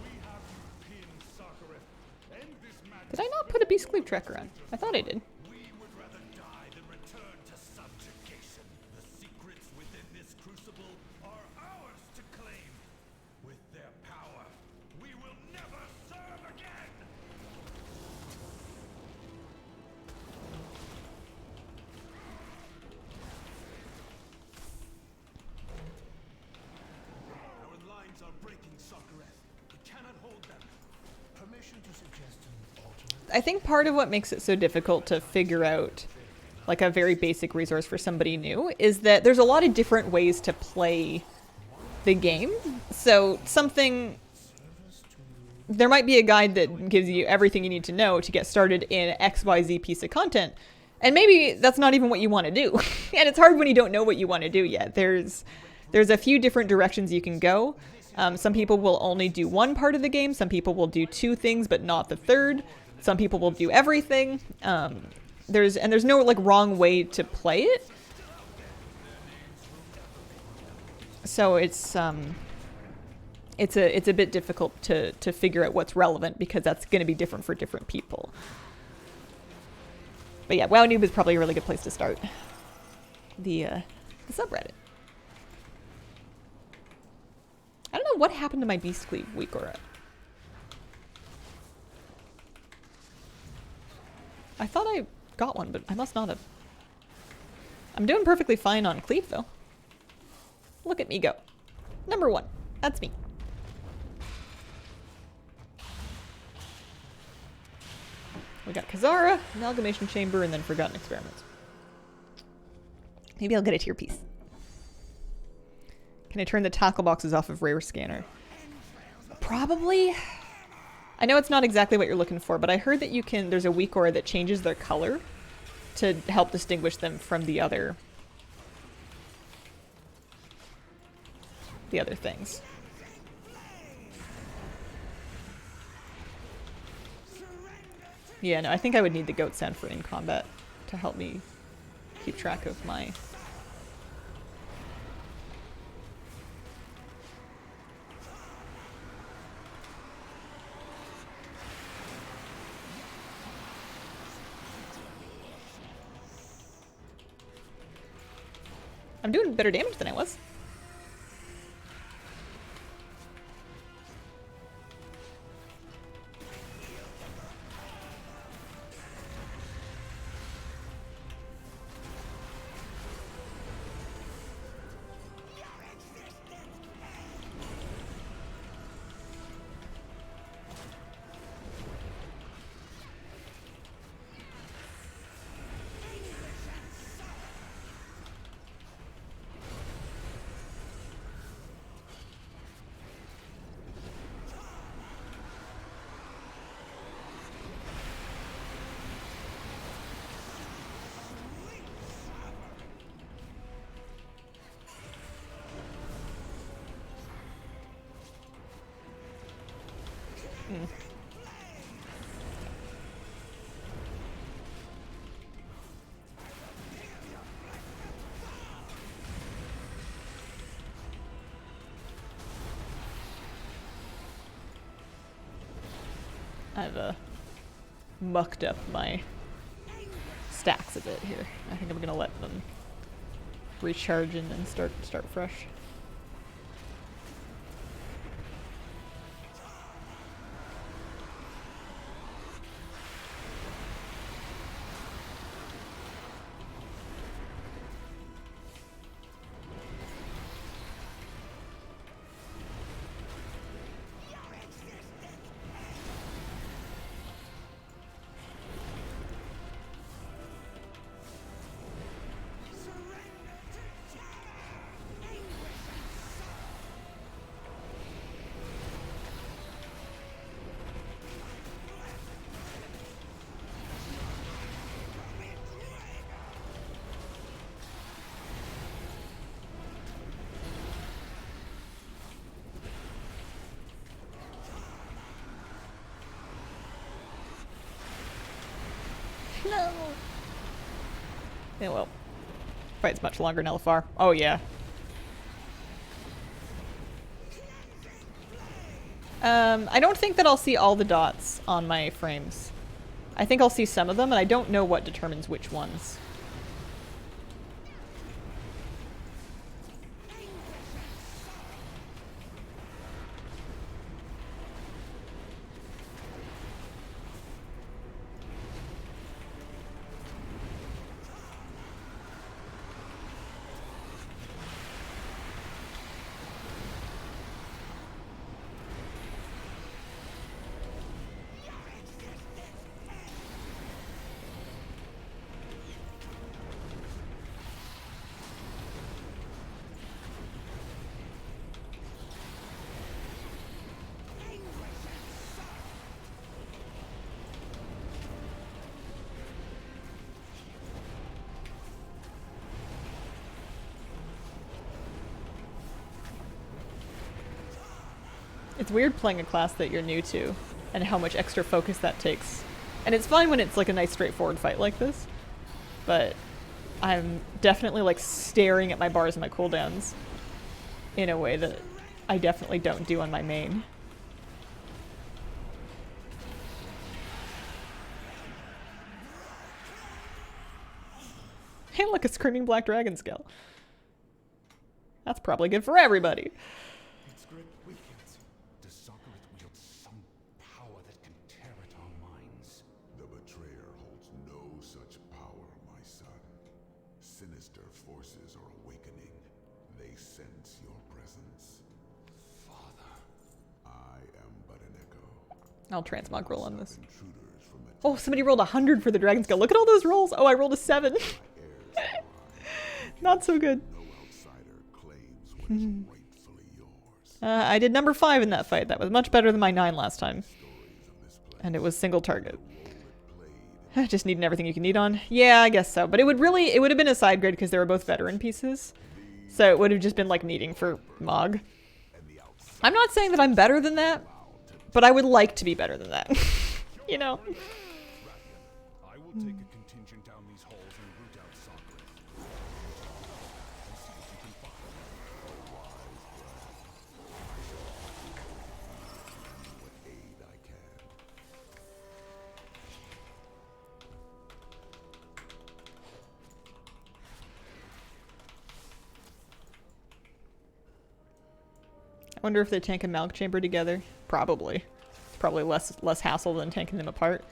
We have European Sakhareth. End this madness. Did I not put a Beast Cleave tracker on? I thought I did. We would rather die than return to subjugation. The secrets within this crucible are ours to claim. With their power, we will never serve again. Our lines are breaking, Sakhareth. We cannot hold them. Permission to suggest an alternate. I think part of what makes it so difficult to figure out like a very basic resource for somebody new is that there's a lot of different ways to play the game. So there might be a guide that gives you everything you need to know to get started in XYZ piece of content. And maybe that's not even what you want to do. And it's hard when you don't know what you want to do yet. There's a few different directions you can go. Some people will only do one part of the game. Some people will do two things, but not the third. Some people will do everything. There's no like wrong way to play it. So it's a bit difficult to figure out what's relevant because that's going to be different for different people. But yeah, WoW Noob is probably a really good place to start. The subreddit. I don't know what happened to my Beast Cleave week or I thought I got one, but I must not have. I'm doing perfectly fine on Cleave though. Look at me go. Number 1. That's me. We got Kazara, Amalgamation Chamber, and then Forgotten Experiments. Maybe I'll get a tier piece. Can I turn the tackle boxes off of Rare Scanner? Probably. I know it's not exactly what you're looking for, but I heard that you can. There's a weak aura that changes their color to help distinguish them from the other things. Yeah, no, I think I would need the goat sound for in combat to help me keep track of my... I'm doing better damage than I was. I've mucked up my stacks a bit here. I think I'm gonna let them recharge and then start fresh. No. Yeah, well. Fight's much longer in LFR. Oh, yeah. I don't think that I'll see all the dots on my frames. I think I'll see some of them, and I don't know what determines which ones. It's weird playing a class that you're new to, and how much extra focus that takes. And it's fine when it's like a nice straightforward fight like this, but I'm definitely like staring at my bars and my cooldowns in a way that I definitely don't do on my main. Hey look, a screaming black dragon scale. That's probably good for everybody. Its grip weakens. Does Socrates wield some power that can tear at our minds? The betrayer holds no such power, my son. Sinister forces are awakening. They sense your presence. Father. I am but an echo. I'll transmog roll on this. Intruders from Oh, somebody rolled 100 for the dragon scale. Look at all those rolls. Oh, I rolled a 7. Not so good. no outsider claims what is rightfully yours. I did number 5 in that fight. That was much better than my 9 last time. Stories of this place. And it was single target. Role it played. Just needing everything you can need on. Yeah, I guess so. But it would have been a side grade because they were both veteran pieces. So it would have just been like needing for Mog. And the outsider I'm not saying that I'm better than that, but I would like to be better than that. You know? I will take a contingent down these halls and root out Socrates. And see if you can find what aid I can. I wonder if they tank and Malk Chamber together. Probably. It's probably less hassle than tanking them apart.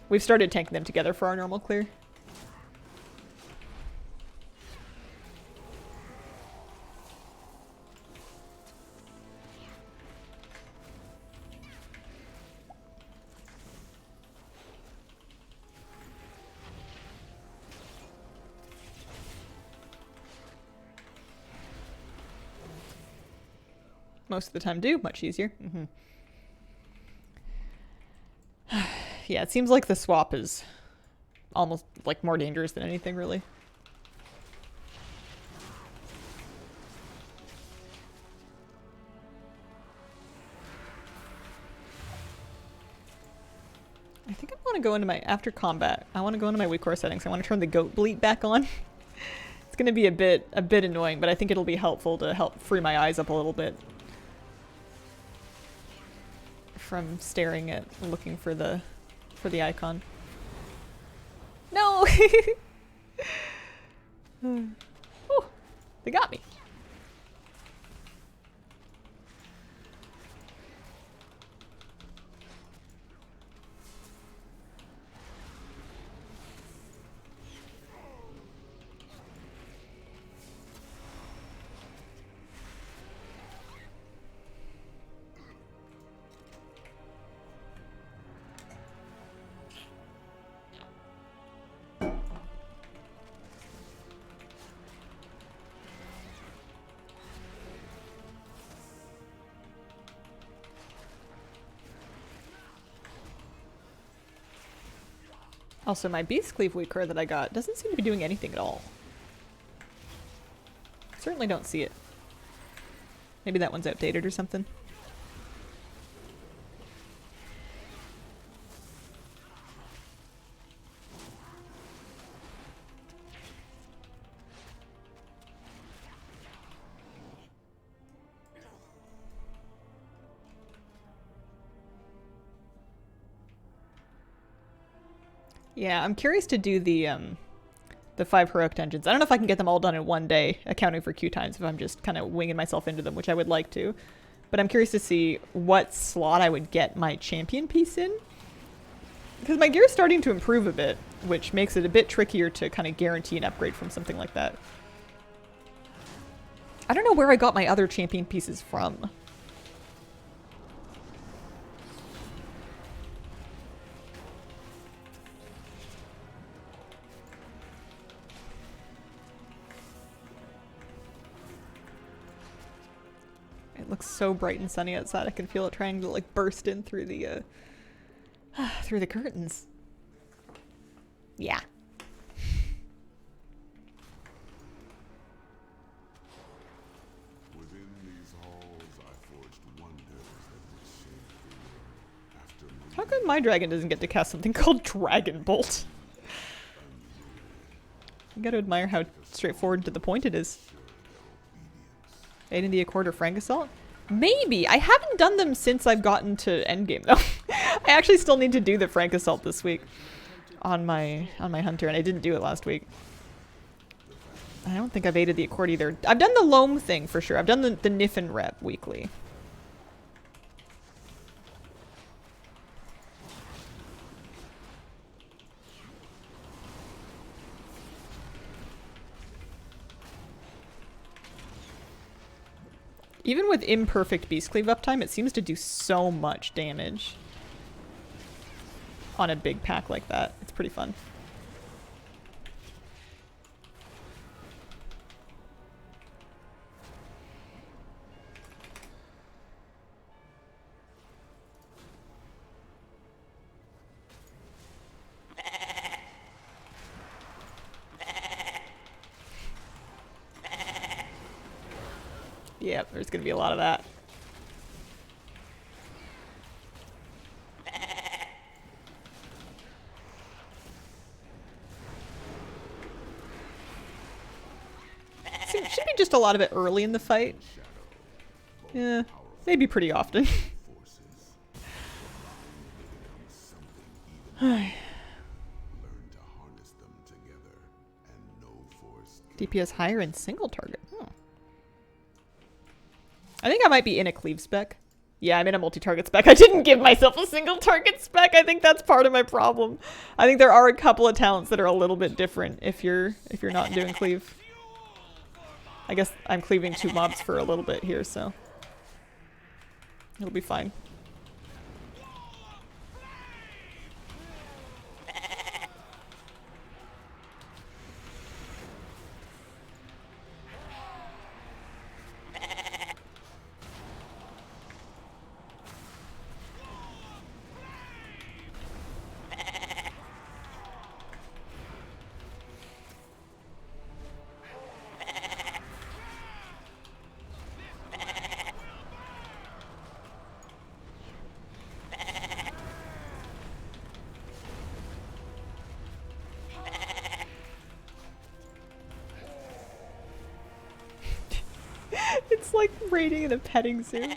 We've started tanking them together for our normal clear. Most of the time do. Much easier. Yeah, it seems like the swap is almost like more dangerous than anything, really. I think I want to go into my, after combat, I want to go into my weak core settings. I want to turn the goat bleat back on. It's going to be a bit annoying, but I think it'll be helpful to help free my eyes up a little bit from staring at looking for the icon. No. Ooh, they got me. Also, my Beast Cleave Weaker that I got doesn't seem to be doing anything at all. Certainly don't see it. Maybe that one's outdated or something. Yeah, I'm curious to do the 5 heroic dungeons. I don't know if I can get them all done in one day, accounting for queue times, if I'm just kind of winging myself into them, which I would like to. But I'm curious to see what slot I would get my champion piece in. Because my gear is starting to improve a bit, which makes it a bit trickier to kind of guarantee an upgrade from something like that. I don't know where I got my other champion pieces from. It looks so bright and sunny outside. I can feel it trying to like burst in through the through the curtains. Yeah. Within these halls, I forged wonders that would shape the world. After How come my dragon doesn't get to cast something called Dragon Bolt? You gotta admire how straightforward and to the point it is. Aid in the Accord or Frank Assault? Maybe! I haven't done them since I've gotten to endgame though. I actually still need to do the Frank Assault this week on my hunter, and I didn't do it last week. I don't think I've aided the Accord either. I've done the Loam thing for sure. I've done the Niffin rep weekly. Even with imperfect Beastcleave uptime, it seems to do so much damage on a big pack like that. It's pretty fun. Yep, there's gonna be a lot of that. Should be just a lot of it early in the fight. Yeah, maybe pretty often. DPS higher in single target. Hmm. I think I might be in a cleave spec. Yeah, I'm in a multi-target spec. I didn't give myself a single target spec. I think that's part of my problem. I think there are a couple of talents that are a little bit different if you're not doing cleave. I guess I'm cleaving 2 mobs for a little bit here, so it'll be fine. It's like raiding in a petting zoo.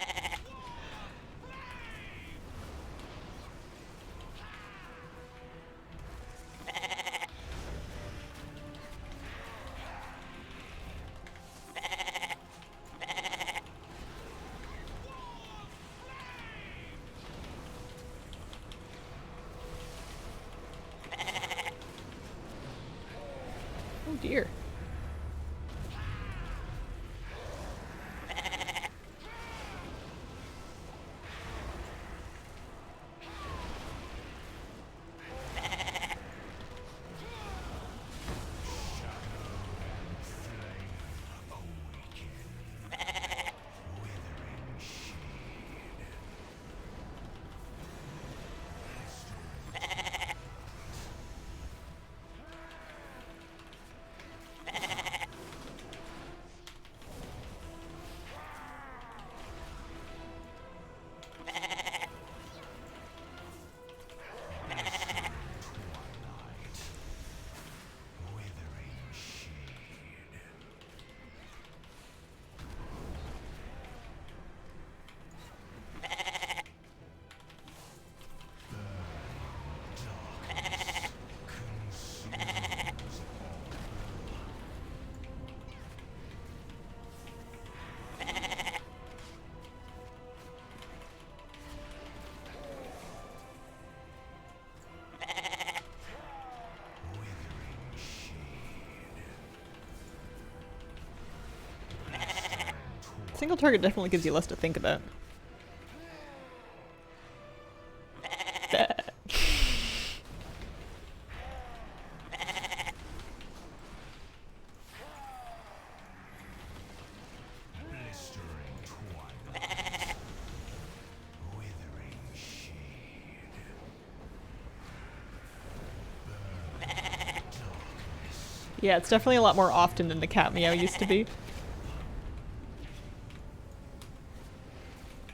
Oh dear. Single target definitely gives you less to think about. Blistering twilight. Withering shade. Yeah, it's definitely a lot more often than the cat meow used to be.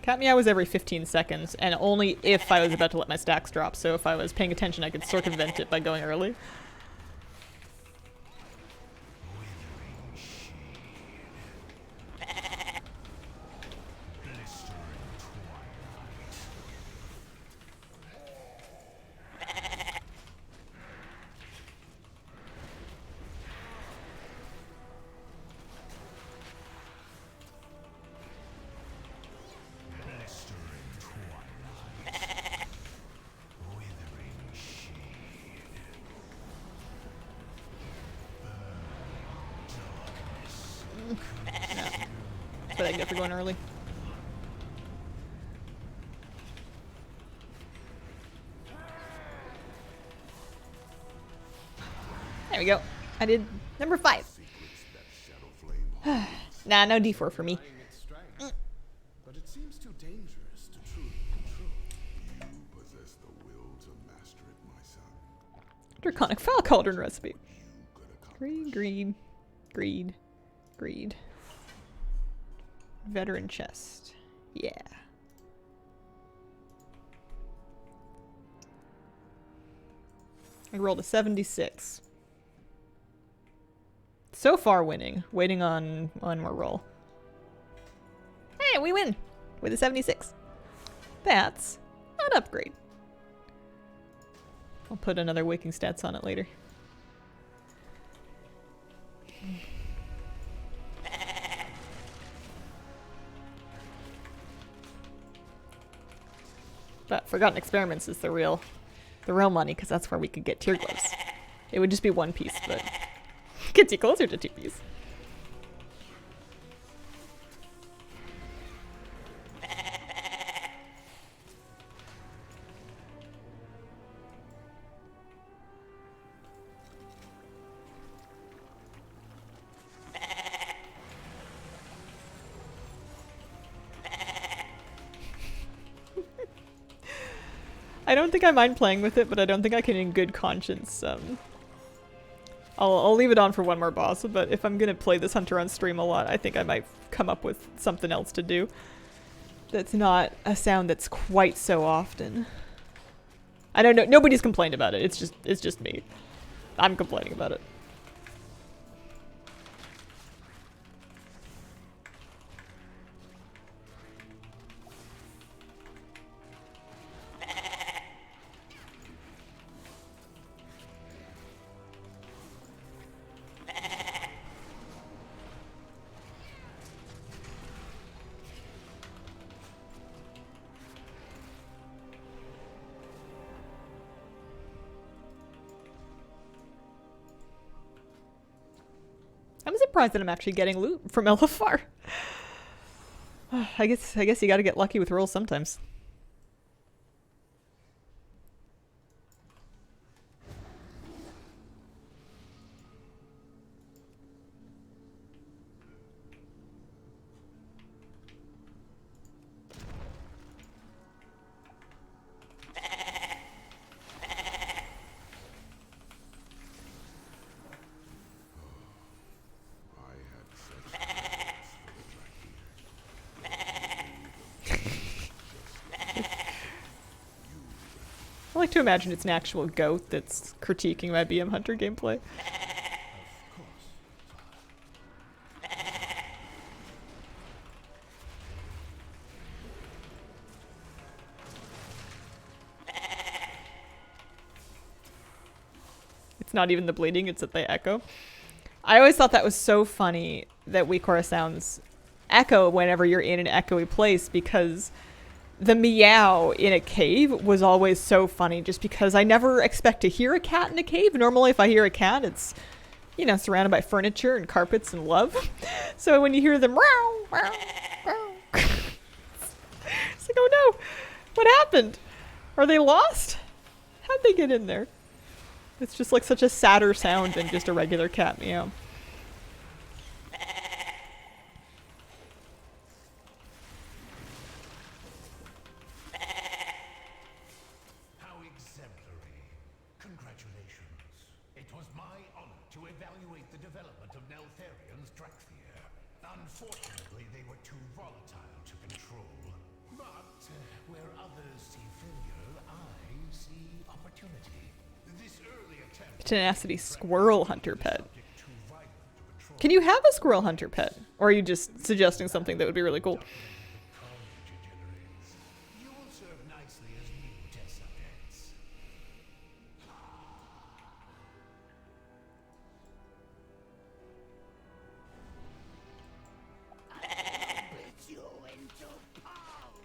Cat meow was every 15 seconds, and only if I was about to let my stacks drop, so if I was paying attention I could circumvent it by going early. Withering shade. Blistering twilight. Blistering twilight. Withering shade. That's what I get for going early. There we go. I did number 5. Secrets that Shadow Flame holds. Nah, no D4 for me. Playing its strength, but it seems too dangerous to truly control. You possess the will to master it, my son. Draconic Foul Cauldron recipe. You could accomplish. Greed. Veteran chest. Yeah. I rolled a 76. So far winning. Waiting on one more roll. Hey, we win! With a 76. That's an upgrade. I'll put another waking stats on it later. But Forgotten Experiments is the real money, because that's where we could get tier gloves. It would just be one piece, but gets you closer to 2 piece. I don't think I mind playing with it, but I don't think I can in good conscience. I'll leave it on for one more boss, but if I'm gonna play this hunter on stream a lot, I think I might come up with something else to do. That's not a sound that's quite so often. I don't know. Nobody's complained about it. It's just me. I'm complaining about it. I'm surprised that I'm actually getting loot from Elafar. I guess you gotta get lucky with rolls sometimes. I had such hopes for the I like to imagine it's an actual goat that's critiquing my BM Hunter gameplay. Of course. It's not even the bleeding, it's that they echo. I always thought that was so funny that Weakora sounds echo whenever you're in an echoey place, because the meow in a cave was always so funny, just because I never expect to hear a cat in a cave. Normally if I hear a cat, it's you know, surrounded by furniture and carpets and love. So when you hear them, meow, meow, meow, it's like, oh no, what happened? Are they lost? How'd they get in there? It's just like such a sadder sound than just a regular cat meow. How exemplary. Congratulations. It was my honor to evaluate the development of Neltharion's Drakthir. Unfortunately, they were too volatile to control. But where others see failure, I see opportunity. This early attempt Tenacity squirrel hunter pet. subject too violent to control. Can you have a squirrel hunter pet? Or are you just suggesting something that would be really cool? Carnage it generates. You will serve nicely as new test subjects. Blitz you into power.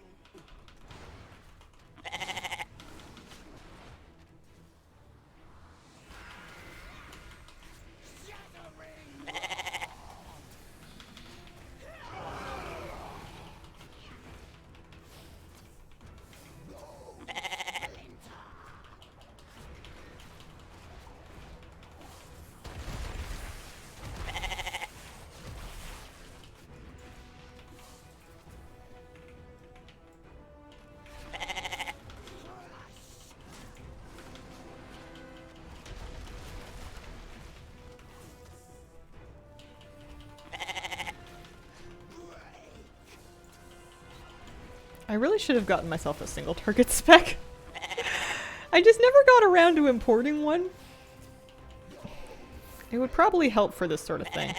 I really should have gotten myself a single target spec. I just never got around to importing one. It would probably help for this sort of thing.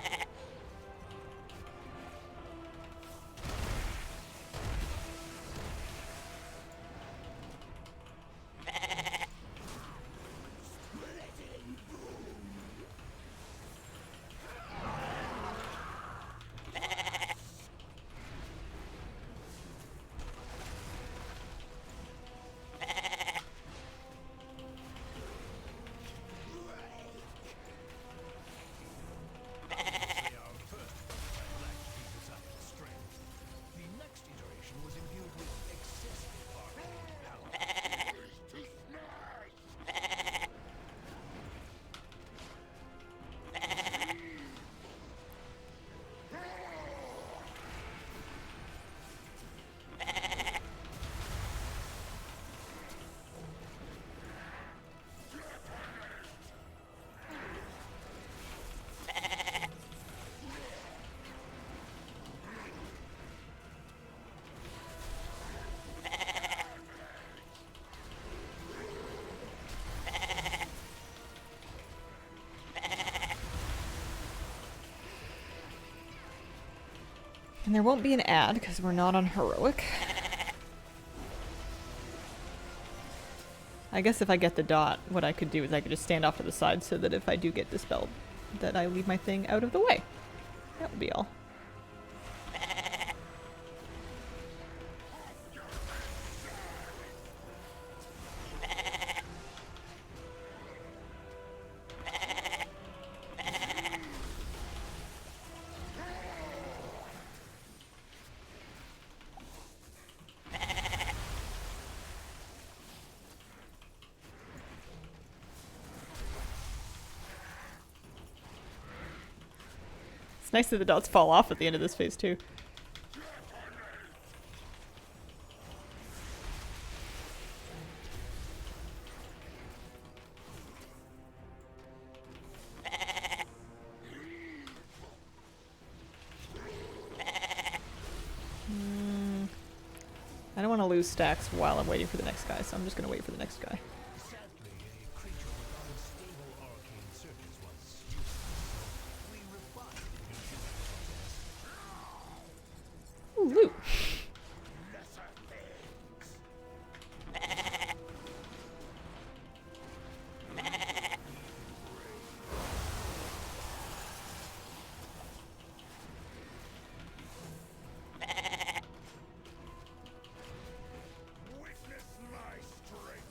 And there won't be an ad because we're not on heroic. I guess if I get the dot, what I could do is I could just stand off to the side so that if I do get dispelled, that I leave my thing out of the way. That would be all. It's nice that the dots fall off at the end of this phase too. I don't want to lose stacks while I'm waiting for the next guy, so I'm just going to wait for the next guy. Sadly, a creature with unstable arcane surges was useless, so we refined the Ooh, loot. lesser things. Witness my strength.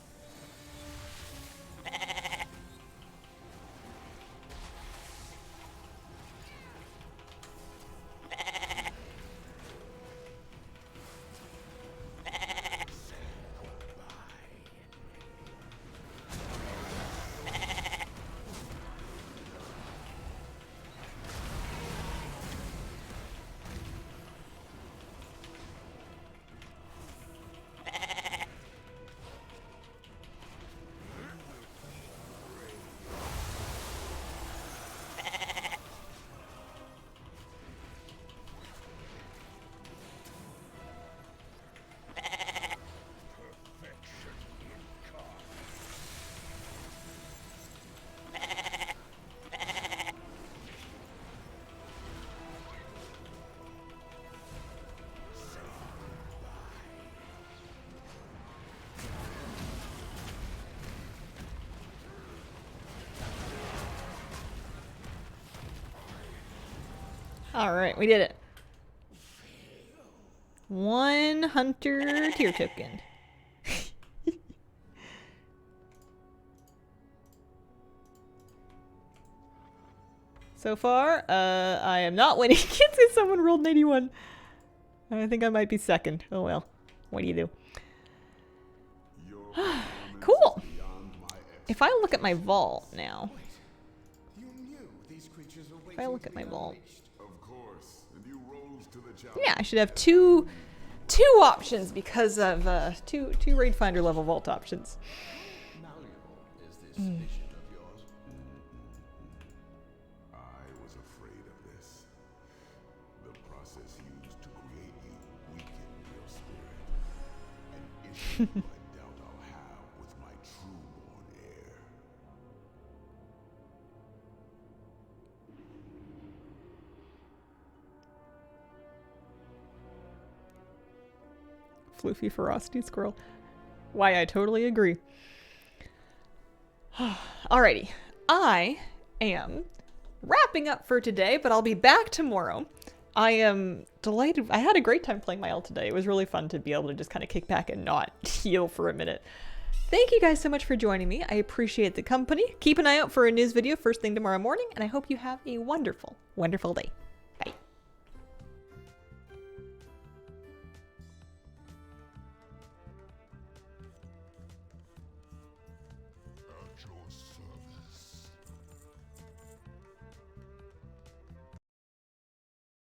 Alright, we did it. 1 hunter tier token. So far, I am not winning. Because someone rolled an 81. I think I might be second. Oh well. What do you do? Cool. If I look at my vault now. You knew these creatures were If I look at my vault. Of course, and you rose to the challenge. Yeah, I should have two options because of two raid finder level vault options. malleable is this vision of yours. I was afraid of this. The process used to create you weakened your spirit. An issue I doubt I'll have with my true-born heir. Floofy ferocity squirrel. Why, I totally agree. Alrighty. I am wrapping up for today, but I'll be back tomorrow. I am delighted. I had a great time playing my ult today. It was really fun to be able to just kind of kick back and not heal for a minute. Thank you guys so much for joining me. I appreciate the company. Keep an eye out for a news video first thing tomorrow morning, and I hope you have a wonderful, wonderful day.